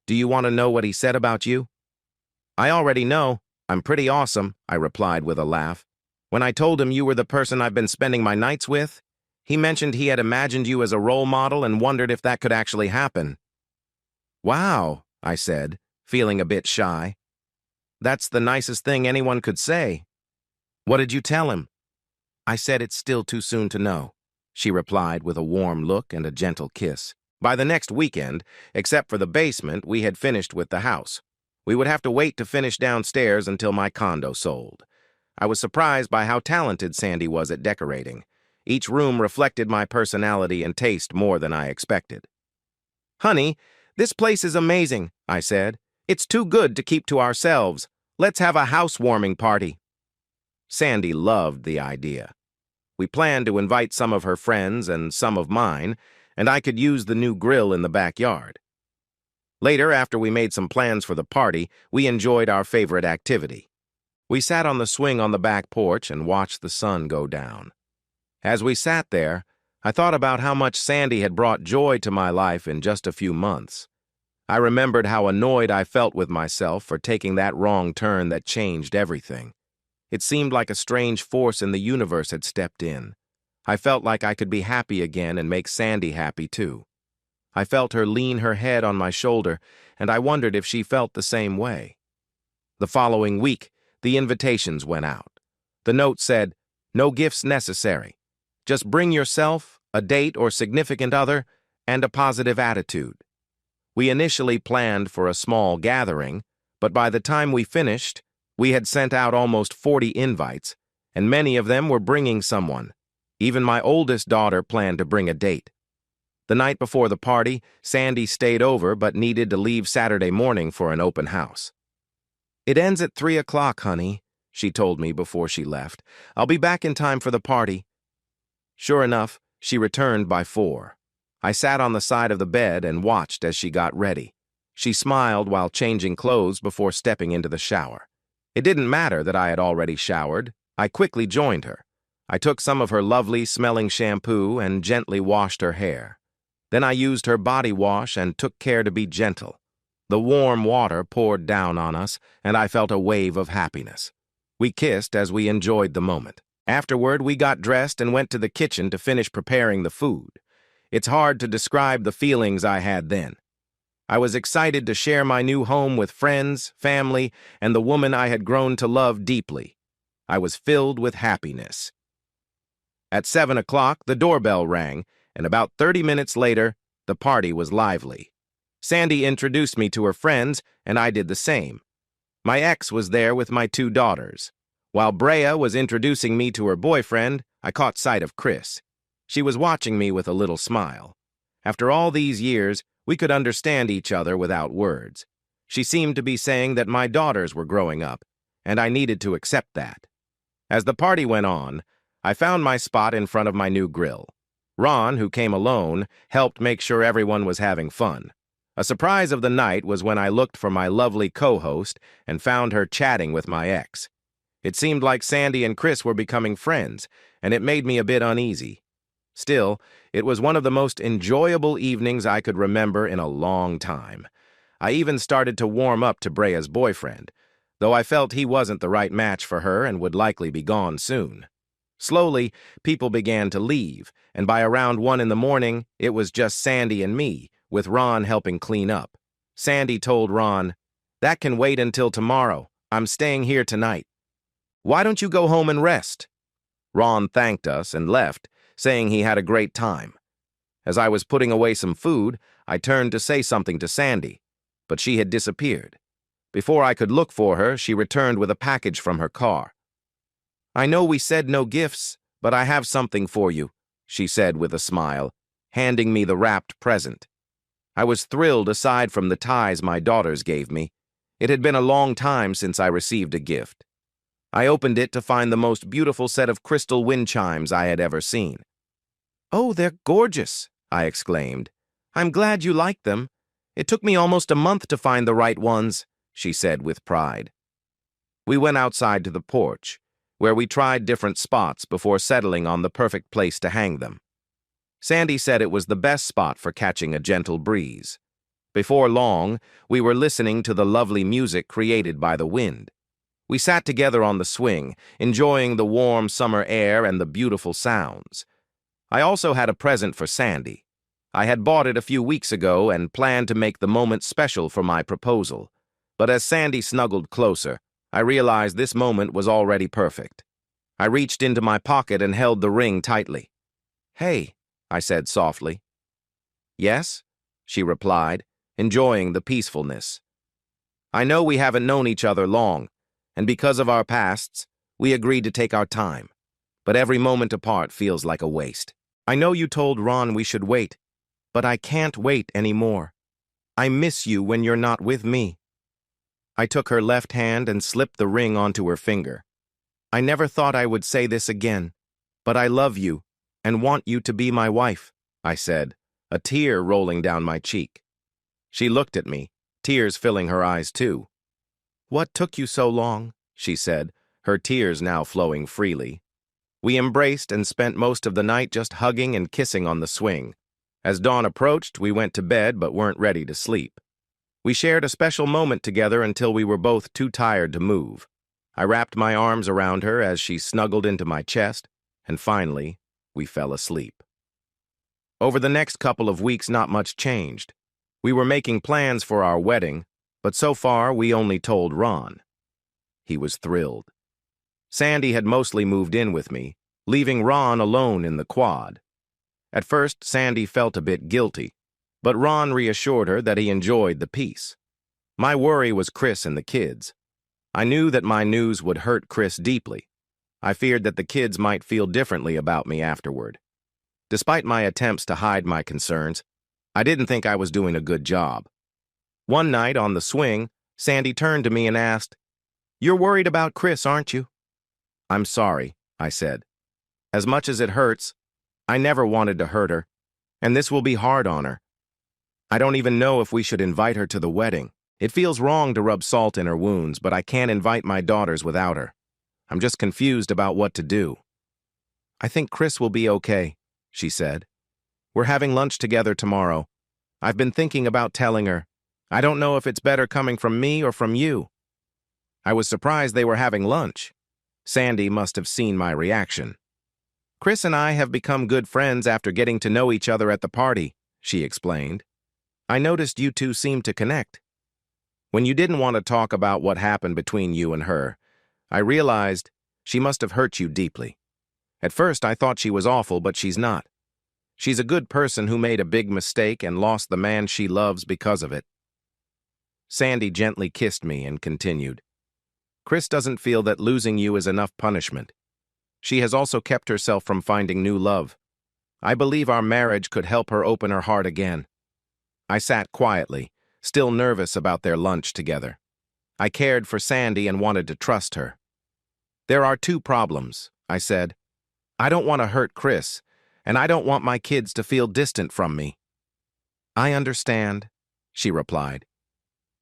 Do you want to know what he said about you? I already know. I'm pretty awesome, I replied with a laugh. When I told him you were the person I've been spending my nights with, he mentioned he had imagined you as a role model and wondered if that could actually happen. Wow, I said, feeling a bit shy. That's the nicest thing anyone could say. What did you tell him? I said it's still too soon to know, she replied with a warm look and a gentle kiss. By the next weekend, except for the basement, we had finished with the house. We would have to wait to finish downstairs until my condo sold. I was surprised by how talented Sandy was at decorating. Each room reflected my personality and taste more than I expected. "Honey, this place is amazing," I said. "It's too good to keep to ourselves. Let's have a housewarming party." Sandy loved the idea. We planned to invite some of her friends and some of mine, and I could use the new grill in the backyard. Later, after we made some plans for the party, we enjoyed our favorite activity. We sat on the swing on the back porch and watched the sun go down. As we sat there, I thought about how much Sandy had brought joy to my life in just a few months. I remembered how annoyed I felt with myself for taking that wrong turn that changed everything. It seemed like a strange force in the universe had stepped in. I felt like I could be happy again and make Sandy happy too. I felt her lean her head on my shoulder, and I wondered if she felt the same way. The following week, the invitations went out. The note said, "No gifts necessary. Just bring yourself, a date or significant other, and a positive attitude." We initially planned for a small gathering, but by the time we finished, we had sent out almost 40 invites, and many of them were bringing someone. Even my oldest daughter planned to bring a date. The night before the party, Sandy stayed over but needed to leave Saturday morning for an open house. "It ends at 3 o'clock, honey," she told me before she left. "I'll be back in time for the party." Sure enough, she returned by 4. I sat on the side of the bed and watched as she got ready. She smiled while changing clothes before stepping into the shower. It didn't matter that I had already showered. I quickly joined her. I took some of her lovely smelling shampoo and gently washed her hair. Then I used her body wash and took care to be gentle. The warm water poured down on us, and I felt a wave of happiness. We kissed as we enjoyed the moment. Afterward, we got dressed and went to the kitchen to finish preparing the food. It's hard to describe the feelings I had then. I was excited to share my new home with friends, family, and the woman I had grown to love deeply. I was filled with happiness. At 7 o'clock, the doorbell rang, and about 30 minutes later, the party was lively. Sandy introduced me to her friends, and I did the same. My ex was there with my 2 daughters. While Brea was introducing me to her boyfriend, I caught sight of Chris. She was watching me with a little smile. After all these years, we could understand each other without words. She seemed to be saying that my daughters were growing up, and I needed to accept that. As the party went on, I found my spot in front of my new grill. Ron, who came alone, helped make sure everyone was having fun. A surprise of the night was when I looked for my lovely co-host and found her chatting with my ex. It seemed like Sandy and Chris were becoming friends, and it made me a bit uneasy. Still, it was one of the most enjoyable evenings I could remember in a long time. I even started to warm up to Brea's boyfriend, though I felt he wasn't the right match for her and would likely be gone soon. Slowly, people began to leave, and by around 1 in the morning, it was just Sandy and me, with Ron helping clean up. Sandy told Ron, "That can wait until tomorrow. I'm staying here tonight. Why don't you go home and rest?" Ron thanked us and left, saying he had a great time. As I was putting away some food, I turned to say something to Sandy, but she had disappeared. Before I could look for her, she returned with a package from her car. "I know we said no gifts, but I have something for you," she said with a smile, handing me the wrapped present. I was thrilled aside from the ties my daughters gave me. It had been a long time since I received a gift. I opened it to find the most beautiful set of crystal wind chimes I had ever seen. "Oh, they're gorgeous," I exclaimed. "I'm glad you like them. It took me almost a month to find the right ones," she said with pride. We went outside to the porch, where we tried different spots before settling on the perfect place to hang them. Sandy said it was the best spot for catching a gentle breeze. Before long, we were listening to the lovely music created by the wind. We sat together on the swing, enjoying the warm summer air and the beautiful sounds. I also had a present for Sandy. I had bought it a few weeks ago and planned to make the moment special for my proposal. But as Sandy snuggled closer, I realized this moment was already perfect. I reached into my pocket and held the ring tightly. "Hey," I said softly. "Yes?" she replied, enjoying the peacefulness. "I know we haven't known each other long, and because of our pasts, we agreed to take our time. but every moment apart feels like a waste. I know you told Ron we should wait, but I can't wait anymore. I miss you when you're not with me. I took her left hand and slipped the ring onto her finger. I never thought I would say this again, but I love you and want you to be my wife, I said, a tear rolling down my cheek. She looked at me, tears filling her eyes too. What took you so long? She said, her tears now flowing freely. We embraced and spent most of the night just hugging and kissing on the swing. As dawn approached, we went to bed but weren't ready to sleep. We shared a special moment together until we were both too tired to move. I wrapped my arms around her as she snuggled into my chest, and finally, we fell asleep. Over the next couple of weeks, not much changed. We were making plans for our wedding, but so far we only told Ron. He was thrilled. Sandy had mostly moved in with me, leaving Ron alone in the quad. At first, Sandy felt a bit guilty, but Ron reassured her that he enjoyed the peace. My worry was Chris and the kids. I knew that my news would hurt Chris deeply. I feared that the kids might feel differently about me afterward. Despite my attempts to hide my concerns, I didn't think I was doing a good job. One night on the swing, Sandy turned to me and asked, "You're worried about Chris, aren't you?" "I'm sorry," I said. "As much as it hurts, I never wanted to hurt her, and this will be hard on her. I don't even know if we should invite her to the wedding. It feels wrong to rub salt in her wounds, but I can't invite my daughters without her. I'm just confused about what to do." "I think Chris will be okay," she said. "We're having lunch together tomorrow. I've been thinking about telling her. I don't know if it's better coming from me or from you." I was surprised they were having lunch. Sandy must have seen my reaction. "Chris and I have become good friends after getting to know each other at the party," she explained. "I noticed you two seemed to connect. When you didn't want to talk about what happened between you and her, I realized she must have hurt you deeply. At first, I thought she was awful, but she's not. She's a good person who made a big mistake and lost the man she loves because of it." Sandy gently kissed me and continued, "Chris doesn't feel that losing you is enough punishment. She has also kept herself from finding new love. I believe our marriage could help her open her heart again." I sat quietly, still nervous about their lunch together. I cared for Sandy and wanted to trust her. "There are two problems," I said. "I don't want to hurt Chris, and I don't want my kids to feel distant from me." "I understand," she replied.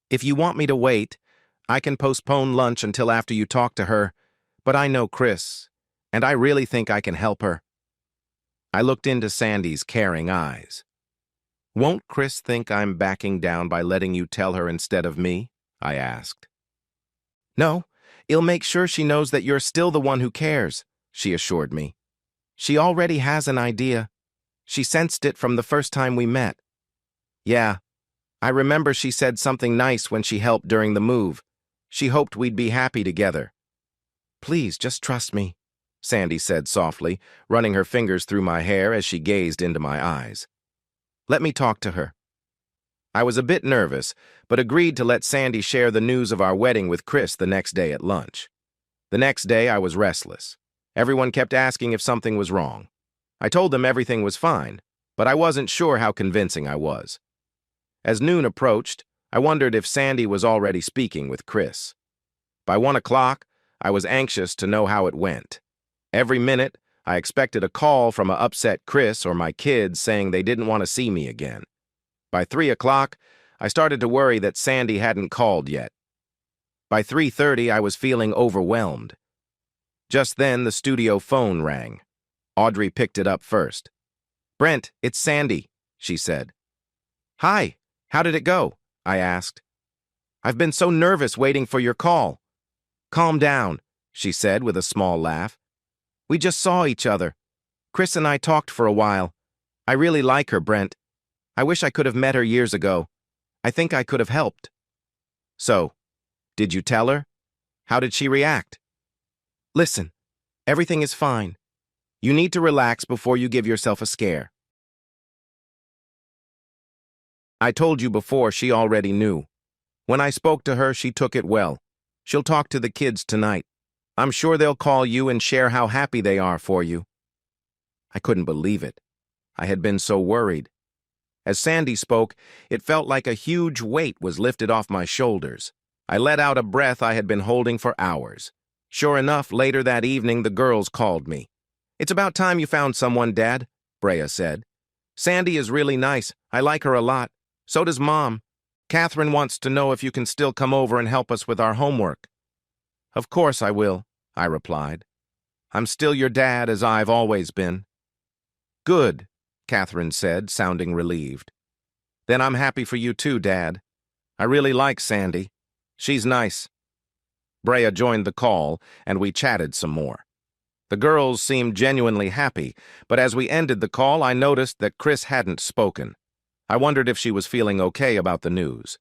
"If you want me to wait, I can postpone lunch until after you talk to her, but I know Chris, and I really think I can help her." I looked into Sandy's caring eyes. "Won't Chris think I'm backing down by letting you tell her instead of me?" I asked. "No, he'll make sure she knows that you're still the one who cares," she assured me. "She already has an idea. She sensed it from the first time we met. Yeah, I remember she said something nice when she helped during the move. She hoped we'd be happy together." "Please, just trust me," Sandy said softly, running her fingers through my hair as she gazed into my eyes. "Let me talk to her." I was a bit nervous, but agreed to let Sandy share the news of our wedding with Chris the next day at lunch. The next day, I was restless. Everyone kept asking if something was wrong. I told them everything was fine, but I wasn't sure how convincing I was. As noon approached, I wondered if Sandy was already speaking with Chris. By 1 o'clock, I was anxious to know how it went. Every minute, I expected a call from a upset Chris or my kids saying they didn't want to see me again. By 3 o'clock, I started to worry that Sandy hadn't called yet. By 3:30, I was feeling overwhelmed. Just then, the studio phone rang. Audrey picked it up first. "Brent, it's Sandy," she said. "Hi, how did it go?" I asked. "I've been so nervous waiting for your call." "Calm down," she said with a small laugh. "We just saw each other. Chris and I talked for a while. I really like her, Brent. I wish I could have met her years ago. I think I could have helped." "So, did you tell her? How did she react?" "Listen, everything is fine. You need to relax before you give yourself a scare." I told you before she already knew. When I spoke to her, she took it well. She'll talk to the kids tonight. I'm sure they'll call you and share how happy they are for you." I couldn't believe it. I had been so worried. As Sandy spoke, it felt like a huge weight was lifted off my shoulders. I let out a breath I had been holding for hours. Sure enough, later that evening, the girls called me. "It's about time you found someone, Dad," Brea said. "Sandy is really nice. I like her a lot. So does Mom. Catherine wants to know if you can still come over and help us with our homework." "Of course I will," I replied. "I'm still your dad, as I've always been." "Good," Catherine said, sounding relieved. "Then I'm happy for you too, Dad. I really like Sandy. She's nice." Brea joined the call, and we chatted some more. The girls seemed genuinely happy, but as we ended the call, I noticed that Chris hadn't spoken. I wondered if she was feeling okay about the news.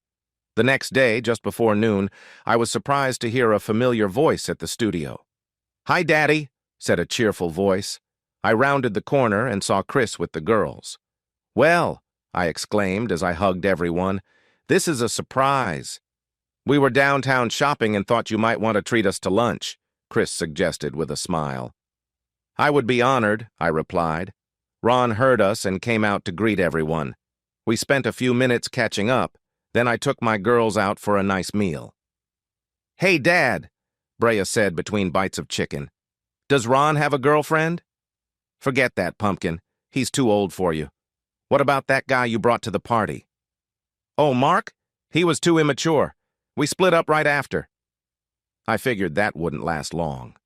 The next day, just before noon, I was surprised to hear a familiar voice at the studio. "Hi, Daddy," said a cheerful voice. I rounded the corner and saw Chris with the girls. "Well," I exclaimed as I hugged everyone, "this is a surprise." "We were downtown shopping and thought you might want to treat us to lunch," Chris suggested with a smile. "I would be honored," I replied. Ron heard us and came out to greet everyone. We spent a few minutes catching up, then I took my girls out for a nice meal. "Hey, Dad," Brea said between bites of chicken. "Does Ron have a girlfriend?" "Forget that, Pumpkin. He's too old for you. What about that guy you brought to the party?" "Oh, Mark? He was too immature. We split up right after." I figured that wouldn't last long.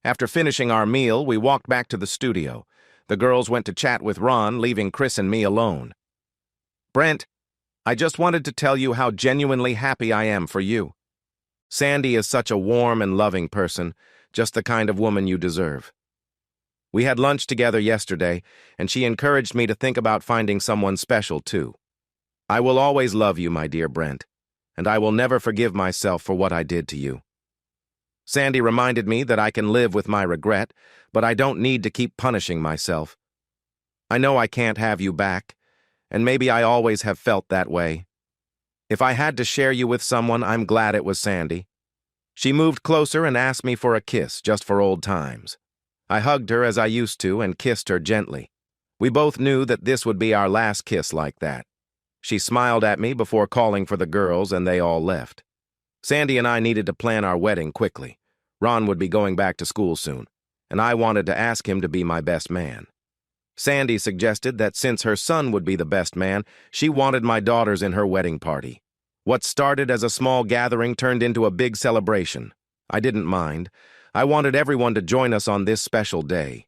After finishing our meal, we walked back to the studio. The girls went to chat with Ron, leaving Chris and me alone. "Brent, I just wanted to tell you how genuinely happy I am for you. Sandy is such a warm and loving person, just the kind of woman you deserve. We had lunch together yesterday, and she encouraged me to think about finding someone special, too. I will always love you, my dear Brent, and I will never forgive myself for what I did to you. Sandy reminded me that I can live with my regret, but I don't need to keep punishing myself. I know I can't have you back, and maybe I always have felt that way. If I had to share you with someone, I'm glad it was Sandy." She moved closer and asked me for a kiss, just for old times. I hugged her as I used to and kissed her gently. We both knew that this would be our last kiss like that. She smiled at me before calling for the girls, and they all left. Sandy and I needed to plan our wedding quickly. Ron would be going back to school soon, and I wanted to ask him to be my best man. Sandy suggested that since her son would be the best man, she wanted my daughters in her wedding party. What started as a small gathering turned into a big celebration. I didn't mind. I wanted everyone to join us on this special day.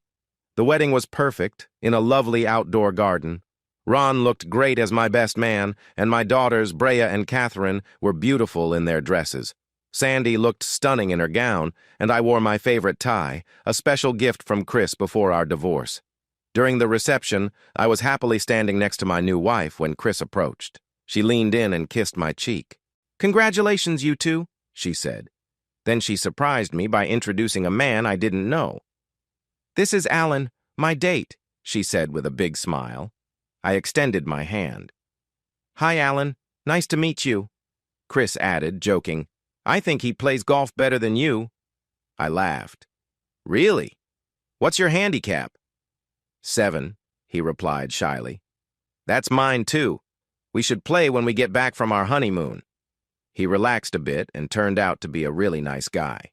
The wedding was perfect, in a lovely outdoor garden. Ron looked great as my best man, and my daughters, Brea and Catherine, were beautiful in their dresses. Sandy looked stunning in her gown, and I wore my favorite tie, a special gift from Chris before our divorce. During the reception, I was happily standing next to my new wife when Chris approached. She leaned in and kissed my cheek. "Congratulations, you two," she said. Then she surprised me by introducing a man I didn't know. "This is Alan, my date," she said with a big smile. I extended my hand. "Hi, Alan. Nice to meet you," Chris added, joking. "I think he plays golf better than you." I laughed. "Really? What's your handicap?" 7, he replied shyly. "That's mine, too. We should play when we get back from our honeymoon." He relaxed a bit and turned out to be a really nice guy.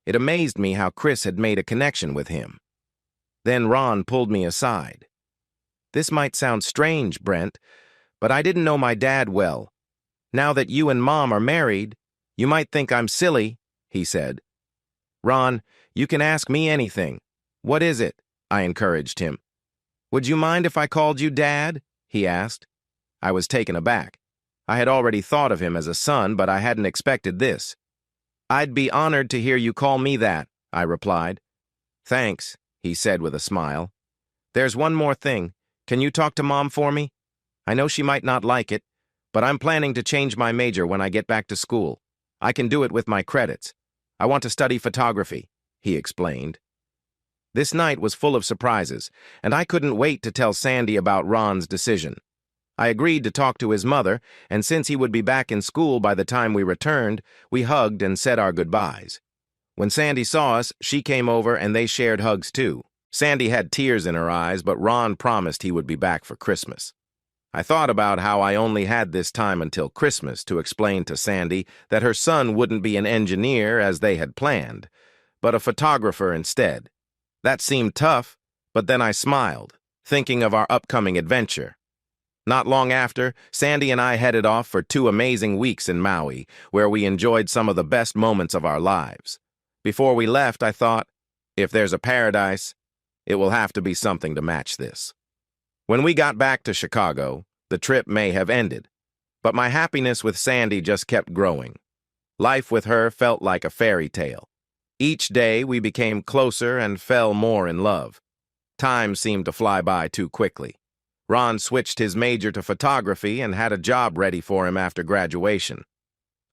It amazed me how Chris had made a connection with him. Then Ron pulled me aside. "This might sound strange, Brent, but I didn't know my dad well. Now that you and Mom are married, you might think I'm silly," he said. "Ron, you can ask me anything. What is it?" I encouraged him. "Would you mind if I called you Dad?" he asked. I was taken aback. I had already thought of him as a son, but I hadn't expected this. "I'd be honored to hear you call me that," I replied. "Thanks," he said with a smile. "There's one more thing. Can you talk to Mom for me? I know she might not like it, but I'm planning to change my major when I get back to school. I can do it with my credits. I want to study photography," he explained. This night was full of surprises, and I couldn't wait to tell Sandy about Ron's decision. I agreed to talk to his mother, and since he would be back in school by the time we returned, we hugged and said our goodbyes. When Sandy saw us, she came over and they shared hugs too. Sandy had tears in her eyes, but Ron promised he would be back for Christmas. I thought about how I only had this time until Christmas to explain to Sandy that her son wouldn't be an engineer as they had planned, but a photographer instead. That seemed tough, but then I smiled, thinking of our upcoming adventure. Not long after, Sandy and I headed off for 2 amazing weeks in Maui, where we enjoyed some of the best moments of our lives. Before we left, I thought, if there's a paradise, it will have to be something to match this. When we got back to Chicago, the trip may have ended, but my happiness with Sandy just kept growing. Life with her felt like a fairy tale. Each day we became closer and fell more in love. Time seemed to fly by too quickly. Ron switched his major to photography and had a job ready for him after graduation.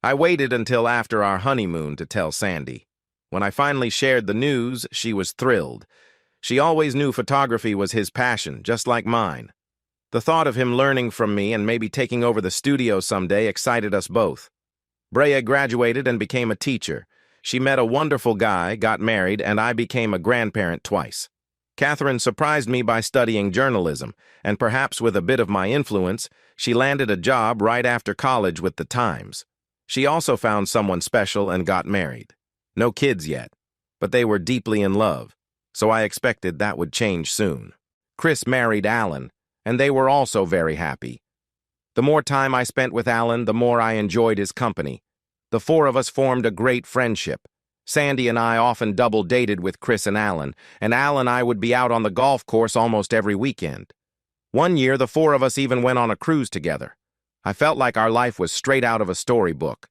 I waited until after our honeymoon to tell Sandy. When I finally shared the news, she was thrilled. She always knew photography was his passion, just like mine. The thought of him learning from me and maybe taking over the studio someday excited us both. Brea graduated and became a teacher. She met a wonderful guy, got married, and I became a grandparent twice. Catherine surprised me by studying journalism, and perhaps with a bit of my influence, she landed a job right after college with the Times. She also found someone special and got married. No kids yet, but they were deeply in love, so I expected that would change soon. Chris married Alan, and they were also very happy. The more time I spent with Alan, the more I enjoyed his company. The 4 of us formed a great friendship. Sandy and I often double-dated with Chris and Alan and I would be out on the golf course almost every weekend. One year, the 4 of us even went on a cruise together. I felt like our life was straight out of a storybook.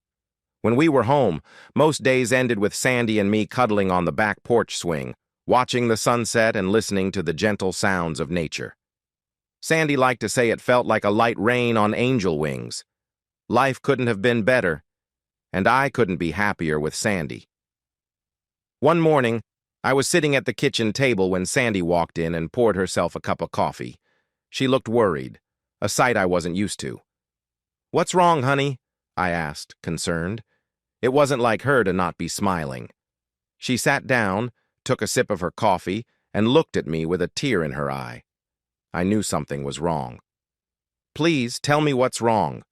When we were home, most days ended with Sandy and me cuddling on the back porch swing, watching the sunset and listening to the gentle sounds of nature. Sandy liked to say it felt like a light rain on angel wings. Life couldn't have been better, and I couldn't be happier with Sandy. One morning, I was sitting at the kitchen table when Sandy walked in and poured herself a cup of coffee. She looked worried, a sight I wasn't used to. "What's wrong, honey?" I asked, concerned. It wasn't like her to not be smiling. She sat down, took a sip of her coffee, and looked at me with a tear in her eye. I knew something was wrong. "Please, tell me what's wrong."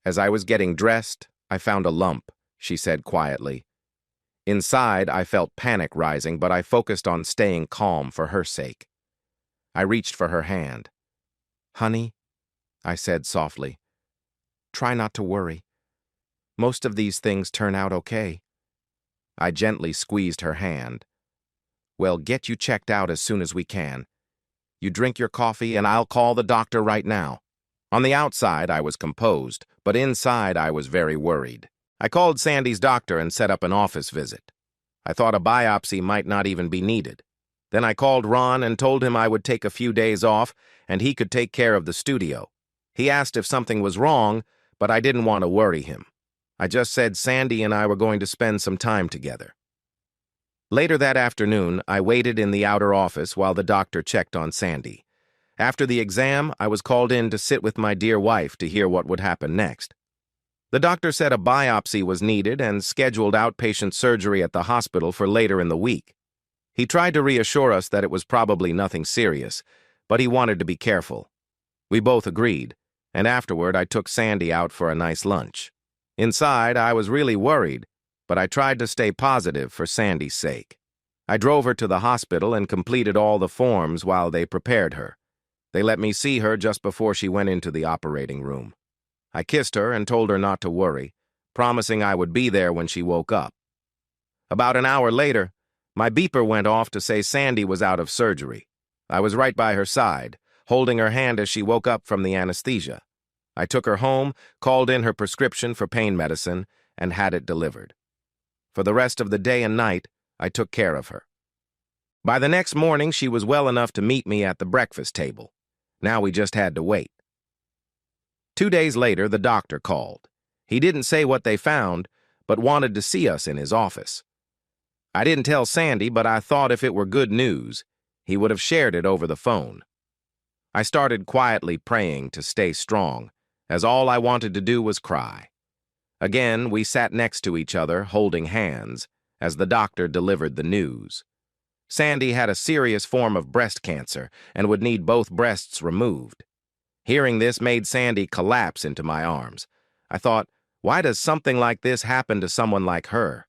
As I was getting dressed, I found a lump, she said quietly. Inside, I felt panic rising, but I focused on staying calm for her sake. I reached for her hand. "Honey," I said softly, "try not to worry. Most of these things turn out okay." I gently squeezed her hand. "Well, get you checked out as soon as we can. You drink your coffee and I'll call the doctor right now." On the outside, I was composed, but inside I was very worried. I called Sandy's doctor and set up an office visit. I thought a biopsy might not even be needed. Then I called Ron and told him I would take a few days off and he could take care of the studio. He asked if something was wrong, but I didn't want to worry him. I just said Sandy and I were going to spend some time together. Later that afternoon, I waited in the outer office while the doctor checked on Sandy. After the exam, I was called in to sit with my dear wife to hear what would happen next. The doctor said a biopsy was needed and scheduled outpatient surgery at the hospital for later in the week. He tried to reassure us that it was probably nothing serious, but he wanted to be careful. We both agreed, and afterward I took Sandy out for a nice lunch. Inside, I was really worried, but I tried to stay positive for Sandy's sake. I drove her to the hospital and completed all the forms while they prepared her. They let me see her just before she went into the operating room. I kissed her and told her not to worry, promising I would be there when she woke up. About an hour later, my beeper went off to say Sandy was out of surgery. I was right by her side, holding her hand as she woke up from the anesthesia. I took her home, called in her prescription for pain medicine, and had it delivered. For the rest of the day and night, I took care of her. By the next morning, she was well enough to meet me at the breakfast table. Now we just had to wait. 2 days later, the doctor called. He didn't say what they found, but wanted to see us in his office. I didn't tell Sandy, but I thought if it were good news, he would have shared it over the phone. I started quietly praying to stay strong, as all I wanted to do was cry. Again, we sat next to each other, holding hands, as the doctor delivered the news. Sandy had a serious form of breast cancer and would need both breasts removed. Hearing this made Sandy collapse into my arms. I thought, why does something like this happen to someone like her?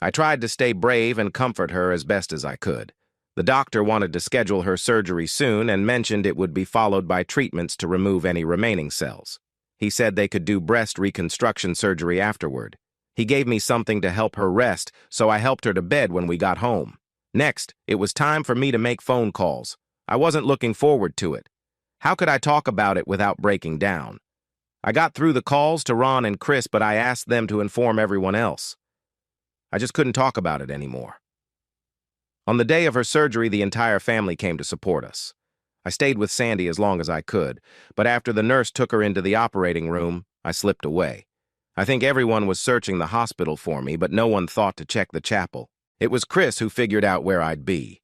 I tried to stay brave and comfort her as best as I could. The doctor wanted to schedule her surgery soon and mentioned it would be followed by treatments to remove any remaining cells. He said they could do breast reconstruction surgery afterward. He gave me something to help her rest, so I helped her to bed when we got home. Next, it was time for me to make phone calls. I wasn't looking forward to it. How could I talk about it without breaking down? I got through the calls to Ron and Chris, but I asked them to inform everyone else. I just couldn't talk about it anymore. On the day of her surgery, the entire family came to support us. I stayed with Sandy as long as I could, but after the nurse took her into the operating room, I slipped away. I think everyone was searching the hospital for me, but no one thought to check the chapel. It was Chris who figured out where I'd be.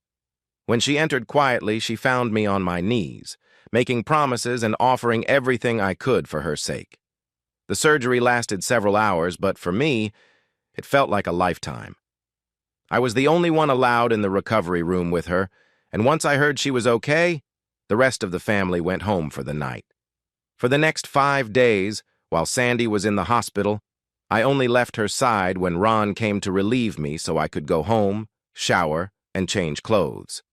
When she entered quietly, she found me on my knees, making promises and offering everything I could for her sake. The surgery lasted several hours, but for me, it felt like a lifetime. I was the only one allowed in the recovery room with her, and once I heard she was okay, the rest of the family went home for the night. For the next 5 days, while Sandy was in the hospital, I only left her side when Ron came to relieve me so I could go home, shower, and change clothes.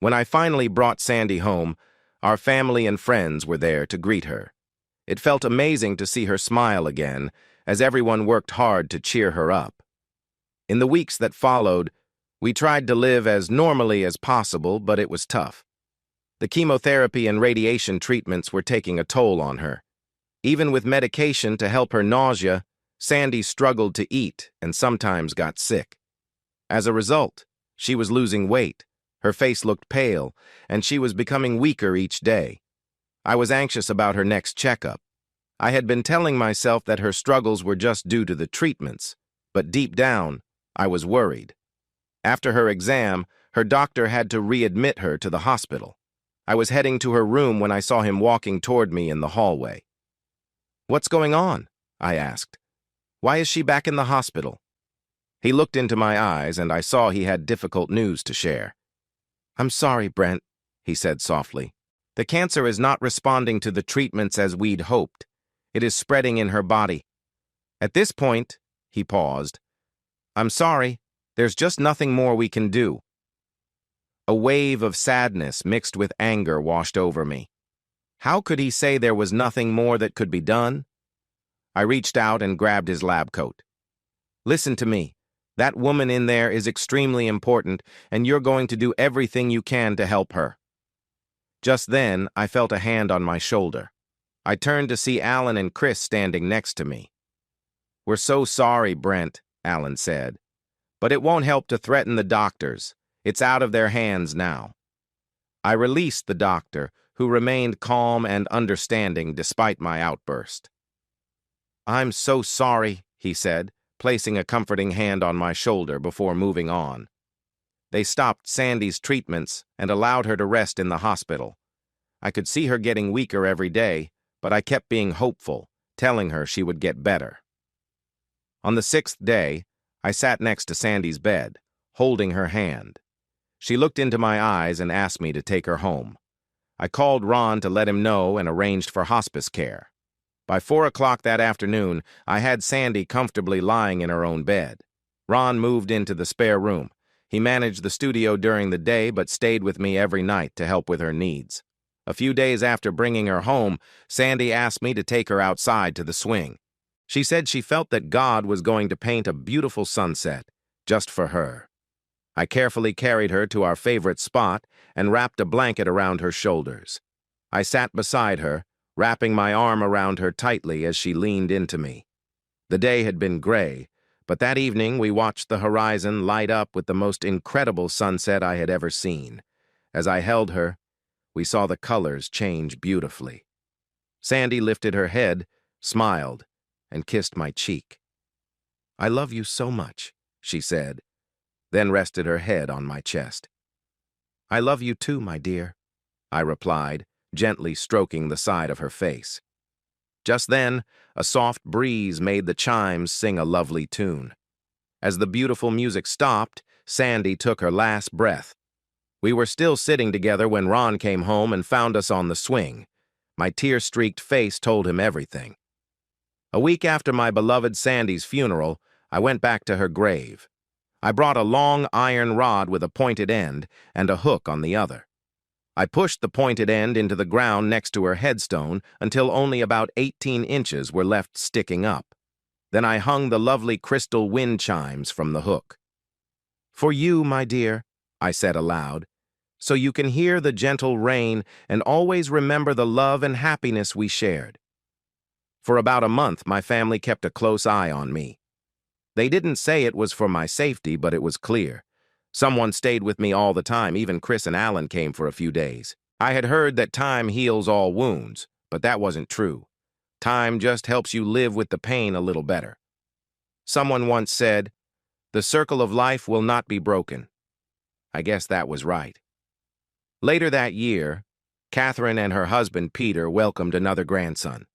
When I finally brought Sandy home, our family and friends were there to greet her. It felt amazing to see her smile again, as everyone worked hard to cheer her up. In the weeks that followed, we tried to live as normally as possible, but it was tough. The chemotherapy and radiation treatments were taking a toll on her. Even with medication to help her nausea, Sandy struggled to eat and sometimes got sick. As a result, she was losing weight, her face looked pale, and she was becoming weaker each day. I was anxious about her next checkup. I had been telling myself that her struggles were just due to the treatments, but deep down, I was worried. After her exam, her doctor had to readmit her to the hospital. I was heading to her room when I saw him walking toward me in the hallway. "What's going on?" I asked. "Why is she back in the hospital?" He looked into my eyes, and I saw he had difficult news to share. "I'm sorry, Brent," he said softly. "The cancer is not responding to the treatments as we'd hoped. It is spreading in her body." At this point, he paused. "I'm sorry, there's just nothing more we can do." A wave of sadness mixed with anger washed over me. How could he say there was nothing more that could be done? I reached out and grabbed his lab coat. "Listen to me. That woman in there is extremely important, and you're going to do everything you can to help her." Just then, I felt a hand on my shoulder. I turned to see Alan and Chris standing next to me. "We're so sorry, Brent," Alan said. "But it won't help to threaten the doctors. It's out of their hands now." I released the doctor, who remained calm and understanding despite my outburst. "I'm so sorry," he said, placing a comforting hand on my shoulder before moving on. They stopped Sandy's treatments and allowed her to rest in the hospital. I could see her getting weaker every day, but I kept being hopeful, telling her she would get better. On the 6th day, I sat next to Sandy's bed, holding her hand. She looked into my eyes and asked me to take her home. I called Ron to let him know and arranged for hospice care. By 4 o'clock that afternoon, I had Sandy comfortably lying in her own bed. Ron moved into the spare room. He managed the studio during the day but stayed with me every night to help with her needs. A few days after bringing her home, Sandy asked me to take her outside to the swing. She said she felt that God was going to paint a beautiful sunset just for her. I carefully carried her to our favorite spot and wrapped a blanket around her shoulders. I sat beside her, wrapping my arm around her tightly as she leaned into me. The day had been gray, but that evening we watched the horizon light up with the most incredible sunset I had ever seen. As I held her, we saw the colors change beautifully. Sandy lifted her head, smiled, and kissed my cheek. "I love you so much," she said, then rested her head on my chest. "I love you too, my dear," I replied, gently stroking the side of her face. Just then, a soft breeze made the chimes sing a lovely tune. As the beautiful music stopped, Sandy took her last breath. We were still sitting together when Ron came home and found us on the swing. My tear-streaked face told him everything. A week after my beloved Sandy's funeral, I went back to her grave. I brought a long iron rod with a pointed end and a hook on the other. I pushed the pointed end into the ground next to her headstone until only about 18 inches were left sticking up. Then I hung the lovely crystal wind chimes from the hook. "For you, my dear," I said aloud, "so you can hear the gentle rain and always remember the love and happiness we shared." For about a month, my family kept a close eye on me. They didn't say it was for my safety, but it was clear. Someone stayed with me all the time, even Chris and Alan came for a few days. I had heard that time heals all wounds, but that wasn't true. Time just helps you live with the pain a little better. Someone once said, "The circle of life will not be broken." I guess that was right. Later that year, Catherine and her husband Peter welcomed another grandson.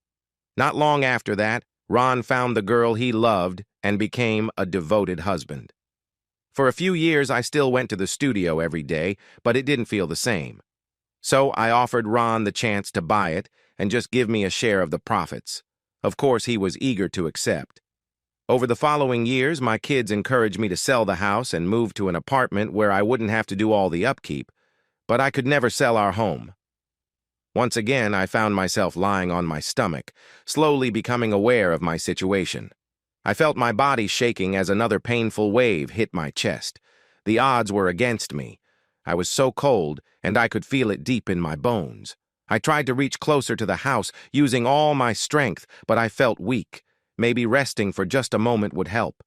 Not long after that, Ron found the girl he loved and became a devoted husband. For a few years, I still went to the studio every day, but it didn't feel the same. So I offered Ron the chance to buy it and just give me a share of the profits. Of course, he was eager to accept. Over the following years, my kids encouraged me to sell the house and move to an apartment where I wouldn't have to do all the upkeep, but I could never sell our home. Once again, I found myself lying on my stomach, slowly becoming aware of my situation. I felt my body shaking as another painful wave hit my chest. The odds were against me. I was so cold, and I could feel it deep in my bones. I tried to reach closer to the house, using all my strength, but I felt weak. Maybe resting for just a moment would help.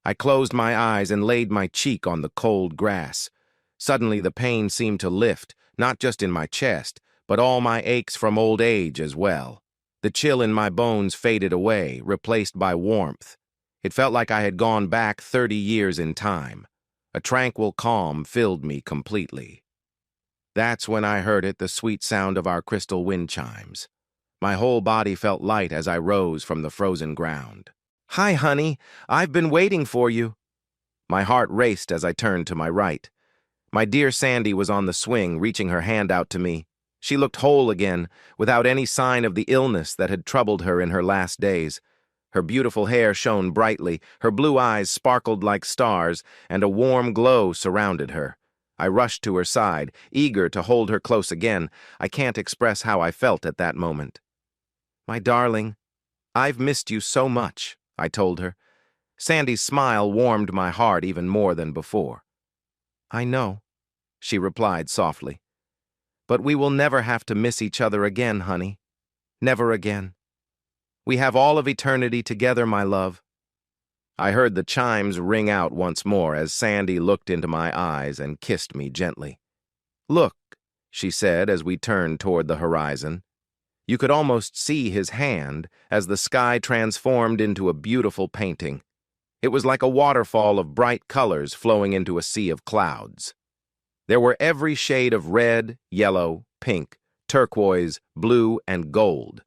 I closed my eyes and laid my cheek on the cold grass. Suddenly, the pain seemed to lift, not just in my chest, but all my aches from old age as well. The chill in my bones faded away, replaced by warmth. It felt like I had gone back 30 years in time. A tranquil calm filled me completely. That's when I heard it, the sweet sound of our crystal wind chimes. My whole body felt light as I rose from the frozen ground. "Hi, honey. I've been waiting for you." My heart raced as I turned to my right. My dear Sandy was on the swing, reaching her hand out to me. She looked whole again, without any sign of the illness that had troubled her in her last days. Her beautiful hair shone brightly, her blue eyes sparkled like stars, and a warm glow surrounded her. I rushed to her side, eager to hold her close again. I can't express how I felt at that moment. "My darling, I've missed you so much," I told her. Sandy's smile warmed my heart even more than before. "I know," she replied softly. "But we will never have to miss each other again, honey. Never again. We have all of eternity together, my love." I heard the chimes ring out once more as Sandy looked into my eyes and kissed me gently. "Look," she said as we turned toward the horizon. You could almost see his hand as the sky transformed into a beautiful painting. It was like a waterfall of bright colors flowing into a sea of clouds. There were every shade of red, yellow, pink, turquoise, blue, and gold.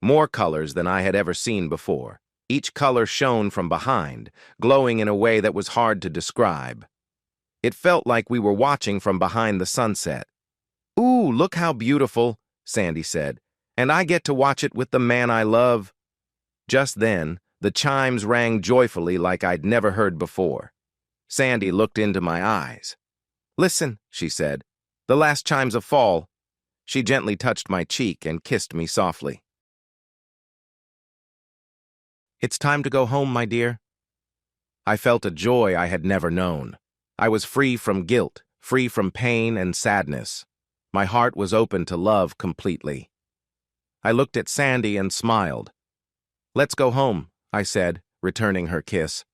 More colors than I had ever seen before. Each color shone from behind, glowing in a way that was hard to describe. It felt like we were watching from behind the sunset. "Ooh, look how beautiful," Sandy said. "And I get to watch it with the man I love." Just then, the chimes rang joyfully like I'd never heard before. Sandy looked into my eyes. "Listen," she said. "The last chimes of fall." She gently touched my cheek and kissed me softly. "It's time to go home, my dear." I felt a joy I had never known. I was free from guilt, free from pain and sadness. My heart was open to love completely. I looked at Sandy and smiled. "Let's go home," I said, returning her kiss.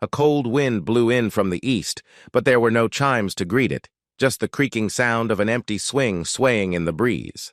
A cold wind blew in from the east, but there were no chimes to greet it, just the creaking sound of an empty swing swaying in the breeze.